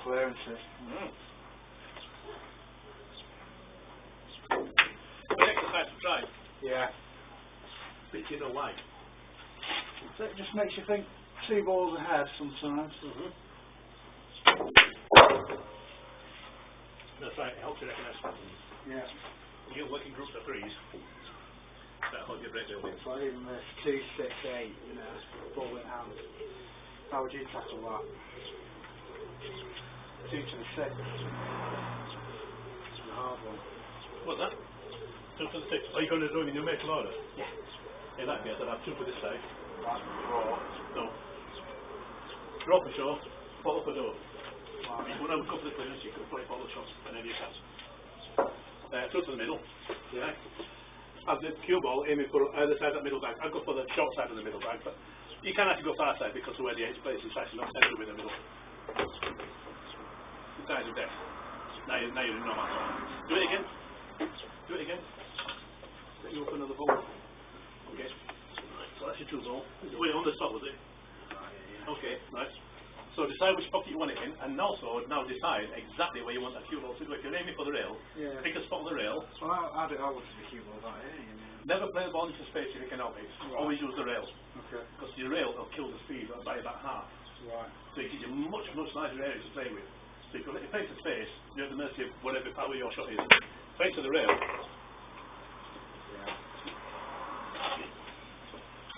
C: clearances.
A: Good exercise to try.
C: Yeah.
B: But you know why?
C: So it just makes you think 2 balls ahead sometimes.
B: That's right, it helps you recognise patterns.
C: Yeah.
B: You work in groups of 3s. That'll help you break the wins.
C: So even this 2, 6, 8, you know, ball in hand. How would you tackle that? 2 to the 6. It's a hard one.
B: What's that? 2 for the 6. Are you going to do it in numerical order?
C: Yeah.
B: In that case, I'd have 2 for this side.
C: Right, draw.
B: No. Draw for sure, follow for door.
C: Right.
B: You won't have a couple of clearance, you can play follow shots, and then you can. Through to the middle.
C: Yeah.
B: Have the cue ball aiming for either side of that middle bag. I'd go for the short side of the middle bag, but you can actually go far side because of where the 8's place is actually not central in the middle. The size of death. Now you're in no man's land. Do it again. Do it again. Let you open another ball. Okay. Right, so that's your true ball. Wait, on the spot was it? Okay, right. So decide which pocket you want it in, and also now decide exactly where you want that cue ball to go. If you're aiming for the rail,
C: Yeah.
B: pick a spot on the rail.
C: Well, I wanted to keep all that here, you know.
B: Never play the ball into space if you can help it.
C: Right.
B: Always use the rail,
C: Okay.
B: because your rail will kill the speed by about half.
C: Right.
B: So it gives you much larger area to play with. So if you let it play to space, you're at the mercy of whatever power your shot is. Play to the rail.
C: Yeah.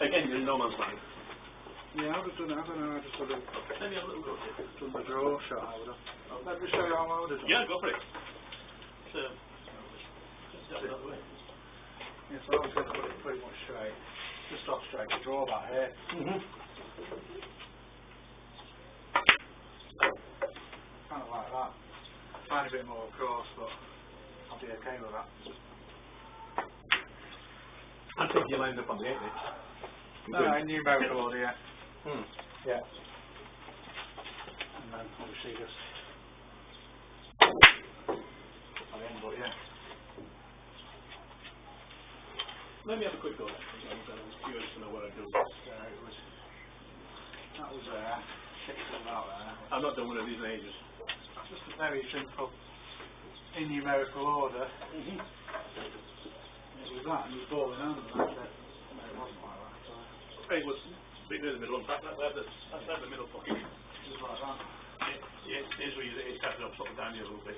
B: Again, you're in no man's land.
C: Yeah, I would have done it. I don't know. I just would have
B: Let me have a little look.
C: done the draw shot. I would have. Let me show you how I would have done.
B: Yeah, go for it. So, just step it out the way.
C: Yeah, so I was going to put it pretty much straight. Just off straight. The draw back here. Kind of like that. Find a bit more across, but I'll be okay with that.
B: I think you lined up on the 8 inch.
C: No, I knew numerical order, yeah. Yeah. And then obviously just I end, but yeah.
B: Let me have a quick go. I'm curious to know what I do.
C: That was there. 6 of out there.
B: I'm not done one of these in ages.
C: Just a very simple in numerical order. It was that and you ball in hand and I said, no, it wasn't like that. So
B: It was a bit near the middle. That's the middle pocket.
C: it was like that.
B: Yeah, it's where it's tapped up sort of down here a little bit.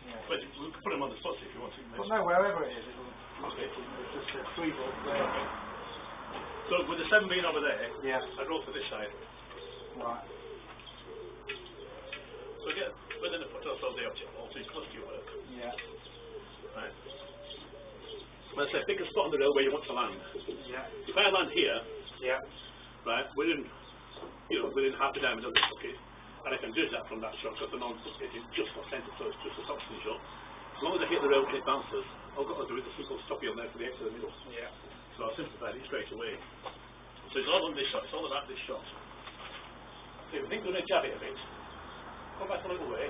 C: Yeah.
B: But we can put them on the spots if you want to.
C: But no, wherever it is, it doesn't.
B: Okay.
C: It's just a 3 ball there.
B: So with the 7 being over there,
C: Yeah.
B: I roll to this side.
C: Right.
B: So get within the foot or so of the object ball, so it's close to your work.
C: Yeah.
B: Right? Let's say pick a spot on the rail where you want to land.
C: Yeah.
B: If I land here,
C: Yeah.
B: right, within half the diameter of this bucket, and I can judge that from that shot because the non-bucket is just off centre, so it's just a topspin shot. As long as I hit the rail and it bounces, all I've got to do is a simple stoppy on there for the X to the middle.
C: Yeah.
B: So I've simplified it straight away. So it's all on this shot, it's all about this shot. So if you think you're going to jab it a bit, come back a little way,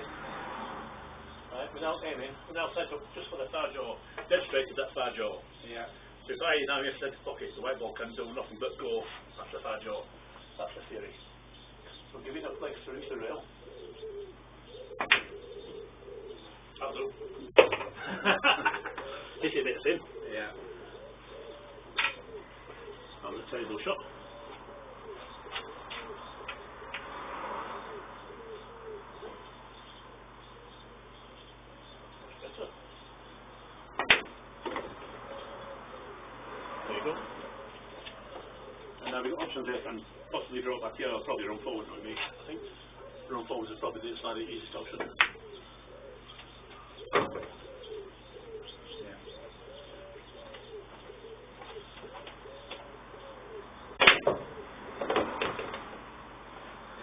B: right, without aiming, and now set up just for the far jaw, dead straight to that far jaw.
C: Yeah.
B: So if I now here centre pocket, the white ball can do nothing but go after far jaw. That's the theory. So give it enough legs to reach the rail. That'll do. Hit it a bit thin.
C: Yeah.
B: That was a terrible shot. Better. There you go. And now we've got options here and possibly draw back here, or probably run forward with me, I think. Run forward is probably the slightly easiest option.
C: Yeah.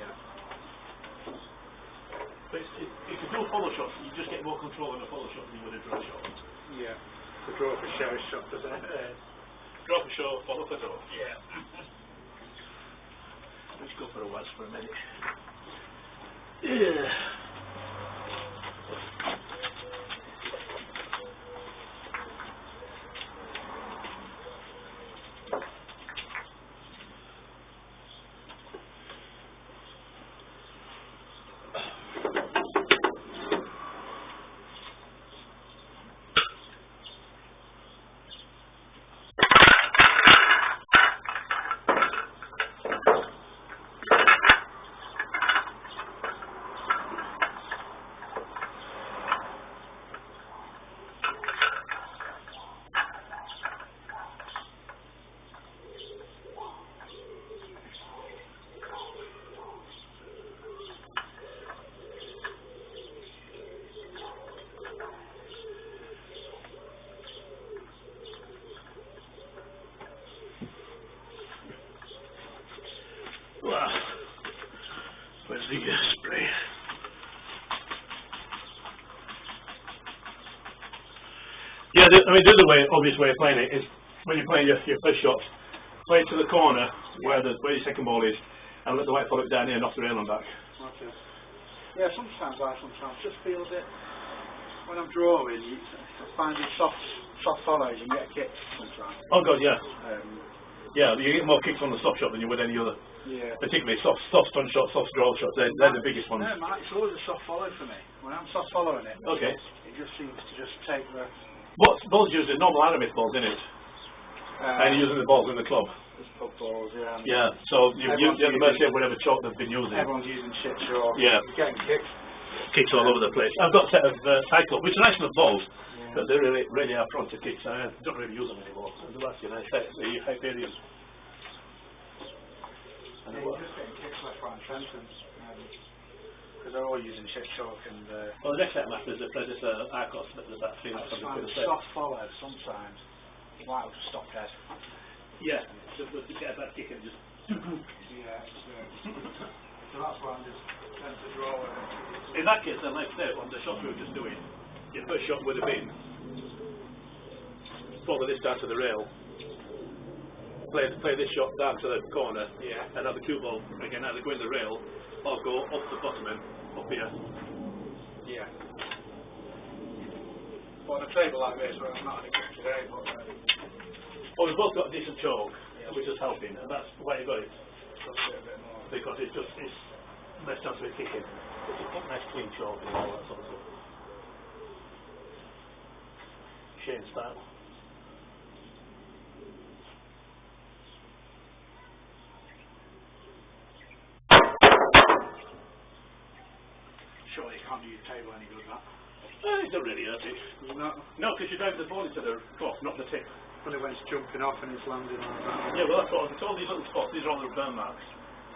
C: Yeah.
B: But if you do follow shots, you just get more control on a follow shot than you would a draw shot.
C: Yeah. The draw for show is shot, doesn't it?
B: Draw for show, follow for draw. Yeah. Let's go for a wedge for a minute. Yeah. Yeah, the other way, obvious way of playing it is when you're playing your first shots, play it to the corner where your second ball is, and let the white follow it down here and off the rail and back.
C: Okay. Yeah, sometimes I just feel that when I'm drawing, I find these soft follows and get kicked sometimes.
B: Oh god, yeah. Yeah, you get more kicks on the soft shot than you would any other.
C: Yeah.
B: Particularly soft stun shots, soft draw shots, they're the biggest ones.
C: No, Mike, it's always a soft follow for me. When I'm soft following it,
B: Okay.
C: it just seems to just take the...
B: What balls using normal Arabic balls, isn't it? And you're using the balls in the club.
C: Just pub balls, yeah.
B: Yeah, so you're the mercy of whatever chalk they've been using.
C: Everyone's using shit chalk.
B: Yeah.
C: You're getting kicked.
B: Kicks all over the place. I've got a set of Cyclops, which are nice enough balls, but they're really are prone to kicks. I don't really use them anymore. The last year I set the Hyperion.
C: Yeah, you're just getting kicks left, right and centre. Because they're all using shit chalk and...
B: Well, the next set map is the Predator Arcos, but there's that thing that's
C: I find soft follow sometimes. White will just stop dead.
B: Yeah, so we'll get a bad kick and just...
C: Yeah, so that's why I'm just trying to draw with it.
B: In that case, then, like I said, on the shot we were just doing, your first shot would have been follow this down to the rail, play this shot down to the corner, and have the cue ball again either go in the rail or go up the bottom end, up here.
C: Yeah. But on a table like this, where I'm not had a kick today, but...
B: Well, we've both got decent chalk, which is helping, and that's why you got it.
C: a bit more.
B: Because it's less chance of it kicking. It's a nice clean chalk and all that sort of stuff. Shane style.
C: Surely you can't do your table any good, that.
B: It don't really hurt it. No, because you drive the ball into the cloth, not the tip.
C: When it went jumping off and it's landing like that.
B: Yeah, well that's what it's all these little spots, these are all the burn marks.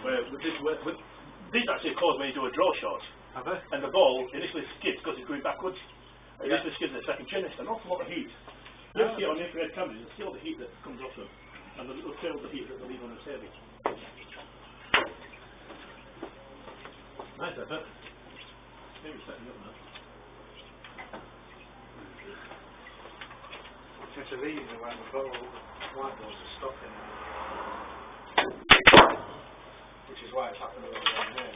B: These actually cause when you do a draw shot.
C: Have they?
B: And the ball initially skids because it's going backwards. It initially skids in the second chin, it's an awful lot of heat. You see it on infrared cameras, you see all the heat that comes off them. And the little trails of heat that they leave on the table. Nice effort. Maybe setting up now.
C: It's a these are when the white balls are stopping. Which is why it's happened over there.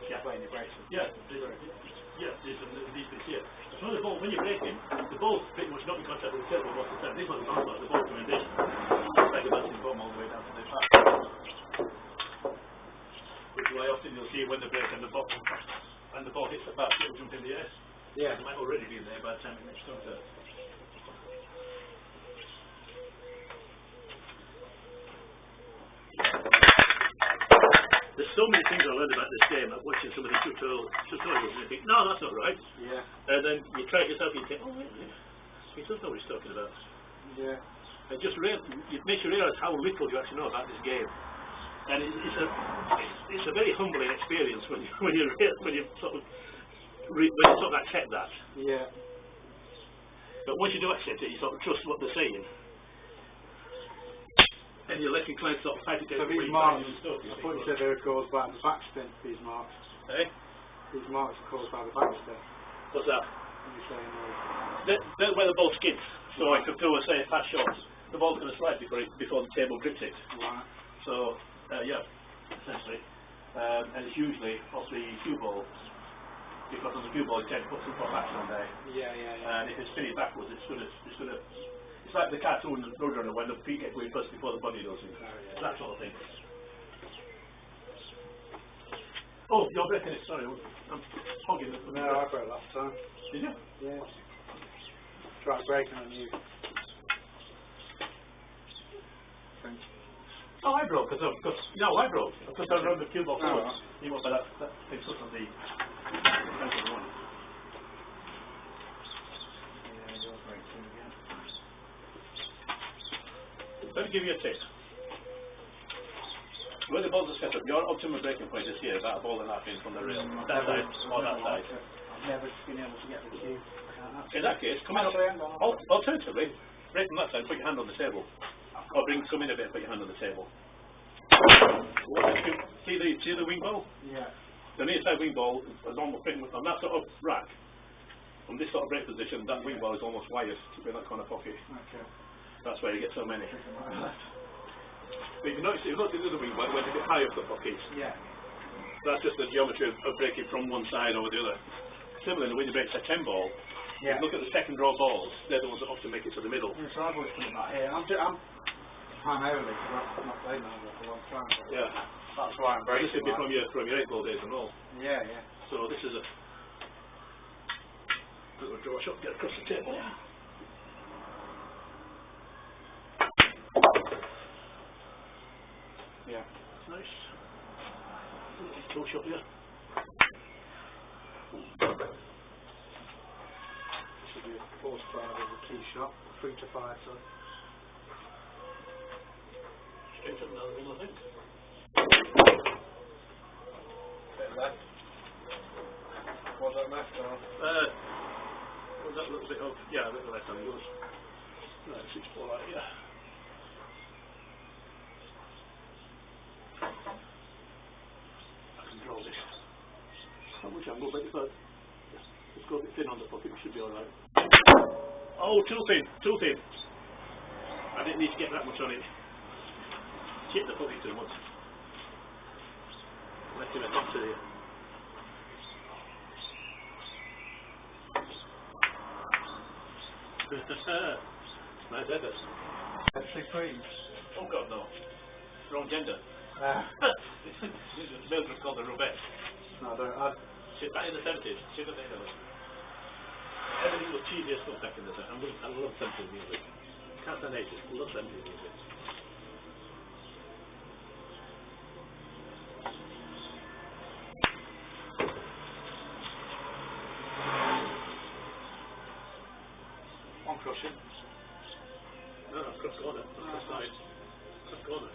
B: Yeah.
C: Playing your breaks.
B: Yeah, these bits here. So the ball, when you're breaking, the ball's pretty much not in contact with the table most of the time. These ones aren't, the ball's coming this. Like the bouncing bottom all the way down to the top. Which is why often you'll see when they break and the bottom and the ball hits the back, it'll jump in the air.
C: Yeah.
B: It might already be in there by the time it makes contact. There's so many things I learned about this game, like watching some of the tutorials, and you think, no, that's not right.
C: Yeah.
B: And then you try it yourself and you think, oh, wait a minute, he does know what he's talking about.
C: Yeah.
B: And just it makes you realise how little you actually know about this game. And it's a very humbling experience when you sort of accept that.
C: Yeah.
B: But once you do accept it, you sort of trust what they're saying. And you're less inclined to sort of fight against
C: So these marks, I thought you said they were caused by the backspin, these marks.
B: Eh?
C: These marks are caused by the backspin.
B: What's that?
C: You're saying
B: They're where the ball skids. So if you do a say a fast shot, the ball's going to slide before the table grips it.
C: right.
B: So yeah, essentially, and it's usually off the cue ball, because on the cue ball you can put some top action on there,
C: Yeah.
B: and if it's spinning backwards, it's like the cartoon Roadrunner when the feet get going first before the body does it.
C: yeah.
B: That sort of thing. Oh, you're breaking it. Sorry, I'm hogging it.
C: No, I broke last time.
B: Did you?
C: Yeah. Tried breaking on you.
B: Oh, I broke because I broke because I run the cue ball forward.
C: Oh.
B: You want that thing stuck on the defensive one.
C: Yeah, you're breaking again.
B: Let me give you a tip. Where the balls are set up, your optimum breaking point is here, about a ball and a half in from the rail. That side, or that side.
C: I've never been able to get the cue.
B: In that case, come in. Alternatively, break from that side, put your hand on the table. Or come in a bit and put your hand on the table. See the wing ball?
C: Yeah.
B: The near side wing ball is almost pretty much on that sort of rack. from this sort of break position, that wing bar is almost wired to be in that corner pocket.
C: Okay.
B: That's where you get so many.
C: Trick 'em like that.
B: But if you notice the other wing bar went a bit high up the pockets.
C: Yeah.
B: That's just the geometry of breaking from one side over the other. Similarly, when you break a 10 ball,
C: Yeah.
B: look at the second row balls, they're the ones that often make it to the middle.
C: Yeah, so I've always put it back here. I'm primarily, because I've not played Marvel for a long time. But
B: Yeah.
C: that's why I'm
B: This
C: breaking
B: would be
C: that.
B: from your 8 ball days and all.
C: Yeah, yeah.
B: So this is a little draw shot, get across the table.
C: Yeah.
B: Nice. Little toe shot there.
C: Should be a 4 to 5 as a key shot. 3 to 5, so.
B: Straight up another one, I think.
C: Bit left. What's that left on?
B: Was that a little bit of, yeah, a little left hand goes. Right, 6-4 right, yeah. I can draw this. Not much angle, but if I just go a bit thin on the pocket, it should be alright. Oh, too thin, too thin. I didn't need to get that much on it. Chip the pocket too much. Let him attack to you. Nice effort.
C: FC Creams.
B: Oh God, no. Wrong gender. This is a Belgium called the Robette.
C: No, I don't.
B: Shit, back in the 70s. Shit, what they know. Everything was cheesier stuff back in the 70s. I love 70s music. Can't stand 80s. I love 70s music.
C: On crushing.
B: No, cross corner. Cross side. Cross corner.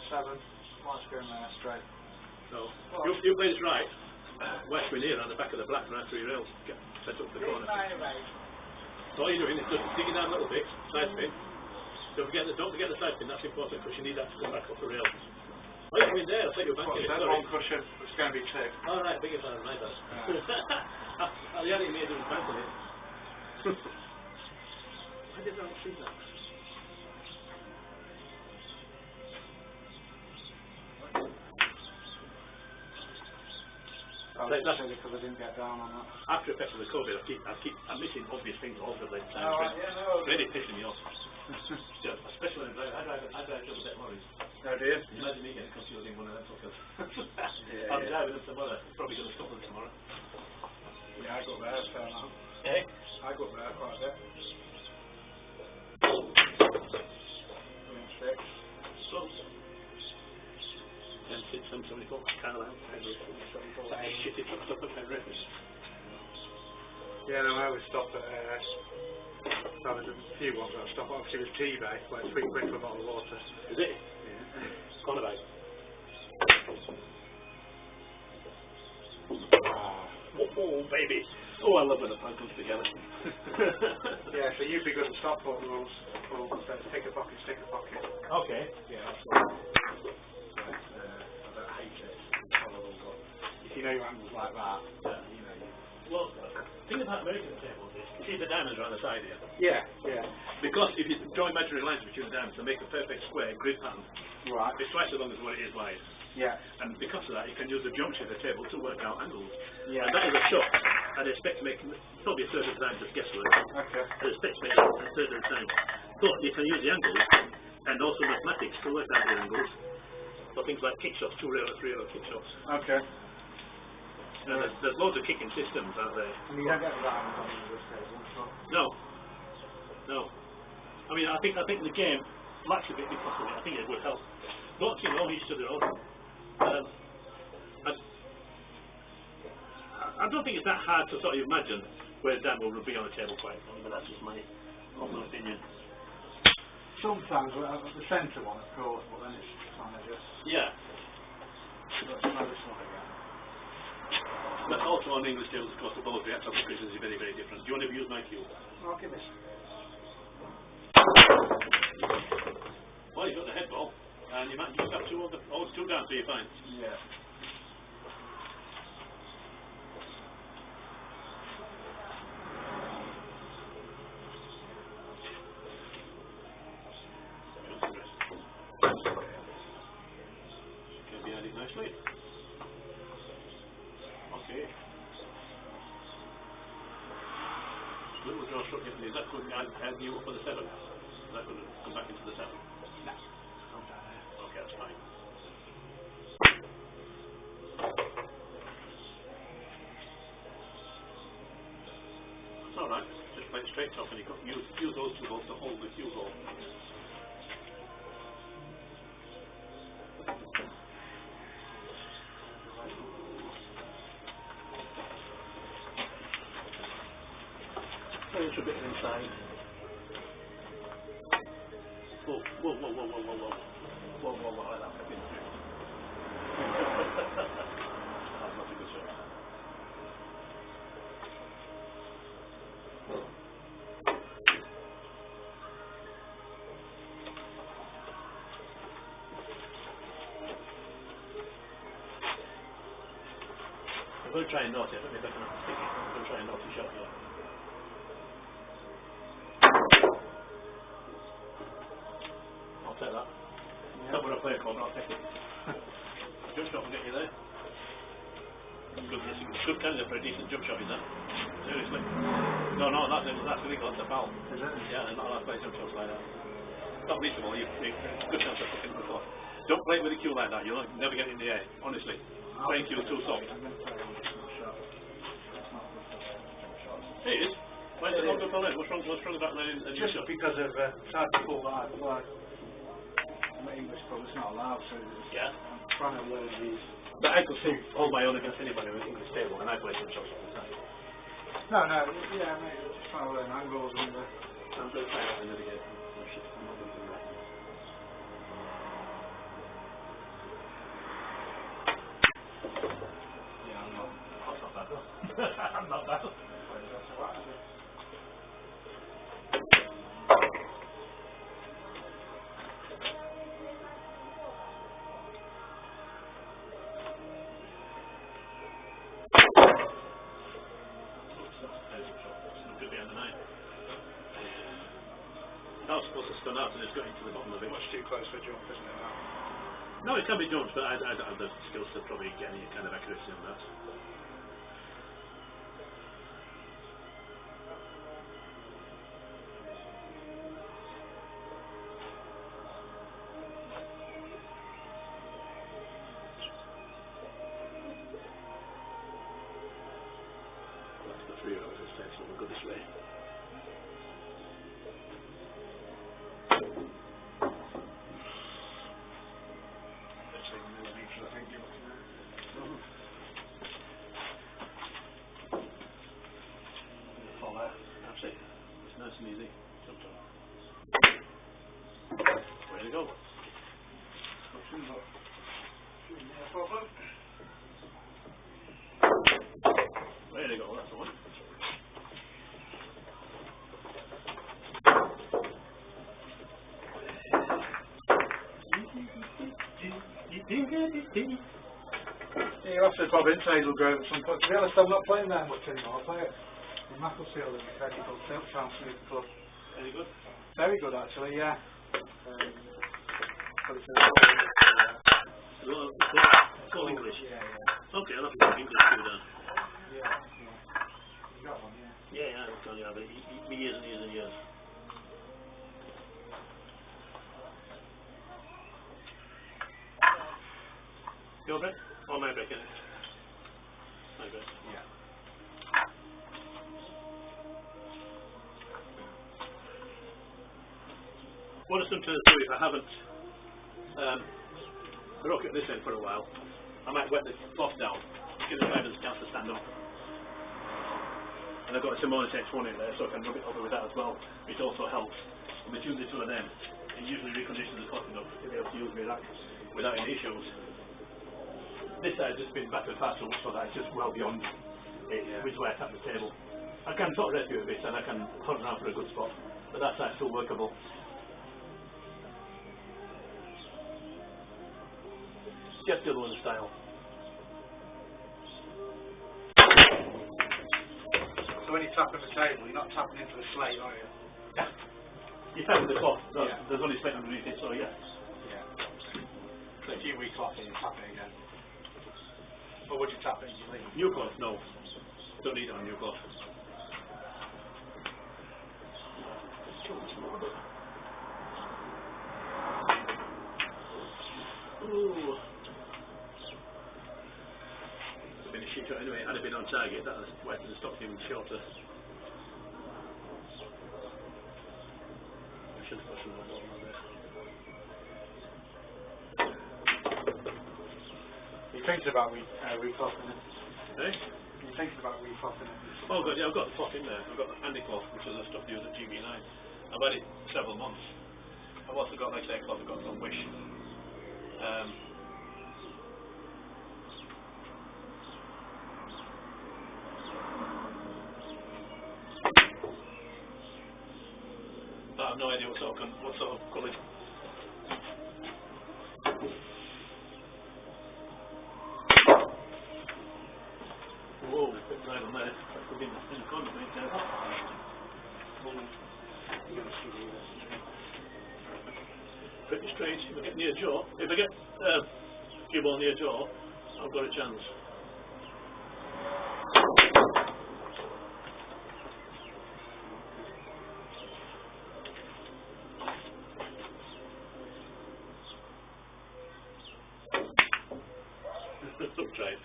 C: 7. White's going there straight.
B: So, you play this right. White's been here on the back of the black right through your rails. Get set up the corner. So all you're doing is just digging down a little bit, side spin. Don't forget the side spin, that's important because you need that to come back off the rail. Oh, you're in there, I'll take you back here, sorry.
C: One cushion, it's going to be 2.
B: Alright, big as my bad. The only made it was back on it. Why did I not see that?
C: That's because I didn't get down on that.
B: After effects of the COVID, I'm missing obvious things all the time.
C: No.
B: Really pissing me off. Yeah, especially when I drive double deck lorries.
C: Oh dear.
B: Imagine me getting confused in one of them fuckers.
C: Yeah,
B: I'm
C: yeah.
B: driving them tomorrow. Probably going to stop them tomorrow.
C: Yeah, I got there, fair enough.
B: Eh?
C: I got there quite a bit. 6.
B: So, 10, 6, 7, 74, kind of shit, it's up at Penrith.
C: Yeah, no, I always stop at, well, there's a few ones that I stop at. Obviously there's T-Bay, where it's £3 for a bottle of water.
B: Is it?
C: Yeah.
B: Corner bag. Oh, baby. Oh, I love when the plan comes together.
C: Yeah, so you'd be good at Stockport rules. Well, stick a pocket, stick a pocket.
B: Okay.
C: Yeah, that's what I don't hate it. It's horrible, but if you know your angles like that, you know you...
B: Well, the thing about American tables is, you see the diamonds are on the side here.
C: Yeah, yeah.
B: Because if you draw imaginary lines between the diamonds to make a perfect square grid pattern,
C: Right.
B: it's twice as long as what it is wide.
C: Yeah.
B: And because of that, you can use the geometry of the table to work out angles.
C: Yeah.
B: And that is a shot I'd expect to make, probably a third of the time, just guesswork.
C: Okay.
B: I'd expect to make a third of the time. But you can use the angles and also mathematics to work out the angles for things like kick shots, 2 rail or 3 rail kick shots.
C: Okay.
B: And there's loads of kicking systems out there.
C: And you don't get that on this table, so...
B: No. No. I mean, I think the game lacks a bit because of it. I think it would help. Not to know each other own. I don't think it's that hard to sort of imagine where Dan will be on the table quite funny, but that's just my opinion.
C: Sometimes, the centre one, of course, but then it's kind of just...
B: Yeah.
C: Let's try this one again.
B: That's also on English tables, of course, the ball react off the creases is very, very different. Do you want to use my cue?
C: I'll give this.
B: Well, you've got the head ball, and you might just have 2 down, so you're fine.
C: Yeah.
B: Is that good? And you up for the 7? Is that going to come back into the 7?
C: No. Come down here.
B: Okay, that's fine. It's alright. Just play it straight top and you got use those 2 balls to hold the cue ball. A little bit inside. Whoa, whoa, whoa, whoa, whoa, whoa, whoa. Whoa, whoa, whoa, that could be that's not a good shot. I'm going to try and naughty. I don't know if I can stick it. I'm going to try and naughty shot here. I'll take that. Not what I play a call, but I'll take it. Jump shot will get you there. It's a good candidate for a decent jump shot, is that? Seriously. No, that's illegal, that's a foul.
C: Is it?
B: Yeah, they're not allowed to play jump shots like that. It's not reasonable, good chance of fucking before. Don't play it with a cue like that, you'll never get it in the air, honestly. Playing cue is too soft.
C: I'm going to play with a jump shot. It's not good for jump shots.
B: It is. Why is it not good for learning? What's wrong about learning a new
C: Just
B: shot?
C: because of trying to pull that, like English club, it's not allowed, so
B: Yeah.
C: I'm trying to learn these.
B: But I could still hold my own against anybody with English table, and I play some shots all the time.
C: No, yeah, mate, just trying to learn angles and
B: I'm going to try that another game. Oh shit, I'm not going to do that.
C: yeah, I'm not.
B: That's not bad though. I'm not bad. That was supposed to spin out and it's got into the bottom of it.
C: Much too close for a jump, isn't it? That?
B: No, it can be jumped, but I don't have the skills to probably get any kind of accuracy on that. That's the 3 hours of steps, so we'll go this way. That's it. It's nice and easy. Way to go.
C: Shouldn't be a problem.
B: Way to go, that's the one.
C: Yeah, you'll have to bob into Hazelgrove at some point. To be honest, I'm not playing there much anymore. I play it in Macclesfield in the technical tilt transfer club.
B: Any good?
C: Very good actually, yeah. But it's
B: It's all English.
C: Yeah.
B: Okay, I'll have to talk English too then.
C: Yeah. You got one, yeah.
B: Yeah, I've done it for years and years and years. Your break? Or my break, innit? My break.
C: Yeah.
B: What I sometimes do if I haven't broke at this end for a while, I might wet the cloth down, give the drivers a chance to stand up. And I've got a Simonis X1 in there, so I can rub it over with that as well, which also helps. And between the two of them, it usually reconditions the cloth enough to be able to use my rack without any issues. This side's just been battered far so much so that it's just well beyond it, which is why I tap the table. I can sort of rescue a bit and I can hunt around for a good spot, but that side's still workable. Just the other one style.
C: So when you tap on the table, you're not tapping into the slate, are you?
B: You tap with the cloth, there's only slate underneath it, so yeah.
C: Yeah. So if you recloth it, you tap it again. Or would you tap it and you leave?
B: New cloth, no. Don't need it on new cloth.
A: Ooh. Been a shit anyway. Had it been on target, that was why it stopped him shorter. I should have put some more bottom on there.
C: You're thinking about reflopping it.
A: Eh?
C: You're thinking about reflopping it.
A: Oh, good, yeah, I've got the cloth in there. I've got the handy cloth, which is the stuff used at GB9. I've had it several months. I've also got, like I say, a cloth I've got from Wish. But I've no idea what sort of colour. Whoa, bit right on there. That could be in the corner, mate. Pretty straight. If I get near jaw, if I get cue ball near jaw, I've got a chance. I've tried.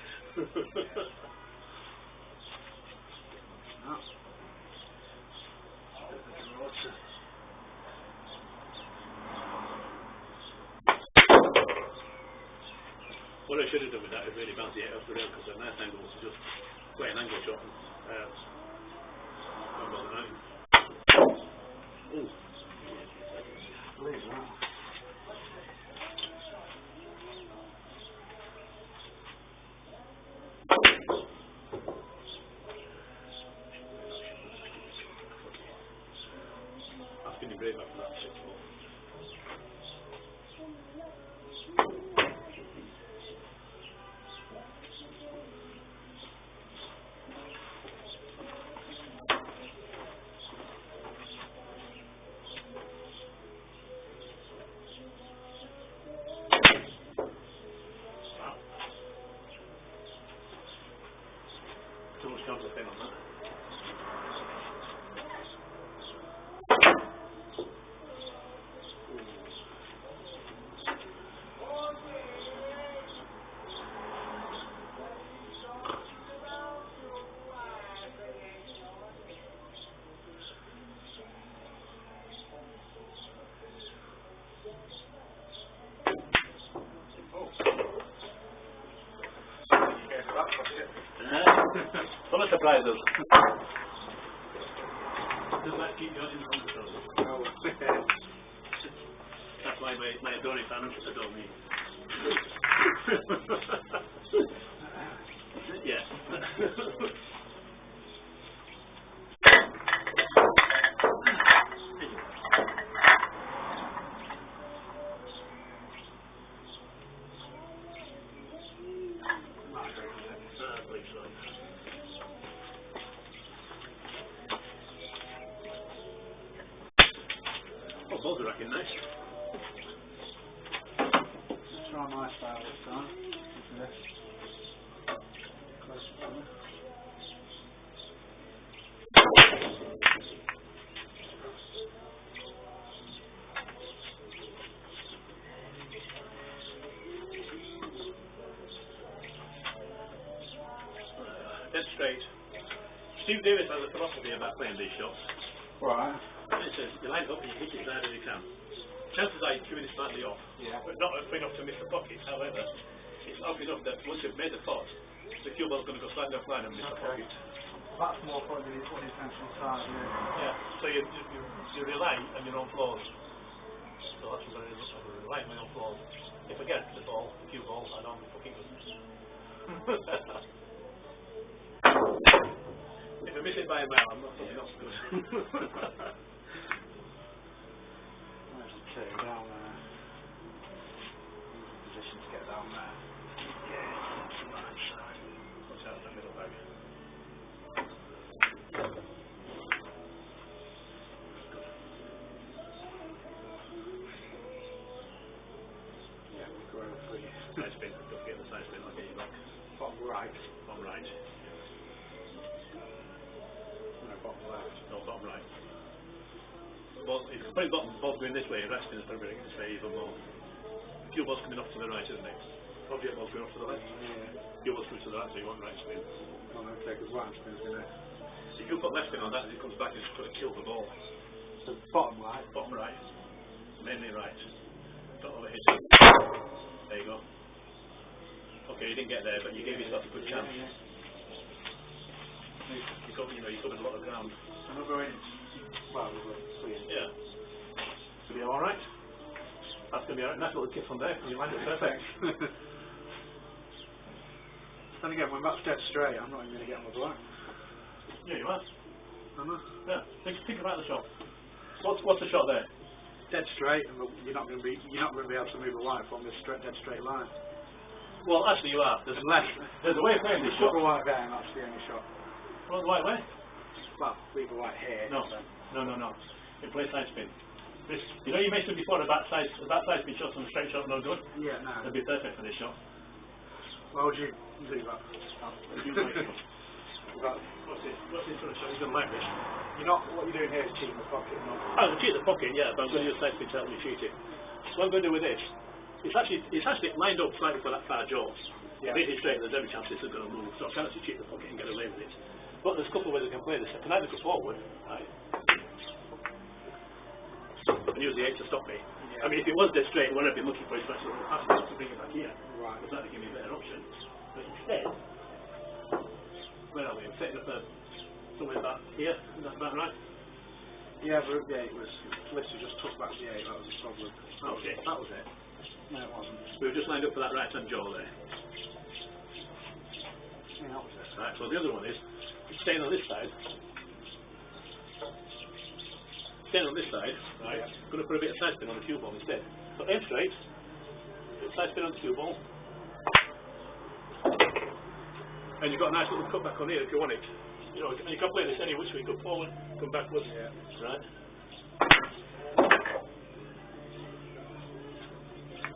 A: What I should have done with that is really bounce it off the rail, because a nice angle was just quite an angle shot. Ooh.
C: Leave that.
A: That's going to be brave after that 6 ball. Too much counter spin on that. Full of surprises. Doesn't that keep you on in front of us?
C: No.
A: That's why my adoring fans adore me. Yeah. Oh, balls are racking nice.
C: Let's try my style this time. This. Close to me.
A: Dead straight. Steve Davis has a philosophy about playing these shots.
C: Right.
A: It says, you line it up and you hit it as hard as you can. Chances are you're giving it slightly off,
C: Yeah.
A: but not enough to miss the pocket. However, it's off enough that once you've made the pot, the cue ball's going to go slightly offline and miss the
C: Okay.
A: pocket.
C: That's more probably the unintentional side, yeah.
A: Yeah, so you rely on your own flaws. So that's what I rely on my own flaws. If I get the ball, the cue ball, I don't fucking good. If I miss it by a mile, I'm not fucking not good.
C: There's a two down there. Position to get down there.
A: Watch out, that middle bag.
C: Yeah, we go over three.
A: Side spin, don't get the side spin, I'll get you back.
C: Bottom right.
A: Bottom right.
C: No, bottom left.
A: No, bottom right. ball, if you put it bottom, ball going this way, resting instead of bringing it this way even more. Cue ball's coming off to the right, isn't it? Object ball's going off to the left.
C: Yeah.
A: Cue ball's coming to the right, so you want right spin.
C: Well, okay, because right spin's going to...
A: If you put left spin on that, as it comes back, it's going to kill the ball.
C: So bottom right.
A: Bottom right. Mainly right. Don't overhit it. There you go. Okay, you didn't get there, but you gave yourself a good chance.
C: Yeah.
A: You covered a lot of ground.
C: Another inch. Well, we were 3 inches.
A: Yeah. Should be alright. That's going to be alright. Nice little kick from there. You landed perfect.
C: Then again, when that's dead straight, I'm not even going to get on the black.
A: Yeah, you are.
C: Am I?
A: Yeah. Think about the shot. What's the shot there?
C: Dead straight, and you're not going to be able to move a white from this dead straight line.
A: Well, actually, you are. There's a way of playing this shot.
C: Put the white there, and that's the only shot.
A: Well, the right way?
C: Well, leave the white here.
A: No. You play side spin. This, you know, you mentioned before about side spin shots and straight shot no good.
C: Yeah, no.
A: That'd be perfect for this shot.
C: Why would you do that?
A: What's this sort of shot? He's going to like this.
C: What you're doing here is cheating the pocket, not...
A: I'm going to cheat the pocket, yeah, but I'm going to use side spin to help me cheat it. So what I'm going to do with this, it's actually lined up slightly for that far jaw.
C: Yeah.
A: If it's straight, there's every chance this is going to move, so I can actually cheat the pocket and get away with it. But there's a couple of ways I can play this. I can either go forward, right, and use the 8 to stop me.
C: Yeah.
A: I mean, if it was dead straight, what I'd be looking for is actually a pass to bring it back here.
C: Right.
A: Because that would give me a better option. But instead, where are we? I'm setting up somewhere about here. Is that about right?
C: Yeah, but it was literally just took back the 8, that was the problem.
A: Okay.
C: That was it. No, it wasn't.
A: We've just lined up for that right hand jaw there.
C: Yeah, that was it.
A: Right, so the other one is staying on this side. Staying on this side, right?
C: Yeah.
A: Going to put a bit of side spin on the cue ball instead. So aim straight, side spin on the cue ball, and you've got a nice little cut back on here if you want it. You know, and you can play this any which way, go forward, come backwards,
C: Yeah.
A: right?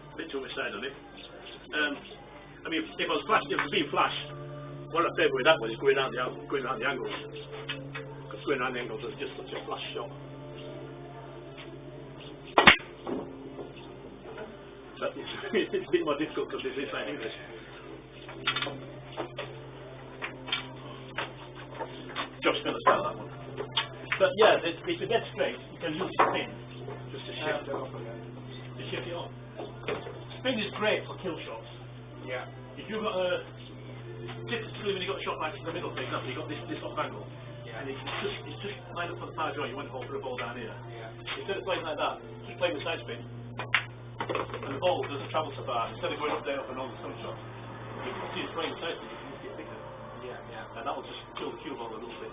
A: A bit too much side on it. I mean, if I was being flash, what I favour with that one is going around the angles. Because going around the angles is just such a flash shot. But it's a bit more difficult because it's inside English. Josh going to start that one. But yeah, if you get straight, you can use spin just to shift it up again. To shift it up. Spin is great for kill shots.
C: Yeah.
A: If you've got a typically when you've got a shot like in the middle, for example, you've got this sort of angle.
C: Yeah.
A: And it's just lined up for the power jaw, you want to hold for a ball down here.
C: Yeah.
A: Instead of playing like that, just play with side spin. And the ball doesn't travel so far. Instead of going up there up and on the sun shot, you can see it's playing with side spin, you can move it bigger.
C: Yeah.
A: And that will just kill the cue ball a little bit.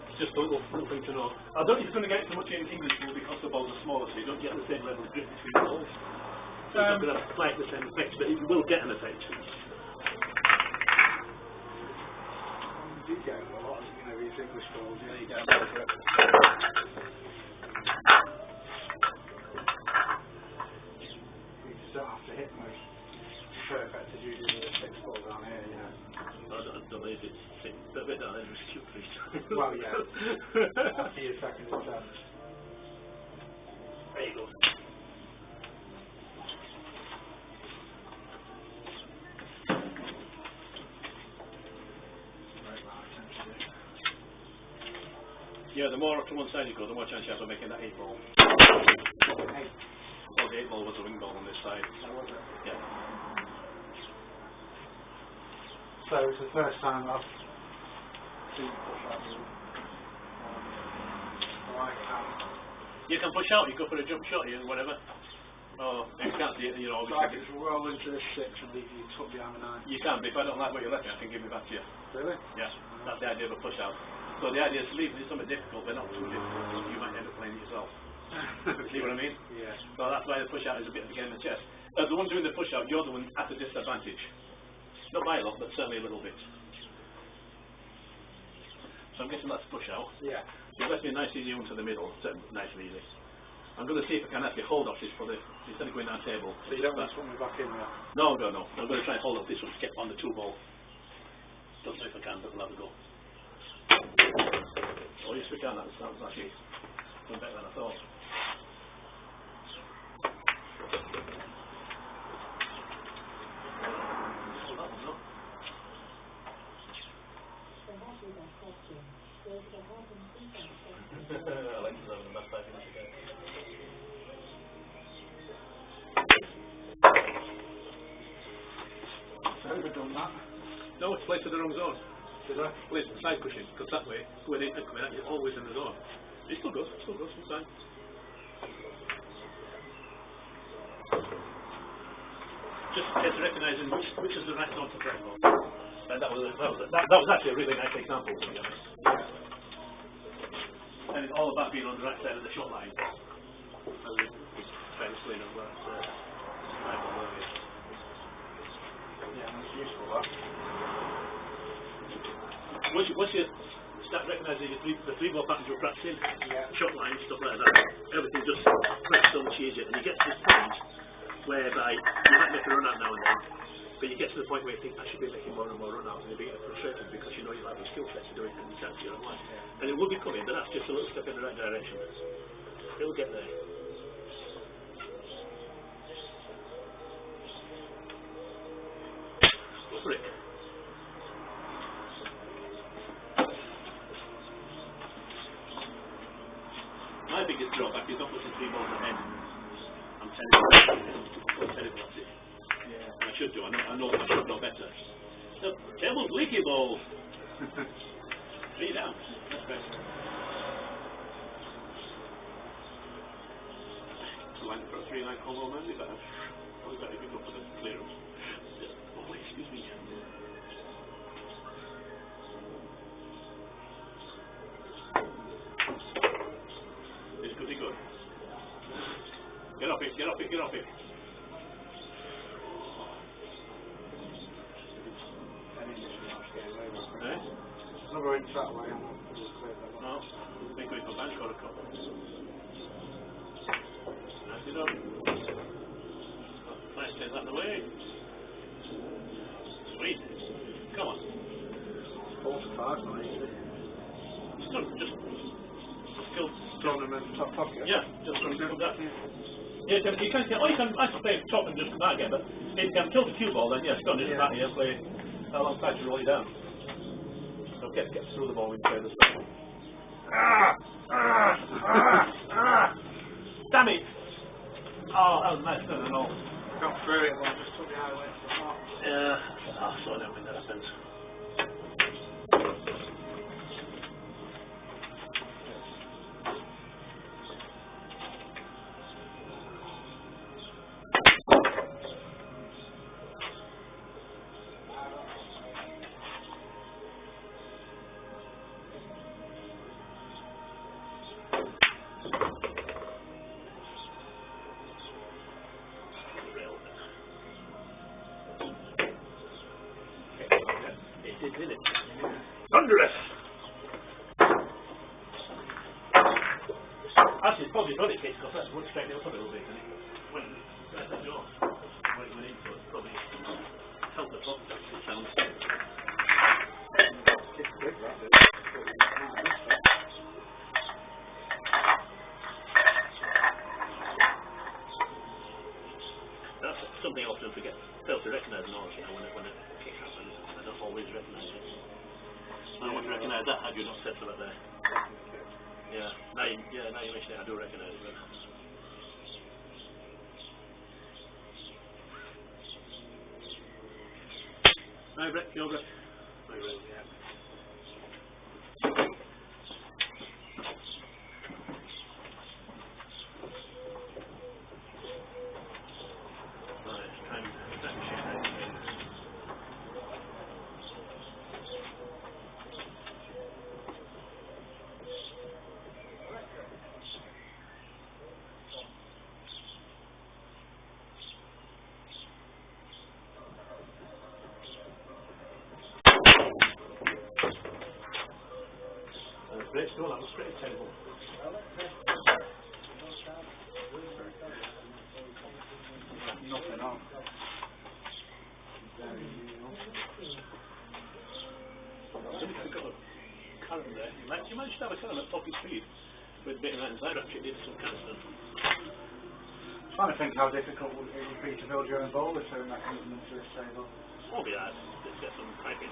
A: It's just a little thing to know. I don't think it's going to get so much in English rule because the balls are smaller, so you don't get the same level of drift between the balls. So it's not going to have quite the same effect, but it will get an effect.
C: You do get a lot of, these English balls, you get a lot of it. You just don't have to hit them as perfect as you do with the 6 ball down here,
A: I don't believe it's a bit down there, it's cute, please.
C: Well, yeah. After your second attempt.
A: There you go. Yeah, the more up to one side you go, the more chance you have of making that 8 ball. Well, the 8 ball was a wing ball on this side.
C: So was it?
A: Yeah.
C: So it's the first time I've seen push out move.
A: You can push out, you go for a jump shot, you whatever. Or if you can't see it, then you're
C: So
A: obviously...
C: I can roll into this 6 and leave you tuck behind the 9.
A: You can, but if I don't like what you're left me, I can give it back to you.
C: Really?
A: Yeah, that's the idea of a push out. So the idea is to leave it something difficult, but not too difficult, so you might end up playing it yourself. See what I mean?
C: Yeah.
A: So that's why the push out is a bit of a game of chess. The one doing the push out, you're the one at a disadvantage. Not by a lot, but certainly a little bit. So I'm guessing that's push out.
C: Yeah.
A: So let me a nice easy one to the middle, so nice and easy. I'm going to see if I can actually hold off this for the, instead of going down table.
C: So you don't want to put me back in there?
A: No. I'm going to try and hold off this one to get on the 2 ball. Don't know if I can, but we'll have a go. Oh yes we can, that's actually Doing better than I thought. Oh, that one's not. Alexa's having a math 5 minutes ago.
C: I've never done that.
A: No, it's placed in the wrong zone.
C: Did I?
A: Place the side cushion, because that way, going in and coming out, you're always in the zone. It still goes, it's fine. Just a case of recognising which is the right zone to press on. And that was actually a really nice example, to be honest. And it's all about being on the right side of the shot line. As we try to explain on that time earlier.
C: Yeah, that's useful, that.
A: Once you start recognising the three ball patterns you're practicing,
C: Yeah.
A: shot line, stuff like that, everything just presses on the easier, and you get to this point whereby you might make a run out now and then, but you get to the point where you think I should be making more and more run outs, and you get frustrated because you know you have the skill set to do it and you can't see your own line. And it will be coming, but that's just a little step in the right direction. It'll get there. Go for it. My biggest drawback is not putting 3 balls ahead. I'm terrible at it.
C: Yeah.
A: And I should do. I know I should know better. The table's leaky balls. 3 down. That's best. Line for a 3-line combo, man. We better if you go for the clearance. Oh, excuse me. It's pretty good. Get off it. Eh?
C: Another inch that way.
A: No, I think we've got a couple. Nice it up. Nice, take that away. Sweet. Come on.
C: 45, not easy.
A: Just skill.
C: Tournament top pocket.
A: Yeah, just from that. Yeah, you can I can play top and just come out again, but if you can kill the cue ball, then yes, go on, just come out here and play alongside to roll you down. So get through the ball when you play this way. Damn it! Oh, that was nice, no.
C: Got through it, but I just took the eye away from the top.
A: Yeah, I'll sort out when that happens. Thunderous! Actually, it's probably got it, because that's what straightened it up a little bit, and it went right at the door. When it went into it, probably helped the top sound.
C: It's good, that bit.
A: That's something I often forget, fail to recognise noise, when a kick happens. I don't always recognise it. I want to recognise that had you not said something there. Yeah, now you mention it, I do recognise it. Hi Brett, your Brett. Hi Brett, yeah. Right, time to share. Great score, that was pretty terrible.
C: Nothing on. Very unusual.
A: Somebody's got a current there. You managed to have a current at pocket speed. with a bit of that inside, actually did some kind of stuff.
C: Trying to think how difficult it would be to build your own boulder to mechanism into this table.
A: Won't be hard. Just get some piping.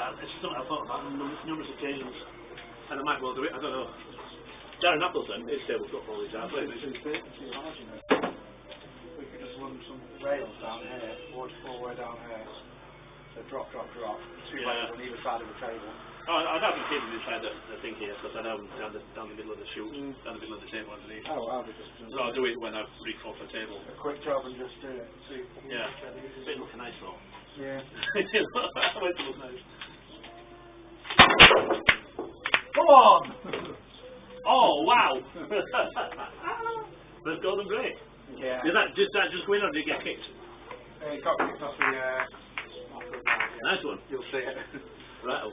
A: It's something I've thought about on numerous occasions, and I might well do it. I don't know. Darren Appleton, his table's got all these out.
C: We could just run some rails down here, wood all the way down here. So drop. Two rails on either side of the table.
A: Oh, I'd have the cable inside the thing here, because I know down the middle of the chute, down the middle of the table underneath.
C: Oh, I'll be just
A: No, I'll do it when I've recalled the table.
C: a quick job and just do it. See,
A: Yeah. It looks nice though.
C: Yeah.
A: It looks nice.
C: Come on!
A: Oh, wow! There's golden break.
C: Yeah.
A: Did that just go in, or did it get kicked?
C: It got kicked off the.
A: Nice one.
C: You'll see it.
A: Right,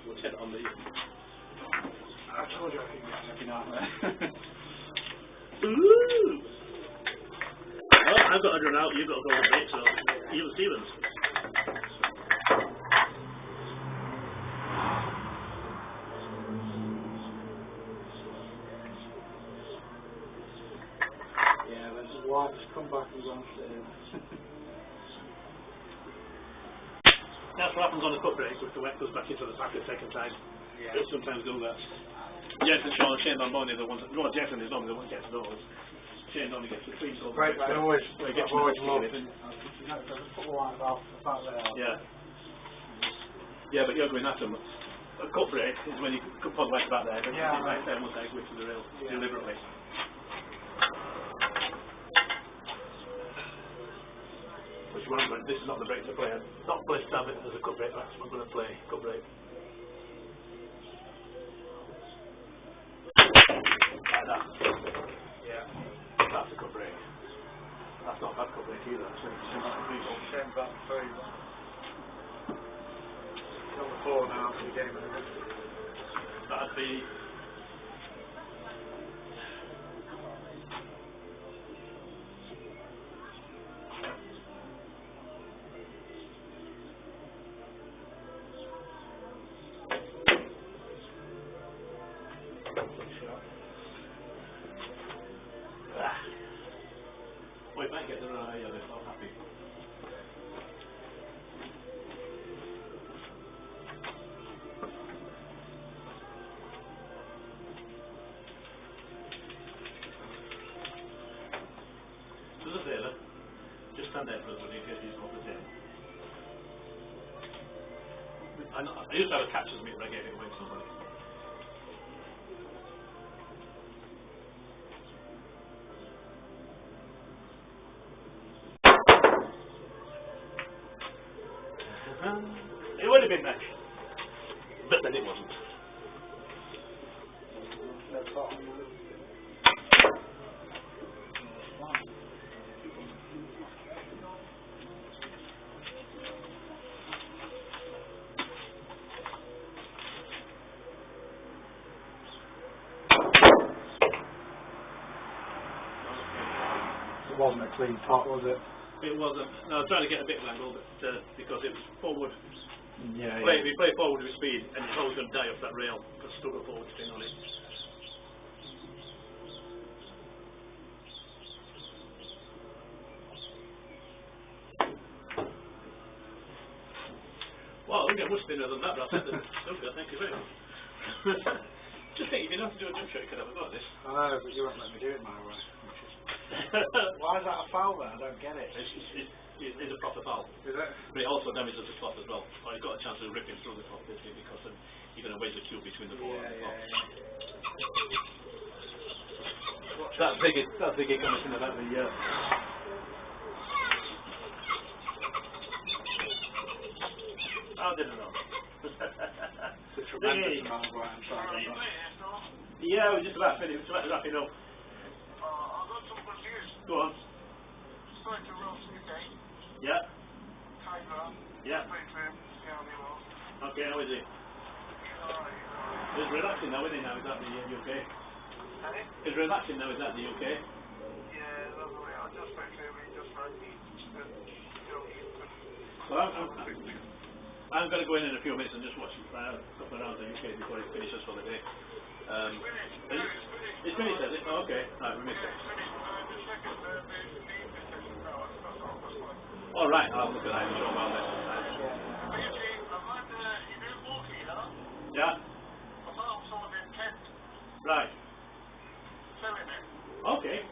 A: we'll check it on the...
C: I told you I could get every now and then.
A: Ooh! Oh, I've got a run out, you've got a golden break, so even Stevens.
C: Yeah, then just wipe, just come back and go and sit in.
A: That's what happens on a cut break, if the wet goes back into the pack a second time.
C: Yeah.
A: It sometimes do that. Jensen, Sean, Shane Bonboni are the ones that... No, Jensen is normally the one that gets those. Shane only gets the clean golden
C: Great,
A: break.
C: I always
A: Well, he gets
C: loved
A: the
C: and you know, just put the line about there.
A: Yeah. Yeah, but you're going at them. A cut break is when you put the wet back there, but
C: Yeah,
A: you
C: right.
A: right there once they go into the rail deliberately. Which one I'm going, this is not the break to play. Not play stab it as a cut break, that's what I'm going to play cut break. Like that.
C: Yeah.
A: That's a cut break. That's not a bad cut break either, actually.
C: Shame about the three. Number 4 now for the game.
A: That'd be... Well, if I get the right, yeah, they're so happy. To the sailor, just stand there for us when you get these off the table. I used to have a catcher's mitt where I gave it away to somebody. It would have been nice, but then it wasn't.
C: It wasn't a clean pot, was it?
A: It wasn't. No, I was trying to get a bit of angle, but because it was forward.
C: Yeah,
A: If you play forward with speed, and you're always going to die off that rail, because it's still got forward spin on it. Well, I think I was spinner than that, but I said that. Okay, thank you very much. Just think, if you know how to do a jump shot, you could have a go at this.
C: I know, but you won't let me do it my way. Why is that a foul then? I don't get it.
A: It's a proper foul.
C: Is it?
A: But it also damages the cloth as well. Or you've got a chance of ripping through the cloth, basically, because then you're going to wedge the cube between the ball and the cloth. That's biggie coming about the I didn't know.
C: It's a tremendous amount of work I'm trying to do.
A: Yeah, we're just about finished. Just about wrapping up.
E: I've got some good news.
A: Go on.
E: Spoke to Ross today.
A: Yeah.
E: Taylor.
A: Yeah.
E: Spoke to him. See how he was.
A: Okay, how is he?
E: He's alright.
A: He's relaxing now, isn't he? Now, is that the UK?
E: Hey?
A: He's relaxing now, is that the UK?
E: Yeah, lovely. I just spoke to him. He just rang me.
A: Well, I'm going to go in a few minutes and just watch a couple of rounds of UK before it finishes for the day. It's finished, is it? Oh, okay. Right, we missed it. All right, I'll look at that in a short while then. Yeah. Right. Okay.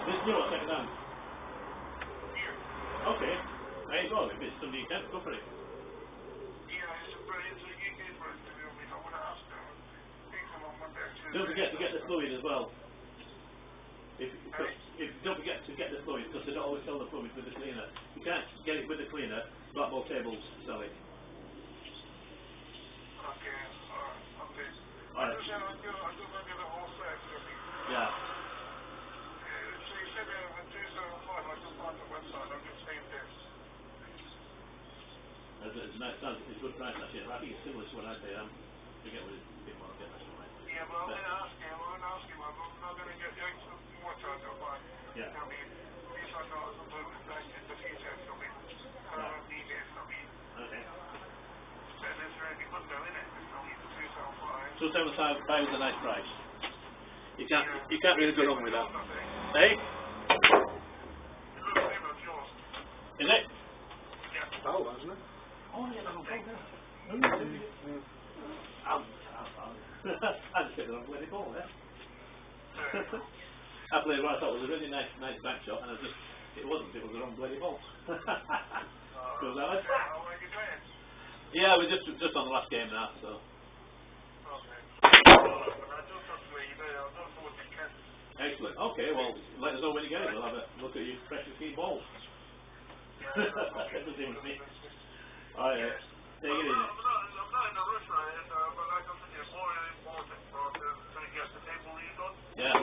A: This new one, second hand. Okay. There you go. If it's something you can, go for it. Don't forget to get the fluid as well. If don't forget to get the fluid, because they don't always sell the fluid with the cleaner. You can't get it with the cleaner. Blackball tables sell it. Alright. Yeah. It's nice, it's good price actually. I think it's similar to what I pay. I forget what it's a bit more. I'll get that one.
E: Yeah, but I'm going to ask him. I'm not going to get extra more charge of mine.
A: Yeah.
E: I mean, these are not something like in the future, I mean, I don't need it, I mean,
A: Okay.
E: and it's really good though, isn't it? I mean, 275.
A: 275 was a nice price. You can't really go wrong with that. Hey?
E: It looks the same as yours.
A: Is it?
E: Yeah.
C: Oh, wasn't it?
A: Oh yeah, no, I just get the wrong bloody ball there. I played what I thought was a really nice back shot, and it wasn't. It was the wrong bloody ball. Goes that way.
E: How are you playing?
A: Yeah, we're just on the last game now, so.
E: Okay. I do trust where you there. I'll go for what you can.
A: Excellent. Okay, well, let us know when you get it. We'll have a look at your precious key balls. That's the same with me. Oh yeah. Take it easy.
E: I'm not in a rush right now, but like I said, it's more important for to get the table you got.
A: Yeah.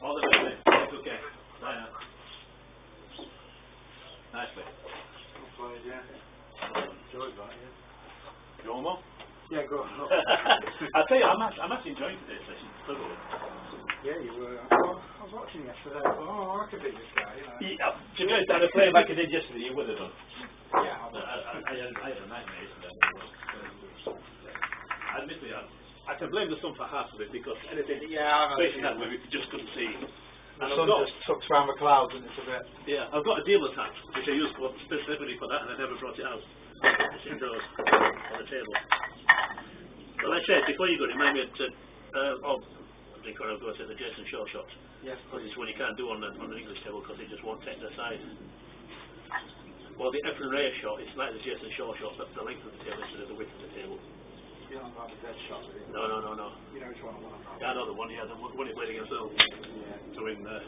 A: All the best, mate. Okay. Bye now. Nicely.
C: Well played, yeah. Enjoyed that, yeah.
A: You want more?
C: Yeah, go on.
A: I'll tell you, I'm actually enjoying today's session. Thoroughly.
C: Yeah, you were. I was watching yesterday. I thought, oh, I could beat this guy, you know.
A: Yeah, to be honest, I'd have played like I did yesterday, you would have done.
C: Yeah,
A: I had a nightmare yesterday. Admittedly, I can blame the sun for half of it because anything facing that way we just couldn't see.
C: The sun just tucks around the clouds and it's a bit...
A: Yeah, I've got a dealer tap which I use specifically for that, and I never brought it out. It's indoors on the table. But like I said, before you go, remind me to I think I'll go to the Jason Shaw shot.
C: Yes,
A: Because it's one you can't do on the English table because it just won't take the side. Well, the Efren Reyes shot, it's like the Jason Shaw shot, but the length of the table instead of the width of the table.
C: You're not about the dead shot, are you?
A: No.
C: You know which one I want to
A: Yeah, I know the one, the one he played against Earl.
C: Yeah.
A: To win the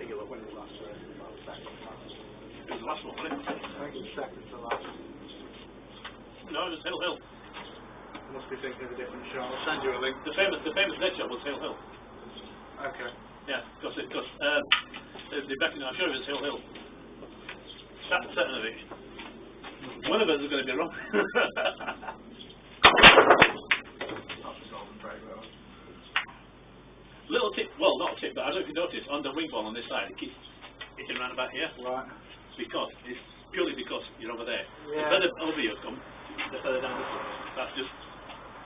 A: figure
C: When it was last race, about the second last.
A: It was the last one, wasn't it?
C: I think it was second to last.
A: No, it was Hill Hill.
C: Must be thinking of a different shot. I'll send you a link.
A: The famous dead shot was Hill Hill.
C: Okay.
A: Yeah, because the backing, I'm sure it was Hill Hill. Certain of it. One of us is going to be wrong. Little tip, well not a tip, but I don't know if you notice, on the wing ball on this side, it keeps hitting around about here.
C: Right.
A: Because, it's purely because you're over there.
C: Yeah.
A: The further over you come, the further down this way. That's just,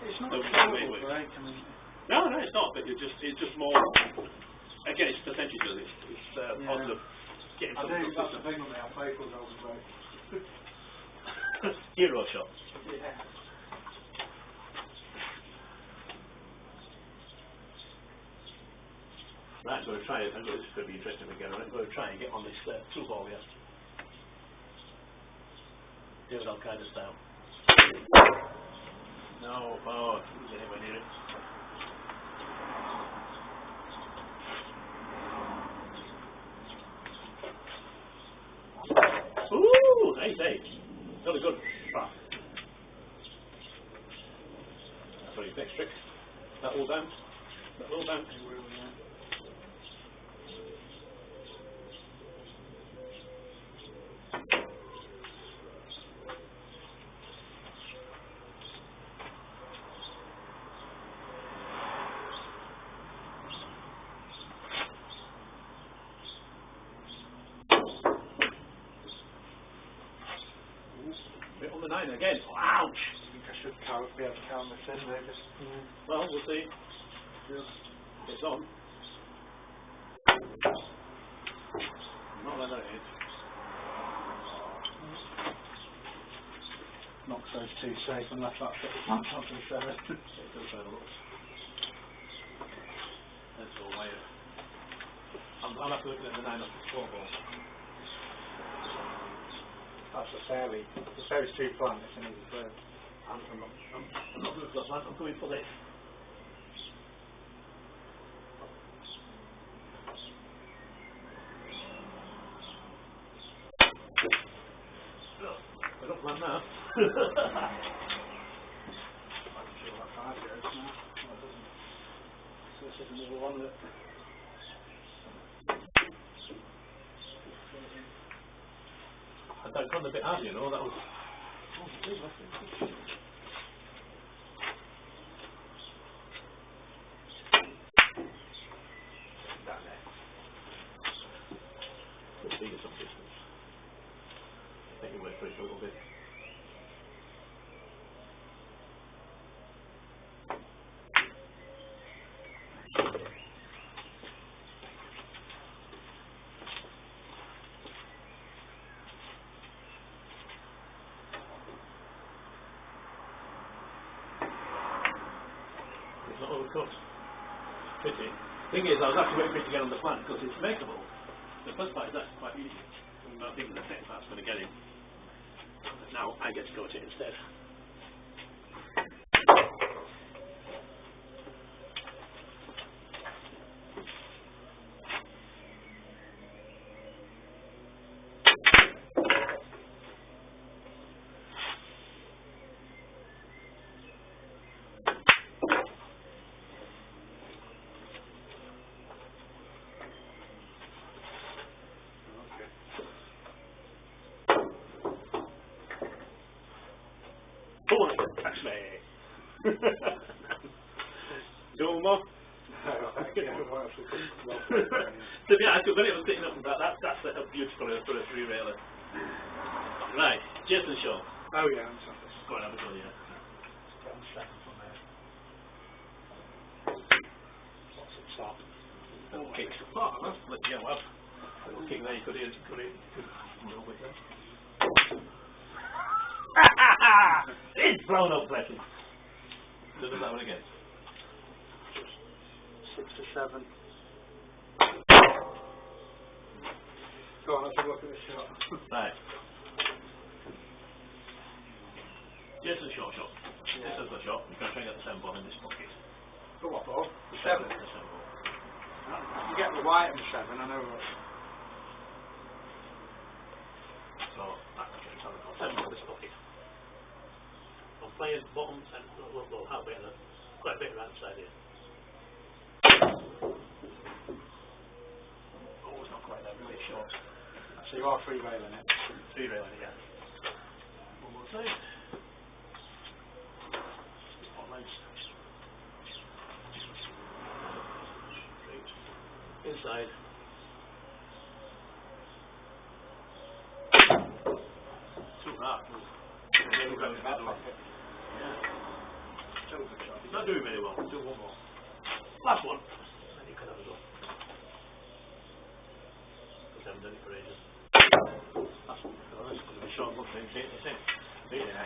C: It's not
A: the
C: terrible
A: way it works.
C: break, I mean...
A: No, it's not, but it's just more, again, it's percentages, it's odds of getting
C: I
A: something
C: do, that's the
A: consistent.
C: thing with me, I play for those break.
A: Hero shots.
C: Yeah.
A: Right, I'm going to try it. This is going to be interesting again. I'm going to try and get on this two ball here. David Al-Qaeda style. No, oh, is anywhere near it? Ooh, nice, really good. Ah. That's what your next trick. That will bounce. That will bounce.
B: 9 again. Oh, ouch!
C: I think I should be able to count this in there. Just,
B: Well, we'll see. It's on. Not like that is.
C: knocks those two safe unless that's it. That's not the 7.
B: It does have a look. That's all way up. I'll have to look at the 9 up the 4 ball.
C: That's a fairly, the fair's too flat, it's an easy throw.
B: I'm not going for that one, I'm coming for this. I don't plan that.
C: I'm sure that 5 goes now. Well, it doesn't. So this is another one that...
B: I'd gone a bit hard, you know, that was... Oh, it is left. Down there. Let's see some distance. Take your way through it a little bit. It's not overcooked. Pity. Thing is, I was actually waiting for it to get on the plant because it's makeable. The first part is actually quite easy. I think the second part's going to get in. But now I get to go to it instead. Catch me. Do one more? To be honest, when it was sitting up about that, that's a beautiful for a 3-railer. Right, Jason Shaw.
C: Oh yeah, I'm sorry.
B: Go on, have a go, yeah.
C: Get on 7 from there. Lots of top.
B: Little kick. Oh, that's let you go up. Little kick there, you could roll with that. It's blown up, bless him. Do that one again.
C: 6 to 7. Go on, let's have a look at this shot.
B: Right. Jason Shaw shot.
C: Yeah.
B: This is the shot. You're going to try and get the 7 ball in this pocket.
C: The what ball? The 7.
B: The 7 ball.
C: You get the white and the 7, I know what.
B: So, that's okay. So I've got 7 ball in this pocket. I'm playing bottom and well, halfway in quite a bit around the side here. Oh, it's not quite there, really short.
C: So you are 3-railing it.
B: 3-railing again. One more side. Spot length. Inside. Too hard. He's not doing very well. Do one more. Last one. And you can have a go. Because I haven't done it for ages. Last one. Oh, that's going to be short. Look, same. Yeah.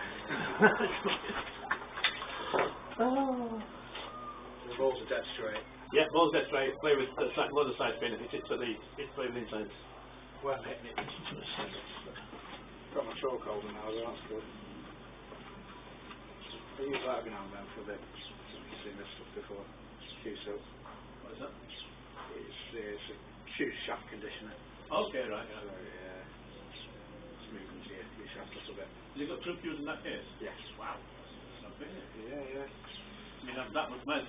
C: The balls are dead straight.
B: Yeah, ball's dead straight. Play with the loads of side spin. If it's at the, it's playing with inside.
C: Well hitting it. Got my chalk holder now, so that's good. I use that every now and then for a bit. You've seen this stuff before. Q-Silk.
B: What is that?
C: It's a shoe shaft conditioner.
B: Okay, right, yeah.
C: So yeah, smoothens your shaft a little bit.
B: Has he got true cues in that case?
C: Yes.
B: Wow. That's not bad.
C: Yeah.
B: I mean, that was meant.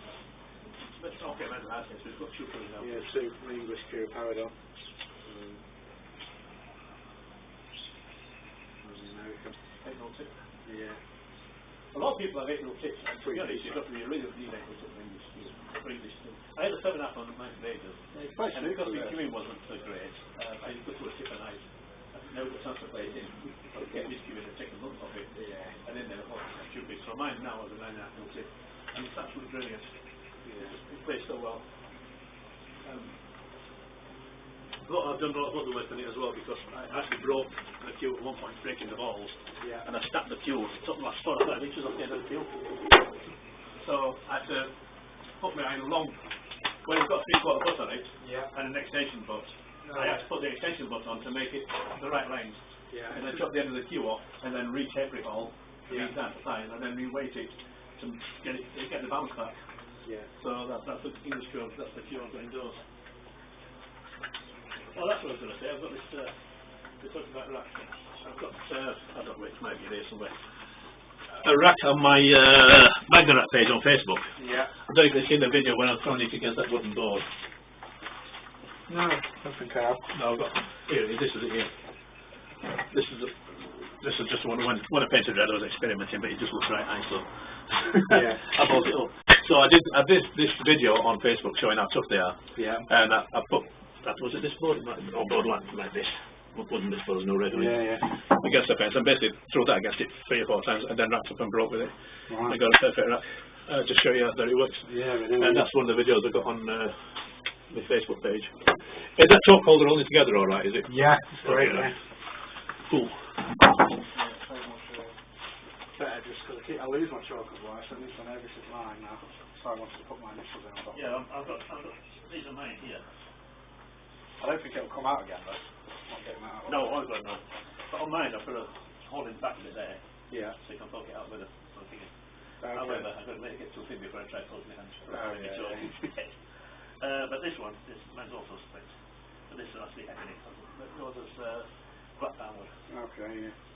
B: Let's talk about the last case, we've got true cues now.
C: Yeah, 2 English Q Paradon. American.
B: 806.
C: Yeah.
B: A lot of people have 806, and to be honest, you don't really need 806 for English too. I had a 7.5 on 90 pages, and because the queuing wasn't so great, I just put a tip and I know the chance to play it in. I'll get this queuing and take a month of it.
C: Yeah.
B: got mine now as a 9.5 mil tip, and it's absolutely brilliant. It plays so well. I've done a lot of work on it as well, because I actually broke the cue at one point, breaking the balls, and I stacked the cue. It took me like 4 or 5 inches off the end of the cue. So I had to put my iron long, when it's got a 3/4 butt on it, and an extension butt. I had to put the extension butt on to make it the right length, and then chop the end of the cue off, and then re-taper it all, re-down to size, and then re-weight it to get the bounce back. So that's the English cue, that's the cue I've got indoors. Oh, that's what I was going to say. I've got this, we're talking about racks. I've got, I don't know, it might be here somewhere. A rack on my Magna Rack page on Facebook. I don't know if you've seen the video when I was throwing it against that wooden board.
C: No, I don't think I have.
B: No, I've got, here, this is it here. This is just when I painted red, I was experimenting, but it just looks right nice, so I bought it up. So I did this video on Facebook showing how tough they are. And I put, was it this board? Or board like this. Wooden, this board, no red on it. Against the fence, and basically threw that against it 3 or 4 times, and then wrapped up and broke with it. I got a perfect rack. Just show you that it works. And that's one of the videos I got on my Facebook page. Is that chalk holder only together alright, is it?
C: Yeah, it's great,
B: Cool.
C: Better just because I lose my chalk otherwise, so at least I know this is mine now. So I wanted to put my initials in.
B: I've got these are mine here.
C: I don't think it'll come out again though. Not getting that out.
B: No, I've got none. But on mine I put a hole in the back of it there, so you can poke it out with a something. However, I've got to make it too thin before I try poking it and but this one, mine's also split. But this is actually ebony. But yours is black downward.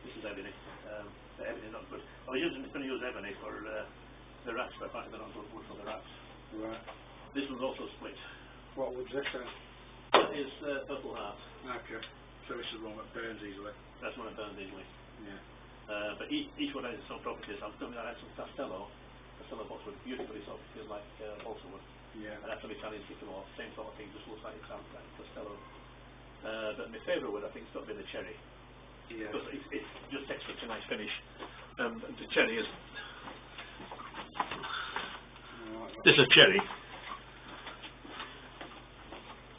B: This is ebony. The ebony is not good. I was going to use ebony for the racks, but apparently they're not good wood for the racks. This one's also split.
C: What wood's this then?
B: That is Purple Heart.
C: So this is one that burns easily.
B: That's one that burns easily. But each one has its own properties. I've done that. I had some Castello boxwood, beautifully soft, feels like balsa wood. And that's some Italian sycamore, same sort of thing, just looks like it sounds like Castello. But my favourite wood, I think, has got to be the cherry. Because it just takes such a nice finish. The cherry is. This is cherry.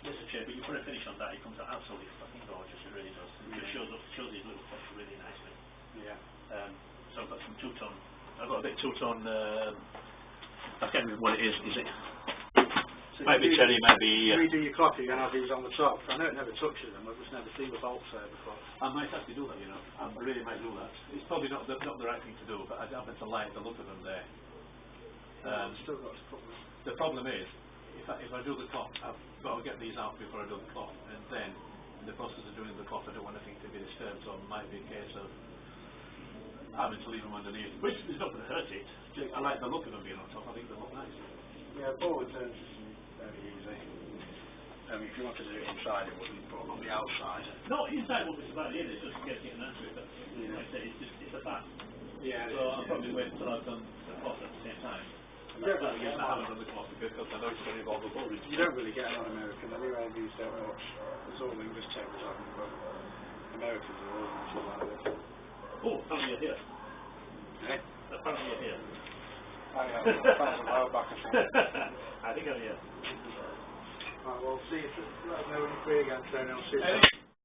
B: This is cherry, but you put a finish on that, it comes out absolutely fucking gorgeous. It really does. It shows these little pots really nicely. So I've got some two-tone. I've got a bit two-tone. I can't remember what it is. Is it?
C: So
B: might be cherry, might be.
C: When you do your clock, you're going to have these on the top. I know it never touches them. I've just never seen the bolts there before.
B: I might actually do that, you know. I really might do that. It's probably not the right thing to do, but I happen to like the look of them there.
C: Still got to put them.
B: The problem is, if I do the cloth, I've got to get these out before I do the cloth, and then in the process of doing the cloth, I don't want anything to be disturbed, so it might be a case of having to leave them underneath, which is not going to hurt it. Just, I like the look of them being on top. I think they look nice.
C: Ball returns is very easy. If you wanted to do it inside, it wouldn't, but on the outside.
B: No, inside won't be so bad either. It's just getting an answer. But like I say, it's a fact. So I'll probably wait until I've done the cloth at the same time.
C: You don't really get
B: I haven't done the cloth because I know it's going to involve the ball.
C: You don't really get it on American anyway. These don't much. It's all English tables having, but Americans are all much like this.
B: Oh, apparently you're here. Apparently you're here.
C: I have a while back or something.
B: I think I'm here.
C: Right, well, see if let us know when you're free again, Tony. I'll see you.